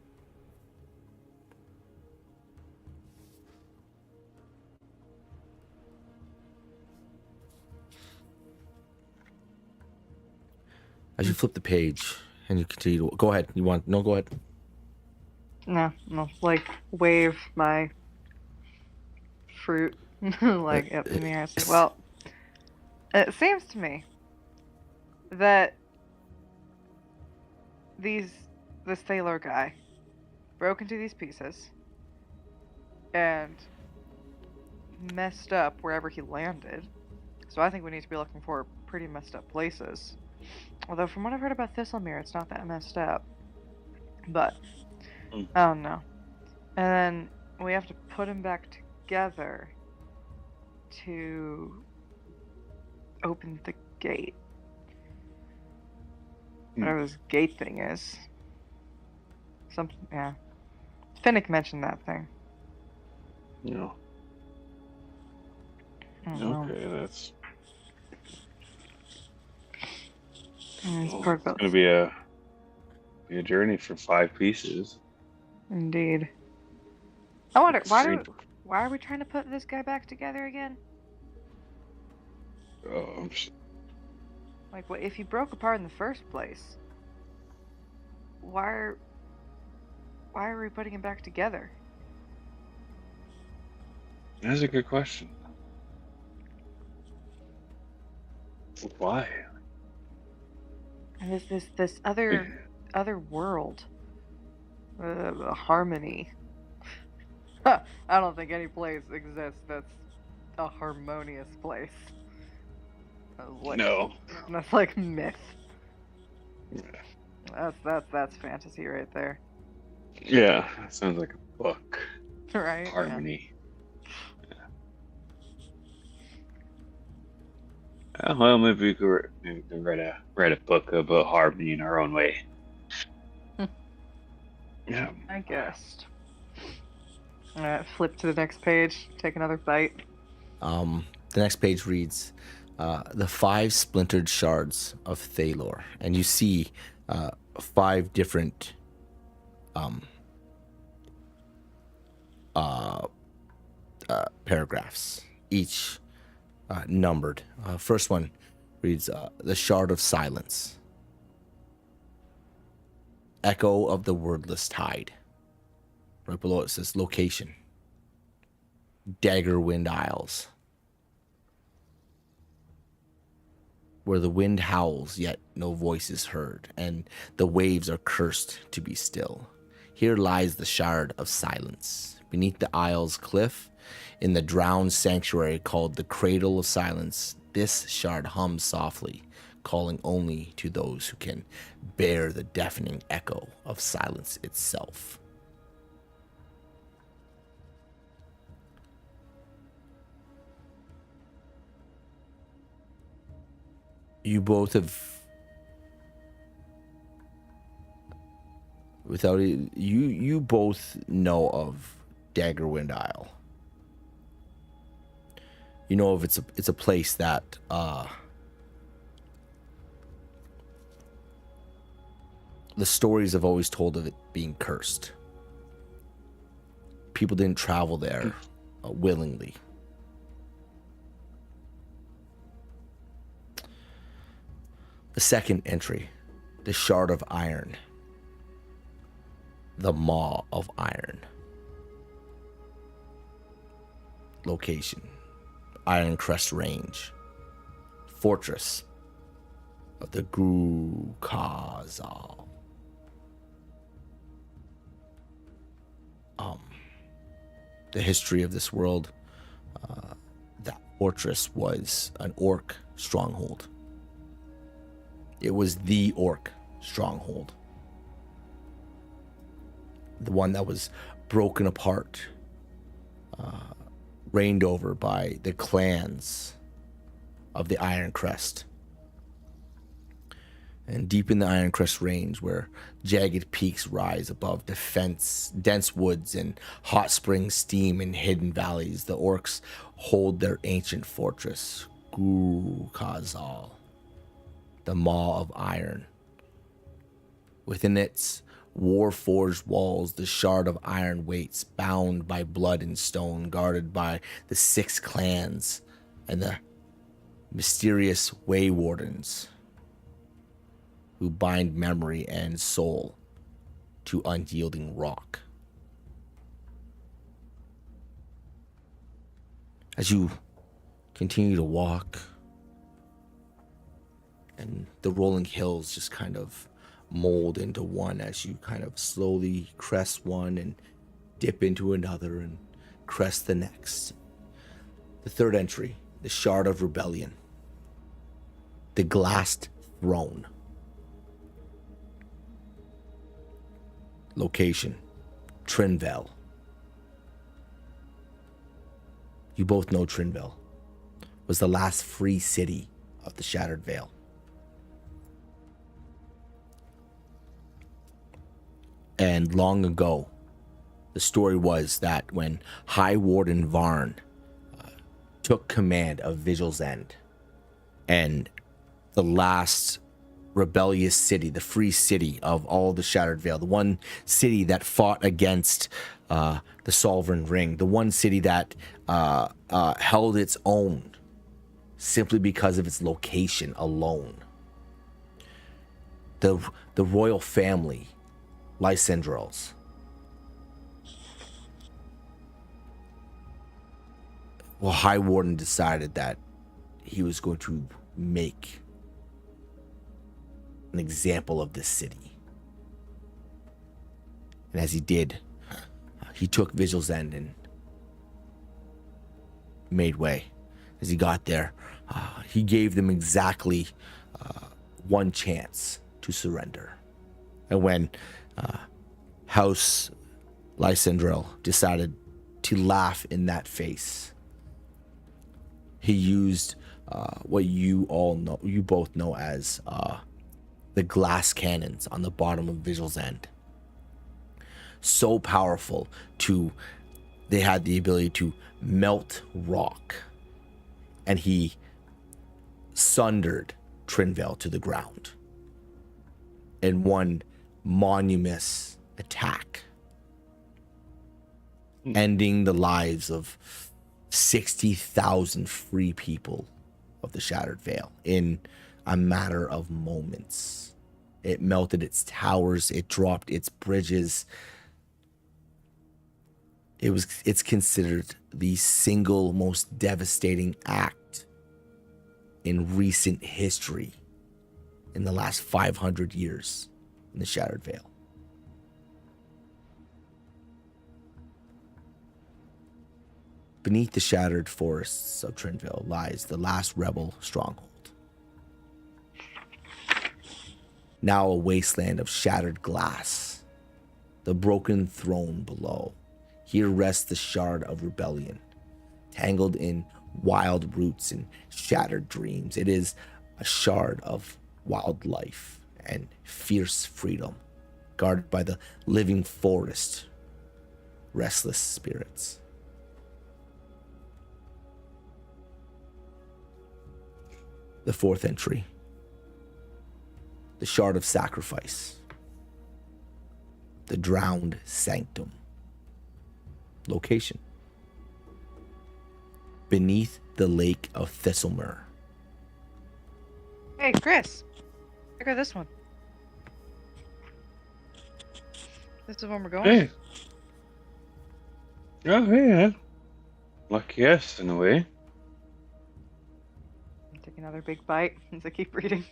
As you flip the page and you continue to go ahead. You want no? Go ahead. No, like wave my fruit like up in the air. Say, well, it seems to me that this Thaler guy broke into these pieces and messed up wherever he landed. So I think we need to be looking for pretty messed up places. Although from what I've heard about Thistlemere, it's not that messed up. But I don't know. And then we have to put him back together to open the gate. Whatever this gate thing is. Something, yeah. Finnick mentioned that thing. No. Okay, that's. It's It's gonna be a journey for 5 pieces. Indeed. I wonder why are we trying to put this guy back together again? Like, what if he broke apart in the first place? Why are we putting him back together? That's a good question. Why? And this other world, harmony. I don't think any place exists that's a harmonious place. No. That's like myth. That's fantasy right there. Yeah, that sounds like a book. Right? Harmony. Yeah. Well, maybe we could write a book about harmony in our own way. Yeah. I guessed. Flip to the next page. Take another bite. The next page reads, "The 5 splintered shards of Thalor," and you see 5 different paragraphs, each numbered. First one reads, "The shard of silence, echo of the wordless tide." Right below it says location, Daggerwind Isles, where the wind howls yet no voice is heard, and the waves are cursed to be still. Here lies the shard of silence, beneath the isle's cliff, in the drowned sanctuary called the Cradle of Silence. This shard hums softly, calling only to those who can bear the deafening echo of silence itself. You both have, without it, you both know of Daggerwind Isle. You know if it's a place that the stories have always told of it being cursed. People didn't travel there willingly. The second entry, the shard of iron, the maw of iron. Location, Iron Crest Range, fortress of the Grukazal. The history of this world, that fortress was an orc stronghold. It was the orc stronghold. The one that was broken apart, reigned over by the clans of the Iron Crest. And deep in the Iron Crest range, where jagged peaks rise above dense woods and hot springs steam in hidden valleys, the orcs hold their ancient fortress, Grukazal, the Maw of Iron. Within its war-forged walls, the shard of iron waits, bound by blood and stone, guarded by the 6 clans and the mysterious way wardens. who bind memory and soul to unyielding rock. As you continue to walk, and the rolling hills just kind of mold into one as you kind of slowly crest one and dip into another and crest the next. The third entry, the Shard of Rebellion. The Glassed Throne. Location, Trinvel. You both know Trinvel was the last free city of the Shattered Vale. And long ago, the story was that when High Warden Varn took command of Vigil's End, and the last rebellious city, the free city of all the Shattered Vale, the one city that fought against the Sovereign Ring, the one city that held its own simply because of its location alone. The royal family, Lysandrels, well, High Warden decided that he was going to make an example of this city. And as he did, he took Vigil's End and made way. As he got there, he gave them exactly one chance to surrender. And when House Lysandrel decided to laugh in that face, he used what you both know as the glass cannons on the bottom of Vigil's End. So powerful they had the ability to melt rock, and he sundered Trinvel to the ground in one monstrous attack, ending the lives of 60,000 free people of the Shattered Vale in a matter of moments. It melted its towers, it dropped its bridges. It's considered the single most devastating act in recent history in the last 500 years in the Shattered Vale. Beneath the shattered forests of Trinvel lies the last rebel stronghold. Now a wasteland of shattered glass, the broken throne below. Here rests the Shard of Rebellion, tangled in wild roots and shattered dreams. It is a shard of wild life and fierce freedom, guarded by the living forest, restless spirits. The fourth entry, the Shard of Sacrifice, the Drowned Sanctum. Location, beneath the Lake of Thistlemere. Hey, Chris, check out this one. This is when we're going. Hey. Oh, yeah. Lucky us, in a way. Take another big bite as I keep reading.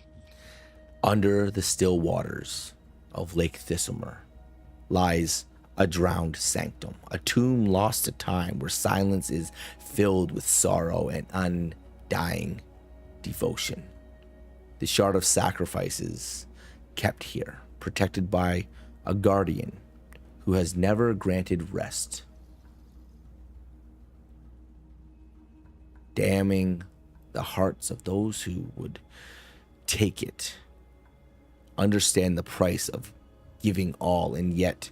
Under the still waters of Lake Thistlemere lies a drowned sanctum, a tomb lost to time where silence is filled with sorrow and undying devotion. The Shard of Sacrifice is kept here, protected by a guardian who has never granted rest, damning the hearts of those who would take it, understand the price of giving all and yet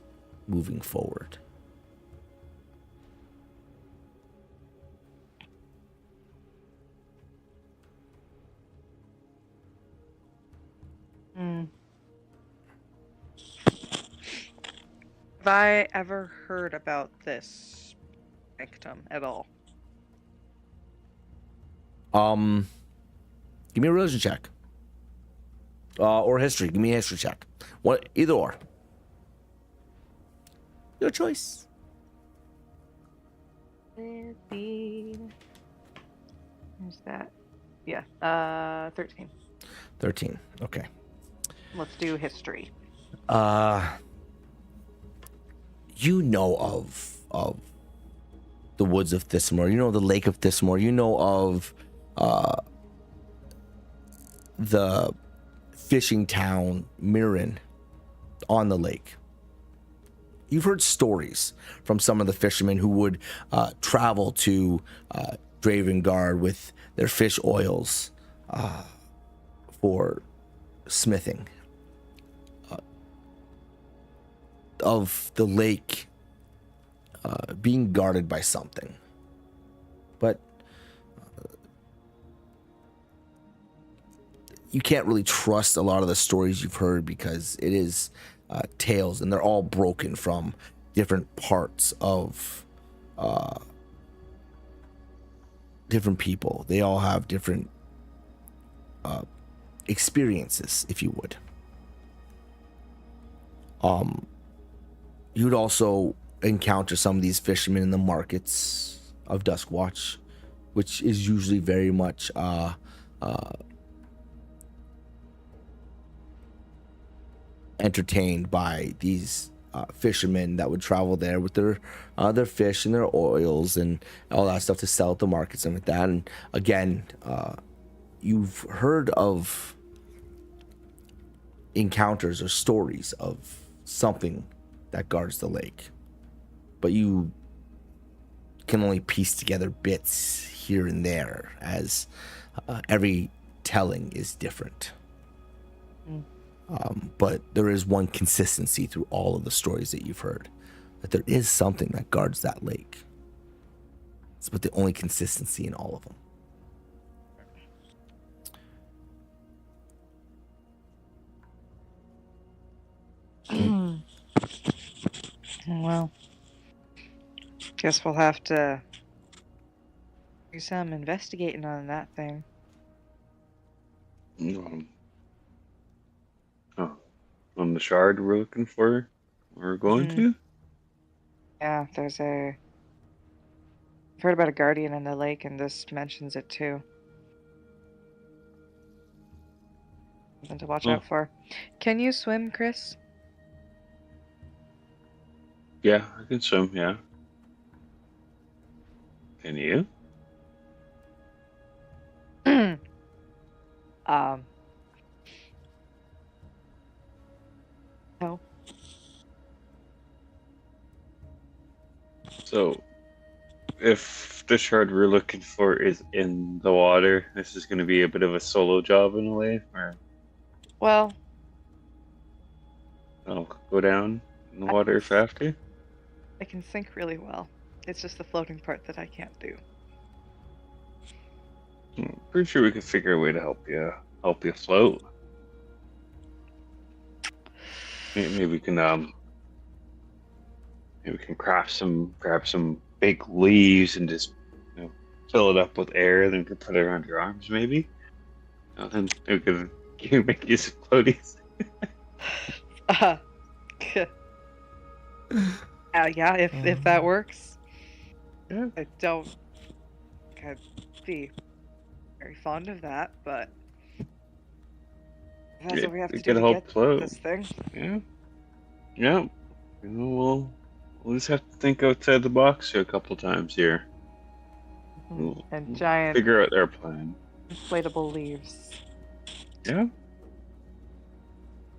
moving forward. Have I ever heard about this victim at all? Give me a religion check. Or history. Give me a history check. What? Either or. Your choice. There's that. Yeah. 13. 13. Okay. Let's do history. You know of the woods of Thismore. You know the lake of Thismore. You know of the fishing town Mirren on the lake. You've heard stories from some of the fishermen who would travel to Dravengard with their fish oils for smithing. Of the lake being guarded by something. But you can't really trust a lot of the stories you've heard because it is tales, and they're all broken from different parts of different people. They all have different experiences, if you would. You'd also encounter some of these fishermen in the markets of Duskwatch, which is usually very much entertained by these fishermen that would travel there with their fish and their oils and all that stuff to sell at the markets and like that. And again, you've heard of encounters or stories of something that guards the lake, but you can only piece together bits here and there as every telling is different. But there is one consistency through all of the stories that you've heard, that there is something that guards that lake. It's but the only consistency in all of them. Well, guess we'll have to do some investigating on that thing. On the shard we're looking for, we're going to? Yeah, I've heard about a guardian in the lake, and this mentions it too. Something to watch out for. Can you swim, Chris? Yeah, I can swim, yeah. Can you? No. So, if the shard we're looking for is in the water, this is going to be a bit of a solo job in a way, or Well, I'll go down in the water if I have to. I can sink really well. It's just the floating part that I can't do. Pretty sure we could figure a way to help you float. Maybe we can grab some big leaves and just fill it up with air, then we could put it around your arms maybe. Then we could make you some floaties. Yeah, if that works. Yeah. I don't think I'd be very fond of that, but that's what we have to do to help get float. this thing. Yeah. We'll just have to think outside the box a couple times here. And giant Figure out their plan. inflatable leaves. Yeah.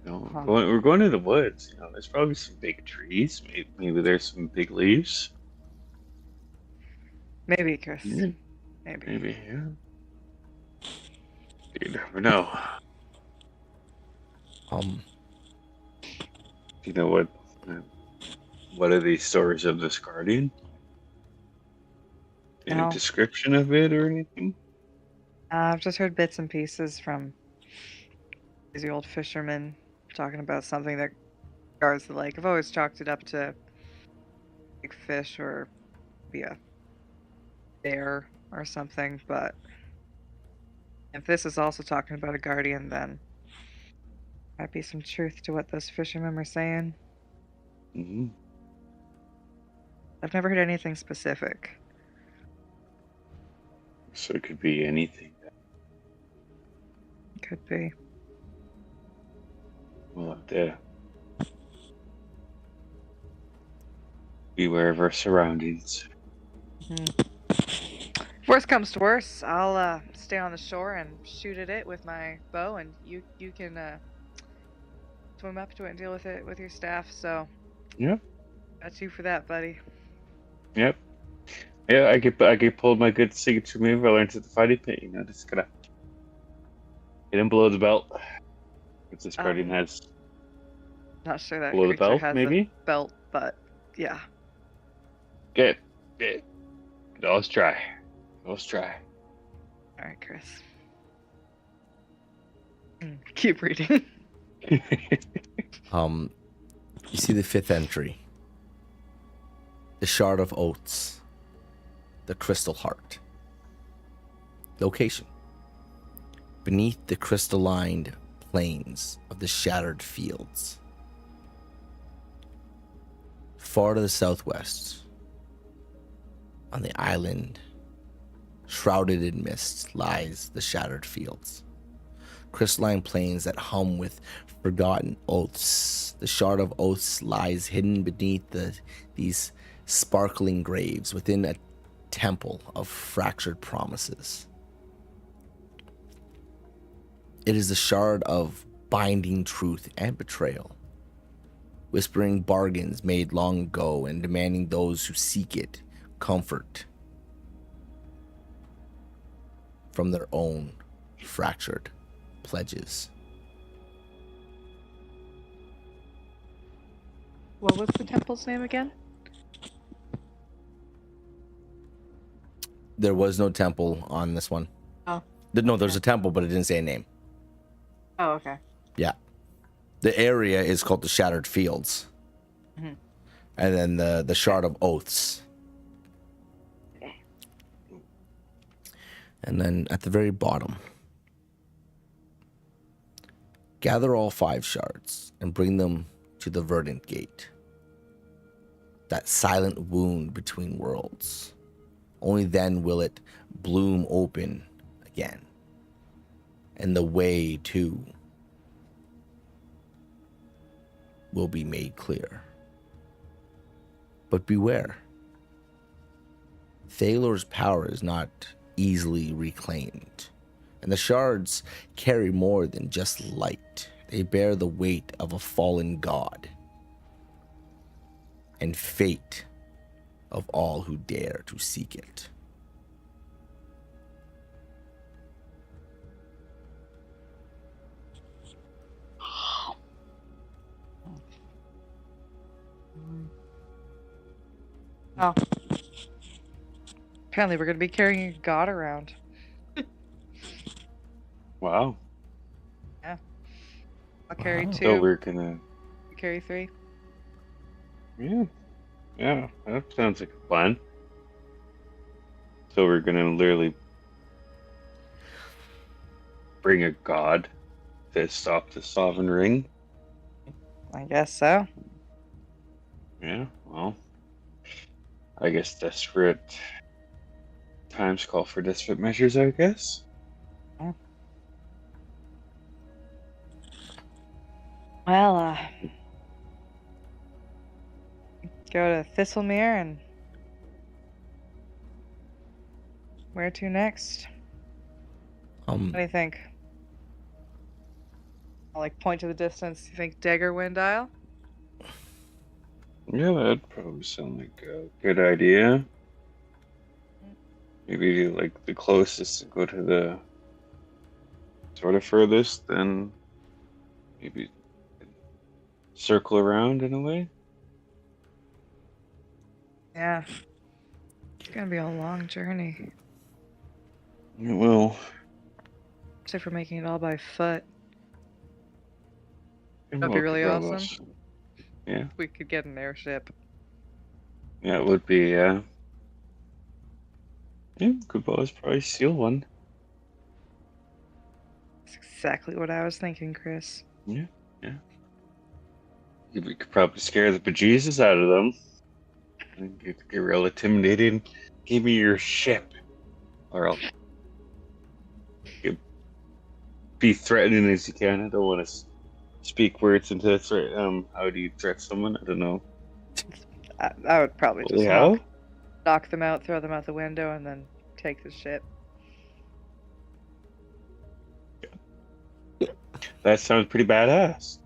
We're going to the woods. There's probably some big trees. Maybe there's some big leaves. Maybe, Chris. Yeah. Maybe, yeah. You never know. Do you know what are these stories of this guardian? Any description of it or anything? I've just heard bits and pieces from crazy old fishermen talking about something that guards the lake. I've always chalked it up to big fish or maybe a bear or something, but if this is also talking about a guardian, then Might be some truth to what those fishermen were saying. Hmm. I've never heard anything specific. So it could be anything. Could be. We'll have to beware of our surroundings. Worst comes to worst, I'll stay on the shore and shoot at it with my bow, and you can swim up to it and deal with it with your staff. So Yep. that's you for that, buddy. Yep. Yeah, I get pulled my good signature move I learned at the fighting pit. Just gotta hit him below the belt. If this guardian has Not sure that below the creature belt, has maybe. a belt, but yeah. Good. Let's try. Let's try. All right, Chris. Keep reading. You see the 5th entry. The Shard of Oaths. The Crystal Heart. Location. Beneath the crystalline plains of the shattered fields. Far to the southwest, on the island, shrouded in mist, lies the shattered fields. Crystalline plains that hum with forgotten oaths. The Shard of Oaths lies hidden beneath these sparkling graves within a temple of fractured promises. It is the shard of binding truth and betrayal, whispering bargains made long ago and demanding those who seek it comfort from their own fractured pledges. What was the temple's name again? There was no temple on this one. Oh. No, there's a temple, but it didn't say a name. Oh, okay. Yeah. The area is called the Shattered Fields. Mhm. And then the Shard of Oaths. And then at the very bottom, gather all 5 shards and bring them to the Verdant Gate. That silent wound between worlds. Only then will it bloom open again. And the way to will be made clear. But beware. Thalor's power is not easily reclaimed. And the shards carry more than just light. They bear the weight of a fallen god. And fate of all who dare to seek it. Oh. Apparently we're going to be carrying a god around. Wow. I'll carry Wow. 2. So we're gonna. You carry 3. Yeah, that sounds like a plan. So we're gonna literally bring a god to stop the Sovereign Ring. I guess so. Yeah, well, I guess desperate times call for desperate measures, I guess. Well, go to Thistlemere and where to next? What do you think? I'll point to the distance. You think Dagger Wind Isle? Yeah, that'd probably sound like a good idea. Maybe do the closest and go to the sort of furthest, then maybe circle around in a way. Yeah. It's gonna be a long journey. It will. Except for making it all by foot. And That'd be really welcome, awesome. Yeah. We could get an airship. Yeah, it would be, yeah. Yeah, could always probably steal one. That's exactly what I was thinking, Chris. Yeah. Yeah. We could probably scare the bejesus out of them. And get real intimidating. Give me your ship. Or I'll be threatening as you can. I don't want to speak words into threat. How do you threat someone? I don't know. I would probably just How? knock them out, throw them out the window, and then take the ship. That sounds pretty badass.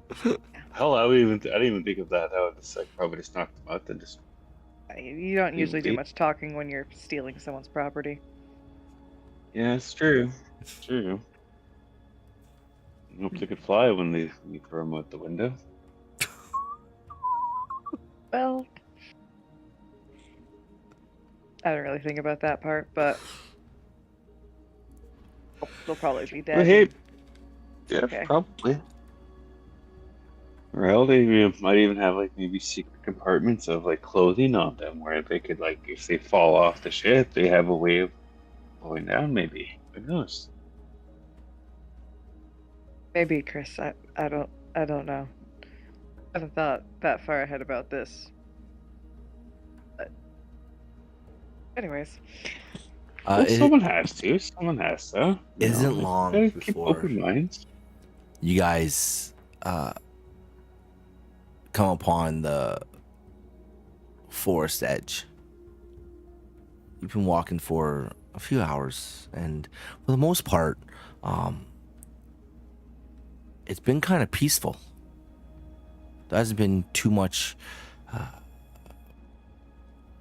Hell, I didn't even think of that. I would just probably just knock them out and just. You don't usually do much talking when you're stealing someone's property. Yeah, it's true. It's true. I hope they could fly when you throw them out the window. Well, I don't really think about that part, but they'll probably be dead. Well, hey, yeah, Okay. probably. Or hell, they might even have maybe secret compartments of clothing on them where they could if they fall off the ship, they have a way of going down. Maybe, who knows? Maybe, Chris. I don't know. I haven't thought that far ahead about this. But anyways. Well, someone has to. Someone has to. Isn't long Keep before open minds. you guys come upon the forest edge. You've been walking for a few hours, and for the most part, it's been kind of peaceful. There hasn't been too much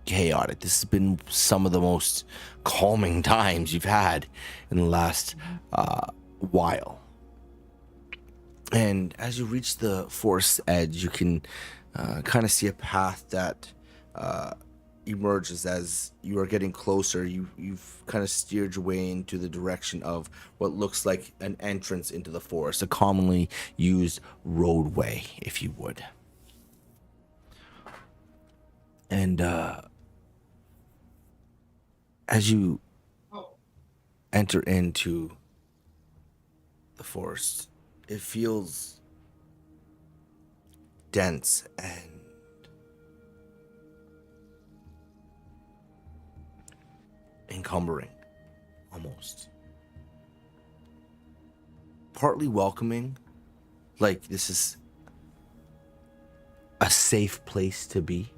chaotic. This has been some of the most calming times you've had in the last while. And as you reach the forest edge, you can kind of see a path that emerges as you are getting closer. You've kind of steered your way into the direction of what looks like an entrance into the forest, a commonly used roadway, if you would. And as you enter into the forest, it feels dense and encumbering, almost. Partly welcoming, like this is a safe place to be.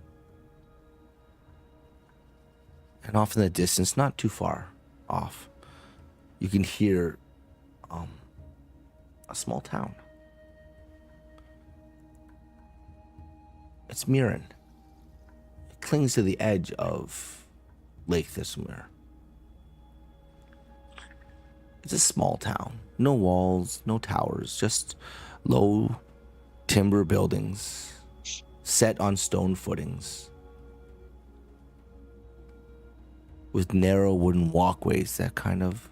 And off in the distance, not too far off, you can hear a small town. It's Mirren. It clings to the edge of Lake Thistlemere. It's a small town. No walls, no towers, just low timber buildings set on stone footings with narrow wooden walkways that kind of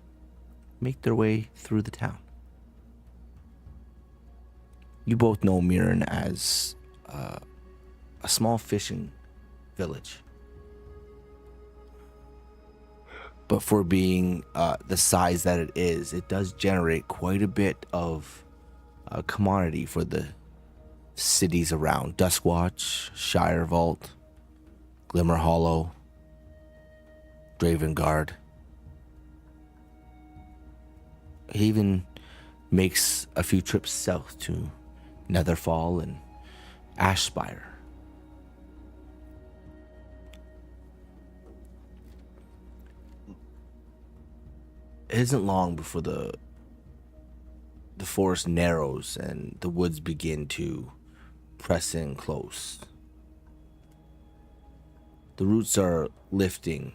make their way through the town. You both know Mirren as a small fishing village. But for being the size that it is, it does generate quite a bit of commodity for the cities around. Duskwatch, Shire Vault, Glimmer Hollow, Dravengard. It even makes a few trips south to Netherfall and Ashspire. It isn't long before the forest narrows and the woods begin to press in close. The roots are lifting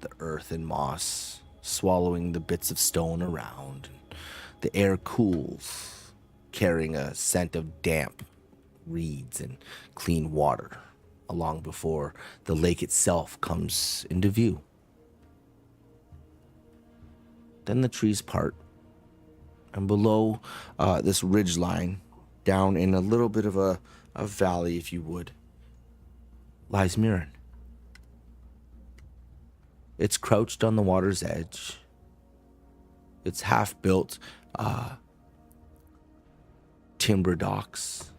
the earth and moss, swallowing the bits of stone around. The air cools, carrying a scent of damp reeds and clean water, long before the lake itself comes into view. Then the trees part, and below this ridge line, down in a little bit of a valley, if you would, lies Mirren. It's crouched on the water's edge. It's half built timber docks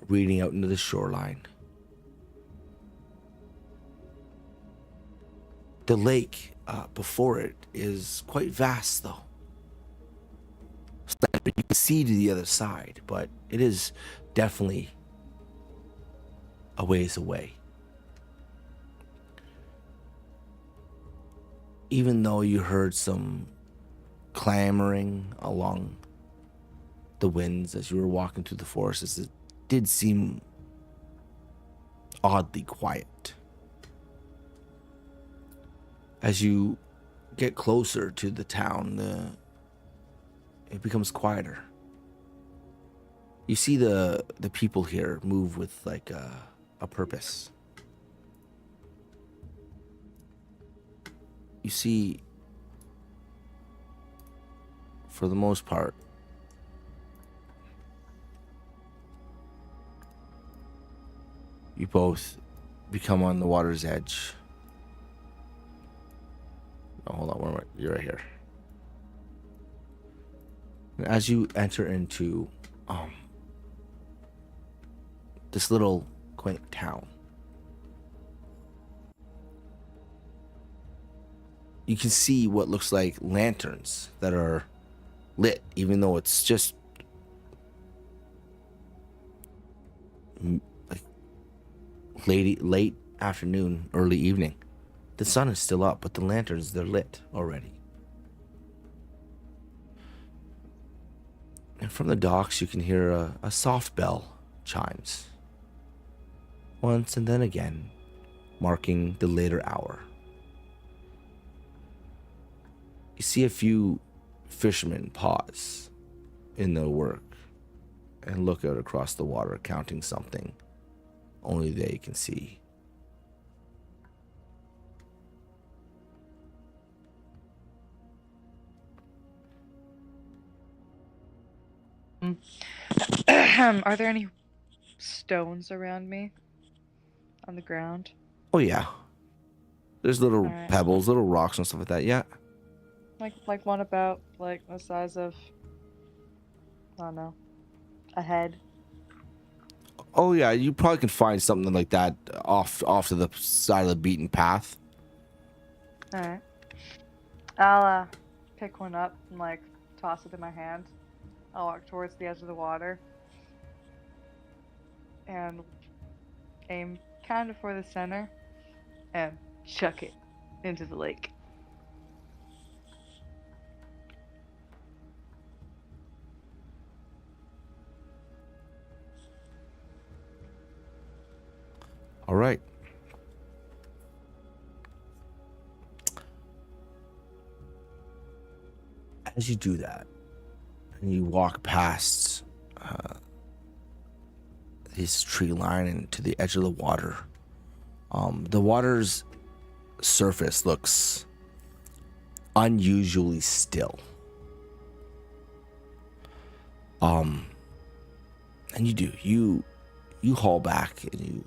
reading out into the shoreline. The lake before it is quite vast, though. You can see to the other side, but it is definitely a ways away. Even though you heard some clamoring along the winds as you were walking through the forest, it did seem oddly quiet. As you get closer to the town, it becomes quieter. You see the people here move with like a purpose. You see, for the most part, you both become on the water's edge. Oh, hold on, where am I? You're right here. And as you enter into this little quaint town, you can see what looks like lanterns that are lit, even though it's just like late afternoon, early evening. The sun is still up, but the lanterns, they're lit already. And from the docks, you can hear a soft bell chimes. Once and then again, marking the later hour. You see a few fishermen pause in their work and look out across the water, counting something only they can see. Are there any stones around me on the ground? Oh yeah, there's little Alright. pebbles, little rocks and stuff like that. Yeah. Like one about like the size of, I don't know, a head. Oh yeah, you probably can find something like that off to the side of the beaten path. All right. I'll pick one up and like toss it in my hand. I'll walk towards the edge of the water and aim kind of for the center and chuck it into the lake. All right. As you do that, and you walk past this tree line and to the edge of the water, the water's surface looks unusually still. And you haul back and you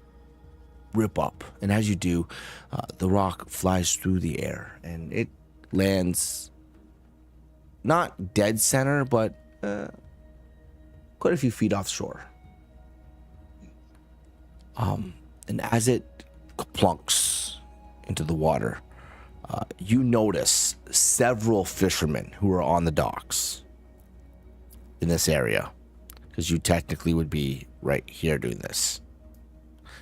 rip up, and as you do, the rock flies through the air and it lands not dead center, but quite a few feet offshore. And as it plunks into the water, you notice several fishermen who are on the docks in this area, because you technically would be right here doing this.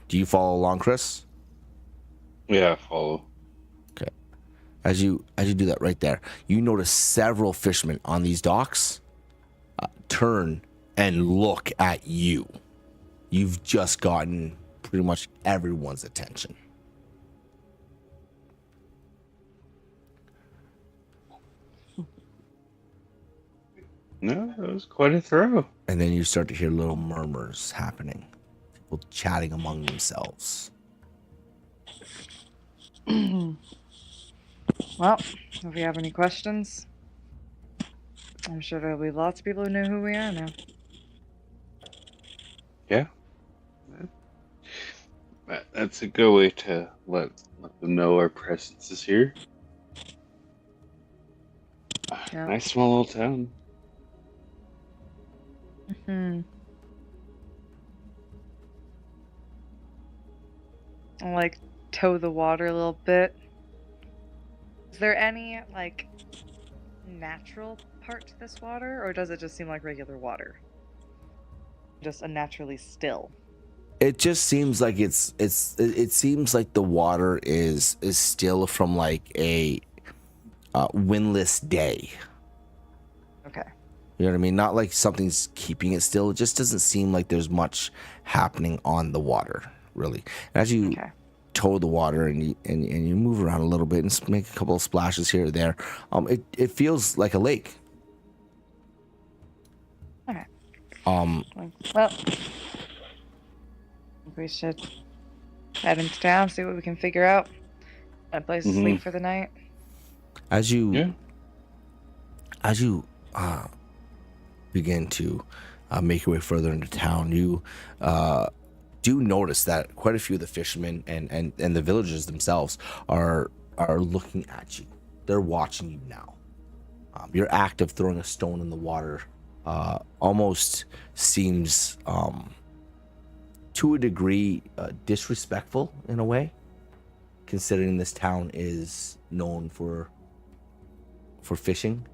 Do you follow along, Chris? Yeah, follow. Okay. As you do that right there, you notice several fishermen on these docks turn and look at you. You've just gotten pretty much everyone's attention. No, that was quite a throw. And then you start to hear little murmurs happening. People chatting among themselves. Well, if you have any questions, I'm sure there'll be lots of people who know who we are now. Yeah. That's a good way to let them know our presence is here. Yeah. Nice small little town. Hmm. I'll, like, toe the water a little bit. Is there any, like, natural part to this water, or does it just seem like regular water? Just unnaturally still. It just seems like it seems like the water is still from like a windless day. Okay. You know what I mean? Not like something's keeping it still. It just doesn't seem like there's much happening on the water, really. And as you Okay. tow the water and you move around a little bit and make a couple of splashes here or there, it feels like a lake. Okay. Um, Well, we should head into town, see what we can figure out. A place to sleep for the night. as you Yeah. as you begin to make your way further into town, you do notice that quite a few of the fishermen and the villagers themselves are looking at you. They're watching you now. Your act of throwing a stone in the water almost seems to a degree disrespectful in a way, considering this town is known for fishing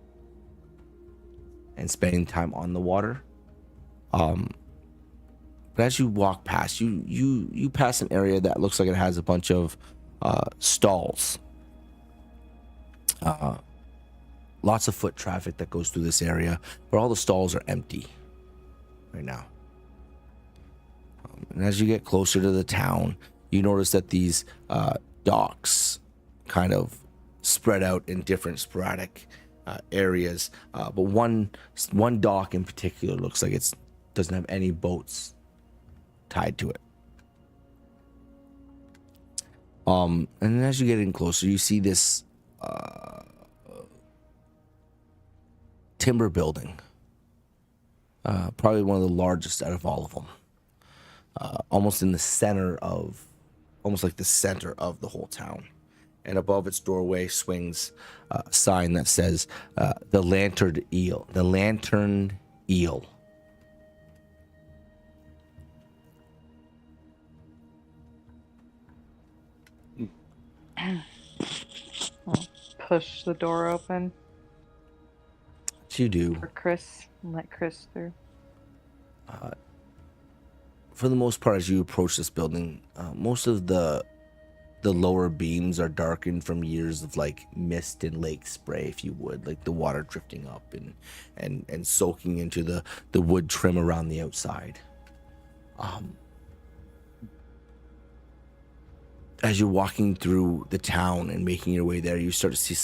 and spending time on the water. But as you walk past, you pass an area that looks like it has a bunch of stalls. Lots of foot traffic that goes through this area, but all the stalls are empty right now. And as you get closer to the town, you notice that these docks kind of spread out in different sporadic areas. But one dock in particular looks like it doesn't have any boats tied to it. And as you get in closer, you see this timber building, probably one of the largest out of all of them, almost in the center of, almost like the center of the whole town. And above its doorway swings a sign that says the Lantern Eel. The Lantern Eel. I'll push the door open What you do, for Chris and let Chris through. for the most part, as you approach this building, most of the lower beams are darkened from years of like mist and lake spray, if you would, like the water drifting up and soaking into the wood trim around the outside. As you're walking through the town and making your way there, you start to see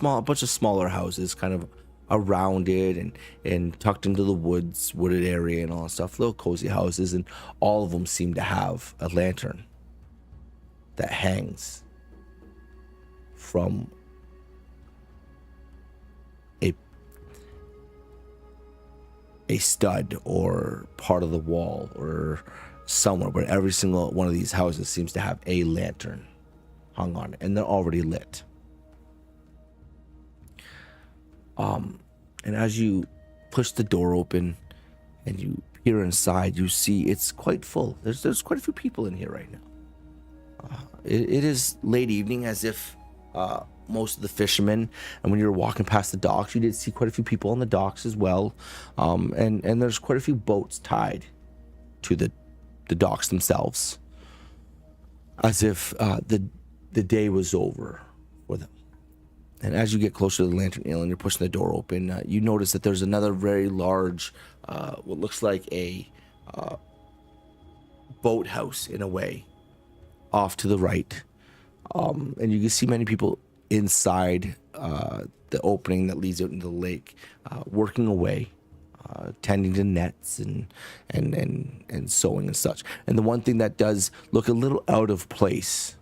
a bunch of smaller houses kind of around it and tucked into the wooded area and all that stuff, little cozy houses, and all of them seem to have a lantern that hangs from a stud or part of the wall or somewhere, but every single one of these houses seems to have a lantern hung on it, and they're already lit. And as you push the door open and you peer inside, you see it's quite full. There's quite a few people in here right now. It is late evening, as if most of the fishermen, and when you were walking past the docks, you did see quite a few people on the docks as well. And there's quite a few boats tied to the docks themselves, as if the day was over for them. And as you get closer to the Lantern Eel and you're pushing the door open, you notice that there's another very large, what looks like a boathouse in a way, off to the right. And you can see many people inside the opening that leads out into the lake, working away, tending to nets and sewing and such. And the one thing that does look a little out of place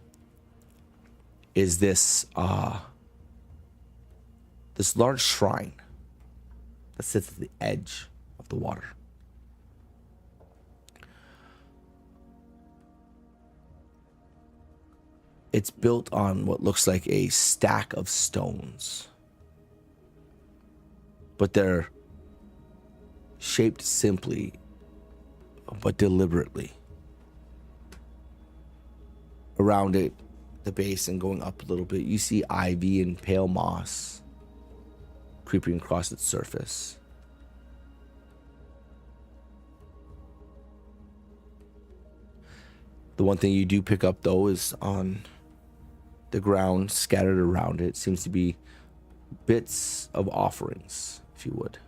is this this large shrine that sits at the edge of the water. It's built on what looks like a stack of stones, but they're shaped simply but deliberately. Around it, the base and going up a little bit, you see ivy and pale moss creeping across its surface. The one thing you do pick up, though, is on the ground scattered around it seems to be bits of offerings, if you would.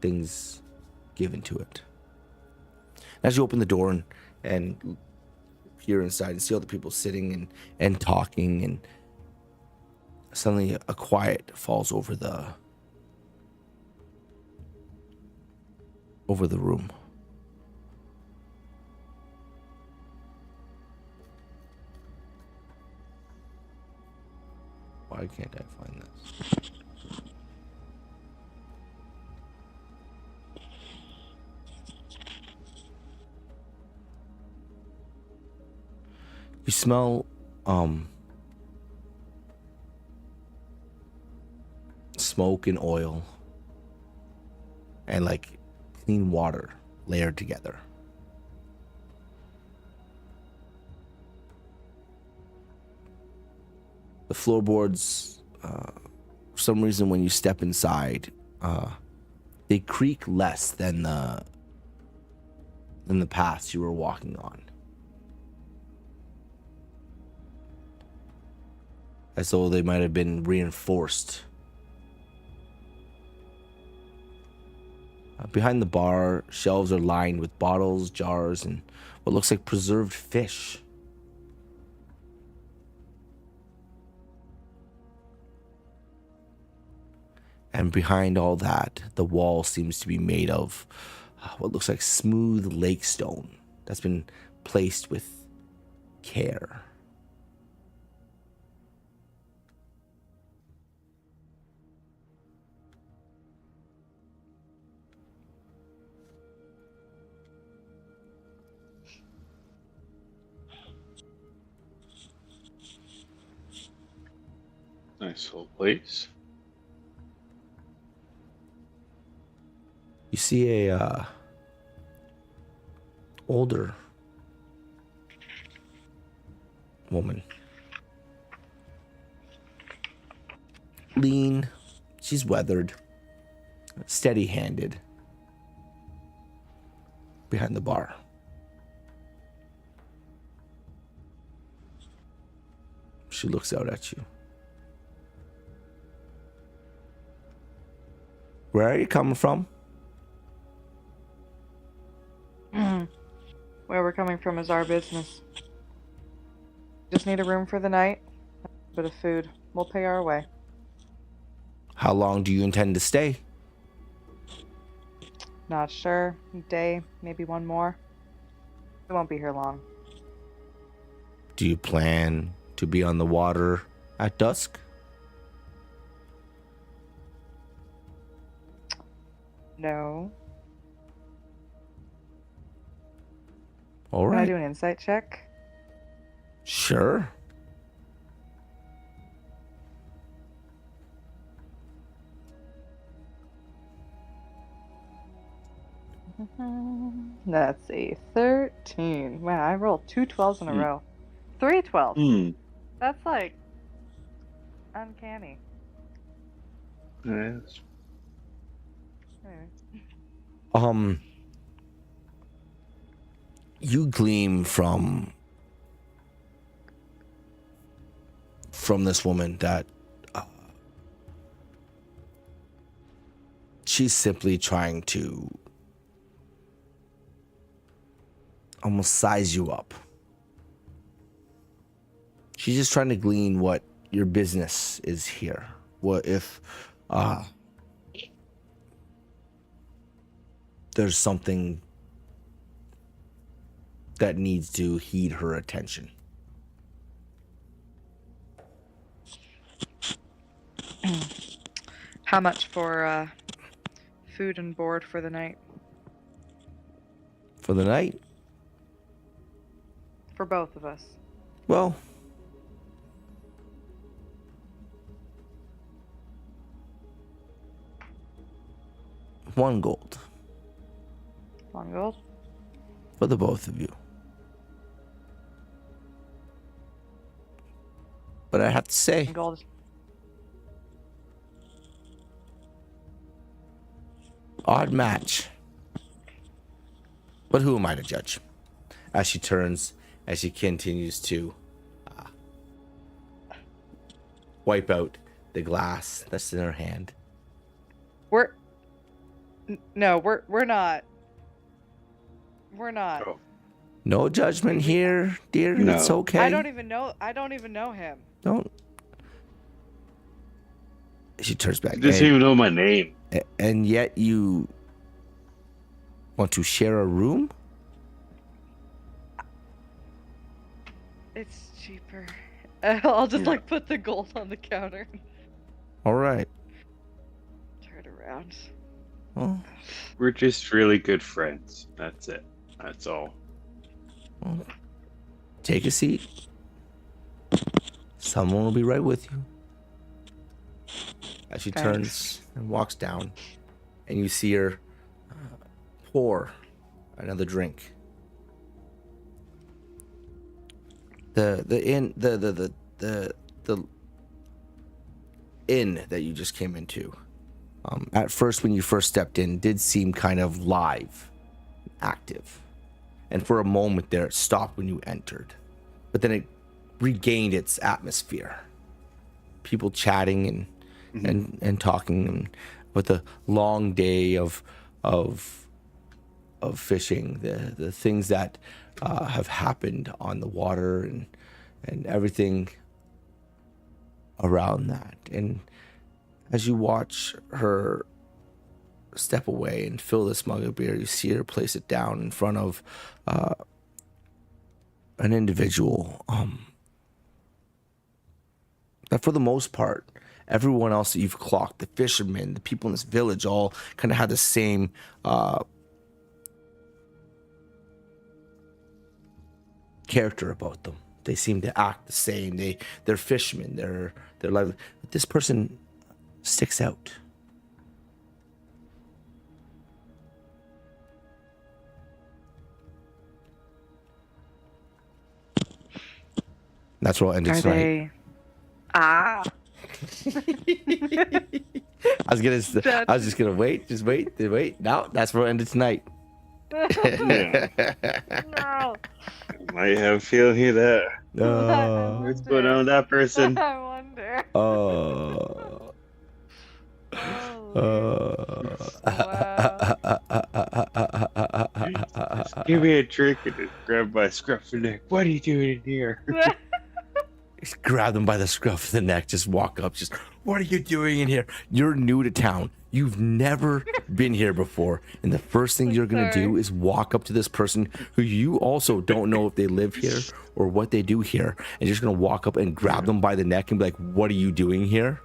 Things given to it. As you open the door and peer inside and see all the people sitting and talking, and suddenly a quiet falls over the room. Why can't I find this? You smell smoke and oil and like clean water layered together. The floorboards, for some reason, when you step inside, they creak less than the paths you were walking on. As though they might have been reinforced. Behind the bar, shelves are lined with bottles, jars, and what looks like preserved fish. And behind all that, the wall seems to be made of what looks like smooth lake stone that's been placed with care. Nice little place. You see a older woman. Lean, she's weathered, steady-handed, behind the bar. She looks out at you. Where are you coming from? Where we're coming from is our business. Just need a room for the night, a bit of food. We'll pay our way. How long do you intend to stay? Not sure. A day, maybe one more. We won't be here long. Do you plan to be on the water at dusk? No. All Can I right. do an insight check? Sure. That's a 13. Wow, I rolled 2 12s in a row. 3 12s. That's like uncanny. Yes. Anyway. You gleam from this woman that she's simply trying to almost size you up. She's just trying to glean what your business is here. What if there's something that needs to heed her attention. How much for food and board for the night? For the night? For both of us. Well, 1 gold 1 gold. for the both of you. But I have to say, 1 gold. odd match. But who am I to judge? As she turns, as she continues to wipe out the glass that's in her hand. We're not. We're not. Oh, No judgment here, dear. No. It's okay. I don't even know him. Don't. She turns back. he doesn't even know my name. And yet you want to share a room? It's cheaper. I'll just Yeah. like put the gold on the counter. All right. Turn around. Well, We're just really good friends. That's it. That's all. take a seat. Someone will be right with you. As she Thanks. turns and walks down, and you see her pour another drink. The inn that you just came into, at first when you first stepped in, did seem kind of live, active, and for a moment there it stopped when you entered, but then it regained its atmosphere. People chatting and talking, and with the long day of fishing, the things that have happened on the water and everything around that. And as you watch her step away and fill this mug of beer, you see her place it down in front of an individual that for the most part, everyone else that you've clocked, the fishermen, the people in this village, all kind of had the same character about them. They seem to act the same. They're fishermen. They're like, but this person sticks out. That's where I'll end it Are tonight. they? Ah. I was just gonna wait. No, that's where I'll end it tonight. Yeah. No. Might have a feeling here that. What's going on with that person? I wonder. Oh. Just give me a drink and just grab my scruff the neck. What are you doing in here? Just grab them by the scruff of the neck. Just walk up. Just, what are you doing in here? You're new to town. You've never been here before. And the first thing you're going to do is walk up to this person who you also don't know if they live here or what they do here. And you're just going to walk up and grab them by the neck and be like, what are you doing here?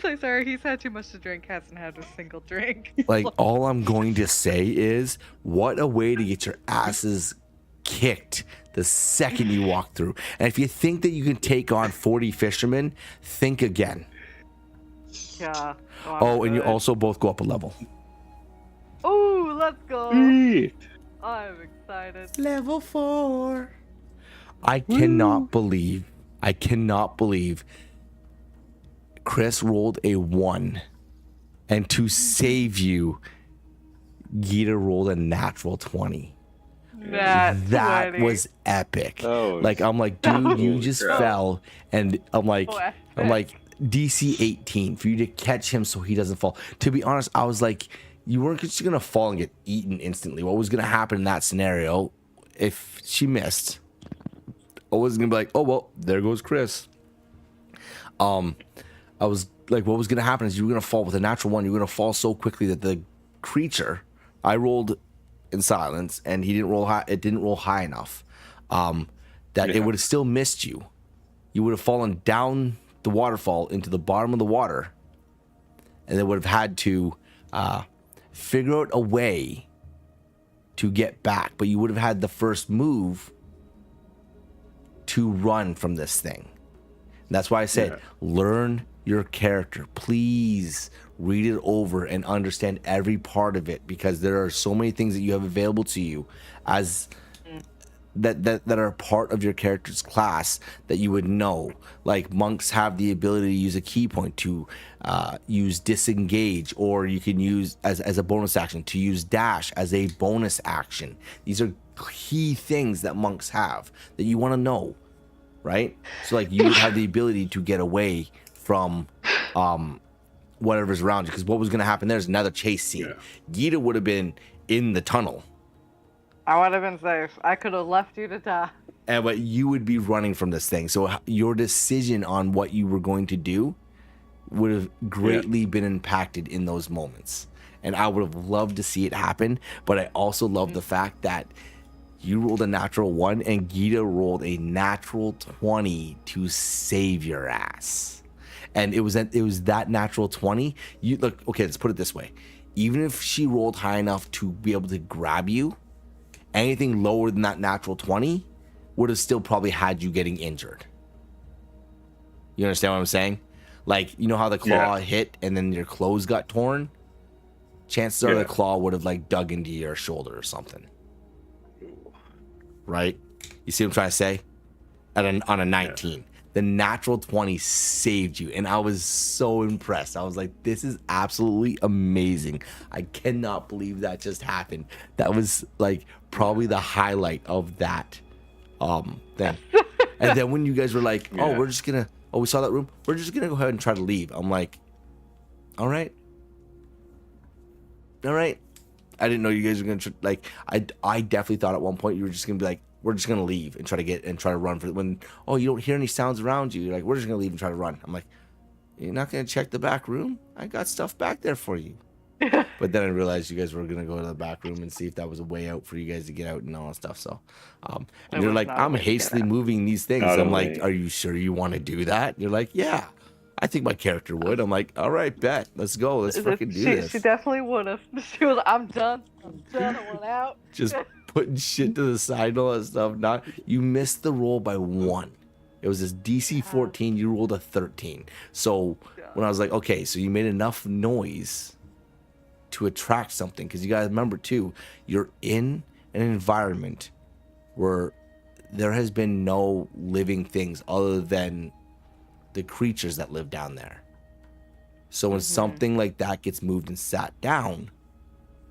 So sorry, he's had too much to drink, hasn't had a single drink. Like, all I'm going to say is, what a way to get your asses kicked the second you walk through. And if you think that you can take on 40 fishermen, think again. Yeah. Oh, and you also both go up a level. Oh, let's go. Sweet. I'm excited. Level 4. I cannot believe Chris rolled a 1, and to save you, Gita rolled a natural 20. That 20. was epic. Oh, Like, I'm like, dude, you Holy just crap. fell, and I'm like, epic. DC 18 for you to catch him so he doesn't fall. To be honest, I was like, you weren't just gonna fall and get eaten instantly. What was gonna happen in that scenario if she missed? I was gonna be like, oh well, there goes Chris. I was like, what was gonna happen is you were gonna fall with a natural 1. You were gonna fall so quickly that the creature, I rolled in silence and he didn't roll high. It didn't roll high enough that it would have still missed you. You would have fallen down the waterfall into the bottom of the water, and they would have had to figure out a way to get back. But you would have had the first move to run from this thing. And that's why I said, learn your character. Please read it over and understand every part of it, because there are so many things that you have available to you as that are part of your character's class that you would know. Like monks have the ability to use a key point to use disengage, or you can use as a bonus action to use dash as a bonus action. These are key things that monks have that you want to know, right? So like you would have the ability to get away from whatever's around you, because what was going to happen, there's another chase scene. Gita would have been in the tunnel. I would have been safe. I could have left you to die. But you would be running from this thing. So your decision on what you were going to do would have greatly been impacted in those moments. And I would have loved to see it happen. But I also love the fact that you rolled a natural 1 and Gita rolled a natural 20 to save your ass. And it was that natural 20. You look, okay, let's put it this way. Even if she rolled high enough to be able to grab you, anything lower than that natural 20 would have still probably had you getting injured. You understand what I'm saying? Like, you know how the claw hit and then your clothes got torn? Chances are the claw would have like dug into your shoulder or something. Right? You see what I'm trying to say? On a 19. The natural 20 saved you, and I was so impressed. I was like, this is absolutely amazing. I cannot believe that just happened. That was like probably the highlight of that thing. And then when you guys were like, oh, we saw that room, we're just gonna go ahead and try to leave. I'm like, all right. I didn't know you guys were gonna I definitely thought at one point you were just gonna be like, we're just gonna leave and try to run for when you don't hear any sounds around you. You're like, we're just gonna leave and try to run. I'm like, you're not gonna check the back room? I got stuff back there for you. But then I realized you guys were gonna go to the back room and see if that was a way out for you guys to get out and all that stuff. So, and you're like, I'm hastily moving these things. I'm like, are you sure you want to do that? You're like, yeah, I think my character would. I'm like, all right, bet, let's go, let's fucking do this. She definitely would have. She was, I'm done. I went out. Just putting shit to the side and all that stuff. Not, you missed the roll by 1. It was this DC 14. You rolled a 13. So when I was like, okay, so you made enough noise to attract something, because you guys remember too, you're in an environment where there has been no living things other than the creatures that live down there. So when something like that gets moved and sat down,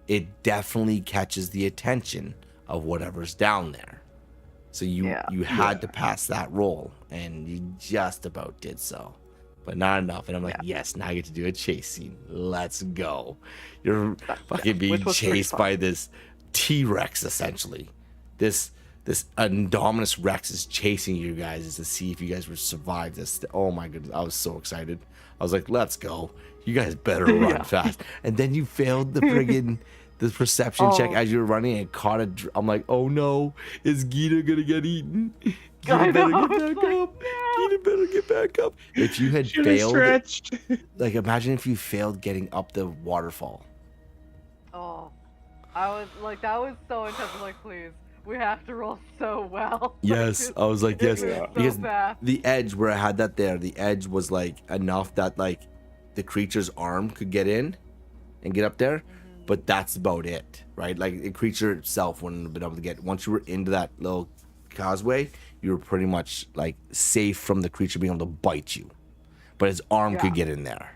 it definitely catches the attention of whatever's down there. So you had to pass that roll, and you just about did so, but not enough. And I'm like, yes, now I get to do a chase scene. Let's go. You're fucking being chased by this T-Rex, essentially. This Indominus Rex is chasing you guys to see if you guys would survive this. Oh my goodness, I was so excited. I was like, let's go. You guys better run fast. And then you failed the friggin' the perception check as you were running and caught a. I'm like, oh no, is Gita gonna get eaten? Gita better get back up. Gita better get back up. If you had failed, like imagine if you failed getting up the waterfall. Oh, I was like, that was so intense. I'm like, please, we have to roll so well. Yes, I was like, yes, because fast. The edge where I had that there, the edge was like enough that like the creature's arm could get in and get up there. But that's about it, right? Like the creature itself wouldn't have been able to get. Once you were into that little causeway, you were pretty much like safe from the creature being able to bite you. But his arm could get in there.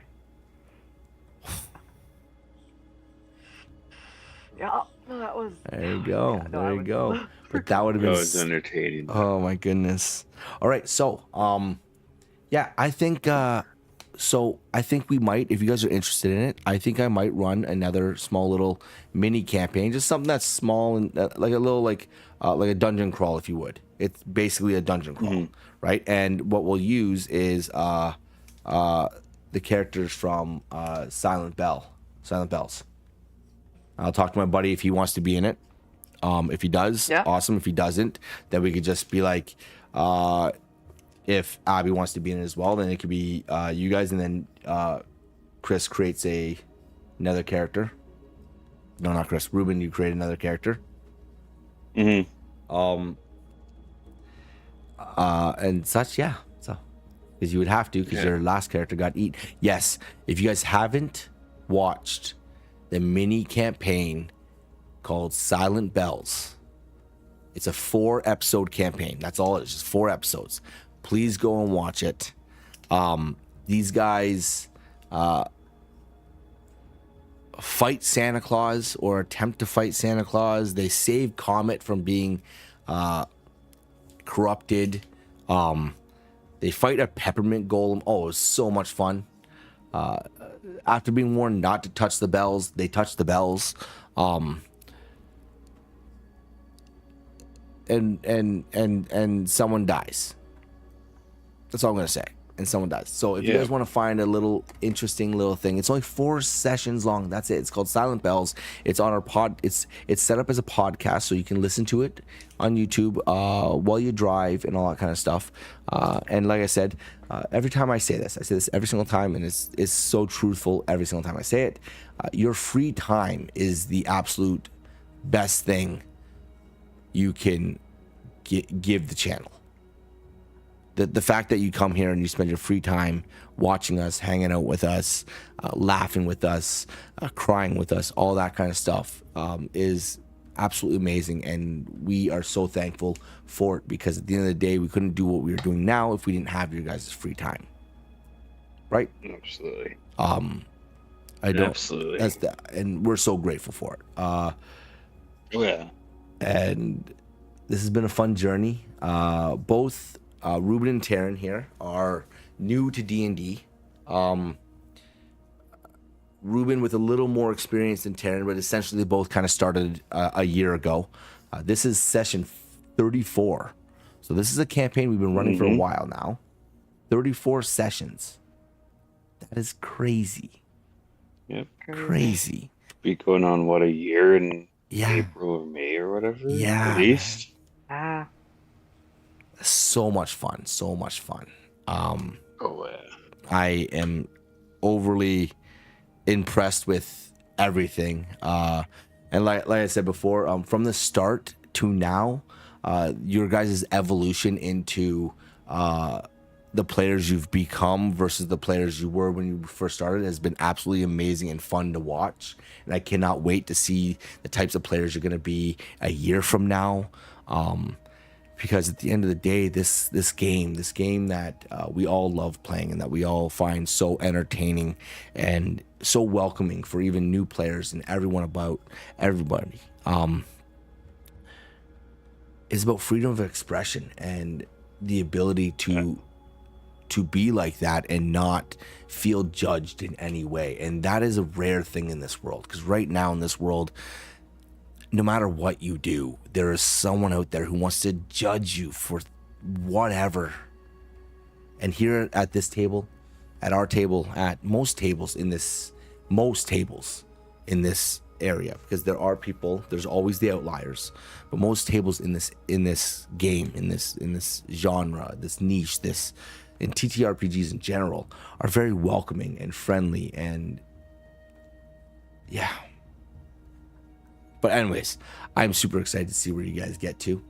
Yeah, that was. There you go. Yeah, there you go. But that would have been. That was entertaining. Oh my goodness. All right, so I think. So I think we might, if you guys are interested in it, I think I might run another small little mini campaign, just something that's small and like a little like a dungeon crawl, if you would. It's basically a dungeon crawl, right? And what we'll use is the characters from Silent Bells. I'll talk to my buddy if he wants to be in it. If he does, awesome. If he doesn't, then we could just be like. If Abby wants to be in it as well, then it could be you guys, and then Chris creates another character. No, not Chris. Ruben, you create another character. And such, So, because you would have to, because your last character got eaten. Yes, if you guys haven't watched the mini campaign called Silent Bells. It's a 4-episode campaign. That's all it is, just 4 episodes. Please go and watch it. These guys fight Santa Claus, or attempt to fight Santa Claus. They save Comet from being corrupted. They fight a peppermint golem. Oh, it was so much fun. After being warned not to touch the bells, they touch the bells. And someone dies. That's all I'm gonna say. And someone dies. So if you guys want to find a little interesting little thing, it's only 4 sessions long. That's it. It's called Silent Bells. It's on our pod. It's set up as a podcast, so you can listen to it on YouTube while you drive and all that kind of stuff. And like I said, every time I say this every single time, and it's so truthful every single time I say it. Your free time is the absolute best thing you can give the channel. The fact that you come here and you spend your free time watching us, hanging out with us, laughing with us, crying with us, all that kind of stuff is absolutely amazing. And we are so thankful for it, because at the end of the day, we couldn't do what we are doing now if we didn't have your guys' free time. Right? Absolutely. Absolutely. That's that. And we're so grateful for it. Yeah. And this has been a fun journey. Both Ruben and Taryn here are new to D&D. Ruben with a little more experience than Taryn, but essentially they both kind of started a year ago. This is session 34. So this is a campaign we've been running for a while now. 34 sessions. That is crazy. Yep. Crazy. Be going on, what, a year in April or May or whatever? Yeah. At least. So much fun. So much fun. Oh, yeah. I am overly impressed with everything. And like I said before, from the start to now, your guys' evolution into the players you've become versus the players you were when you first started has been absolutely amazing and fun to watch. And I cannot wait to see the types of players you're going to be a year from now. Because at the end of the day, this game that we all love playing and that we all find so entertaining and so welcoming for even new players and everybody, is about freedom of expression and the ability to be like that and not feel judged in any way. And that is a rare thing in this world, because right now in this world, no matter what you do, there is someone out there who wants to judge you for whatever. And here at this table, at our table, at most tables in this area, because there are people, there's always the outliers, but most tables in this game, in this genre, this niche, in TTRPGs in general, are very welcoming and friendly, and yeah. But anyways, I'm super excited to see where you guys get to.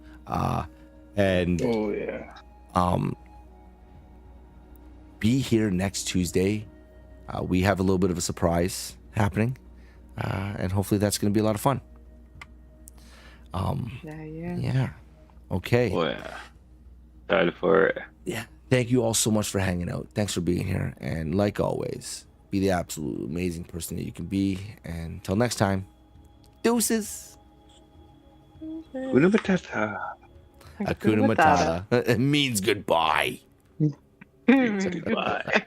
Be here next Tuesday. We have a little bit of a surprise happening. And hopefully that's going to be a lot of fun. Yeah. Okay. Oh, yeah. Excited for it. Yeah. Thank you all so much for hanging out. Thanks for being here. And like always, be the absolute amazing person that you can be. And until next time. Deuces. Hakuna Matata. Hakuna Matata. It means goodbye. Goodbye.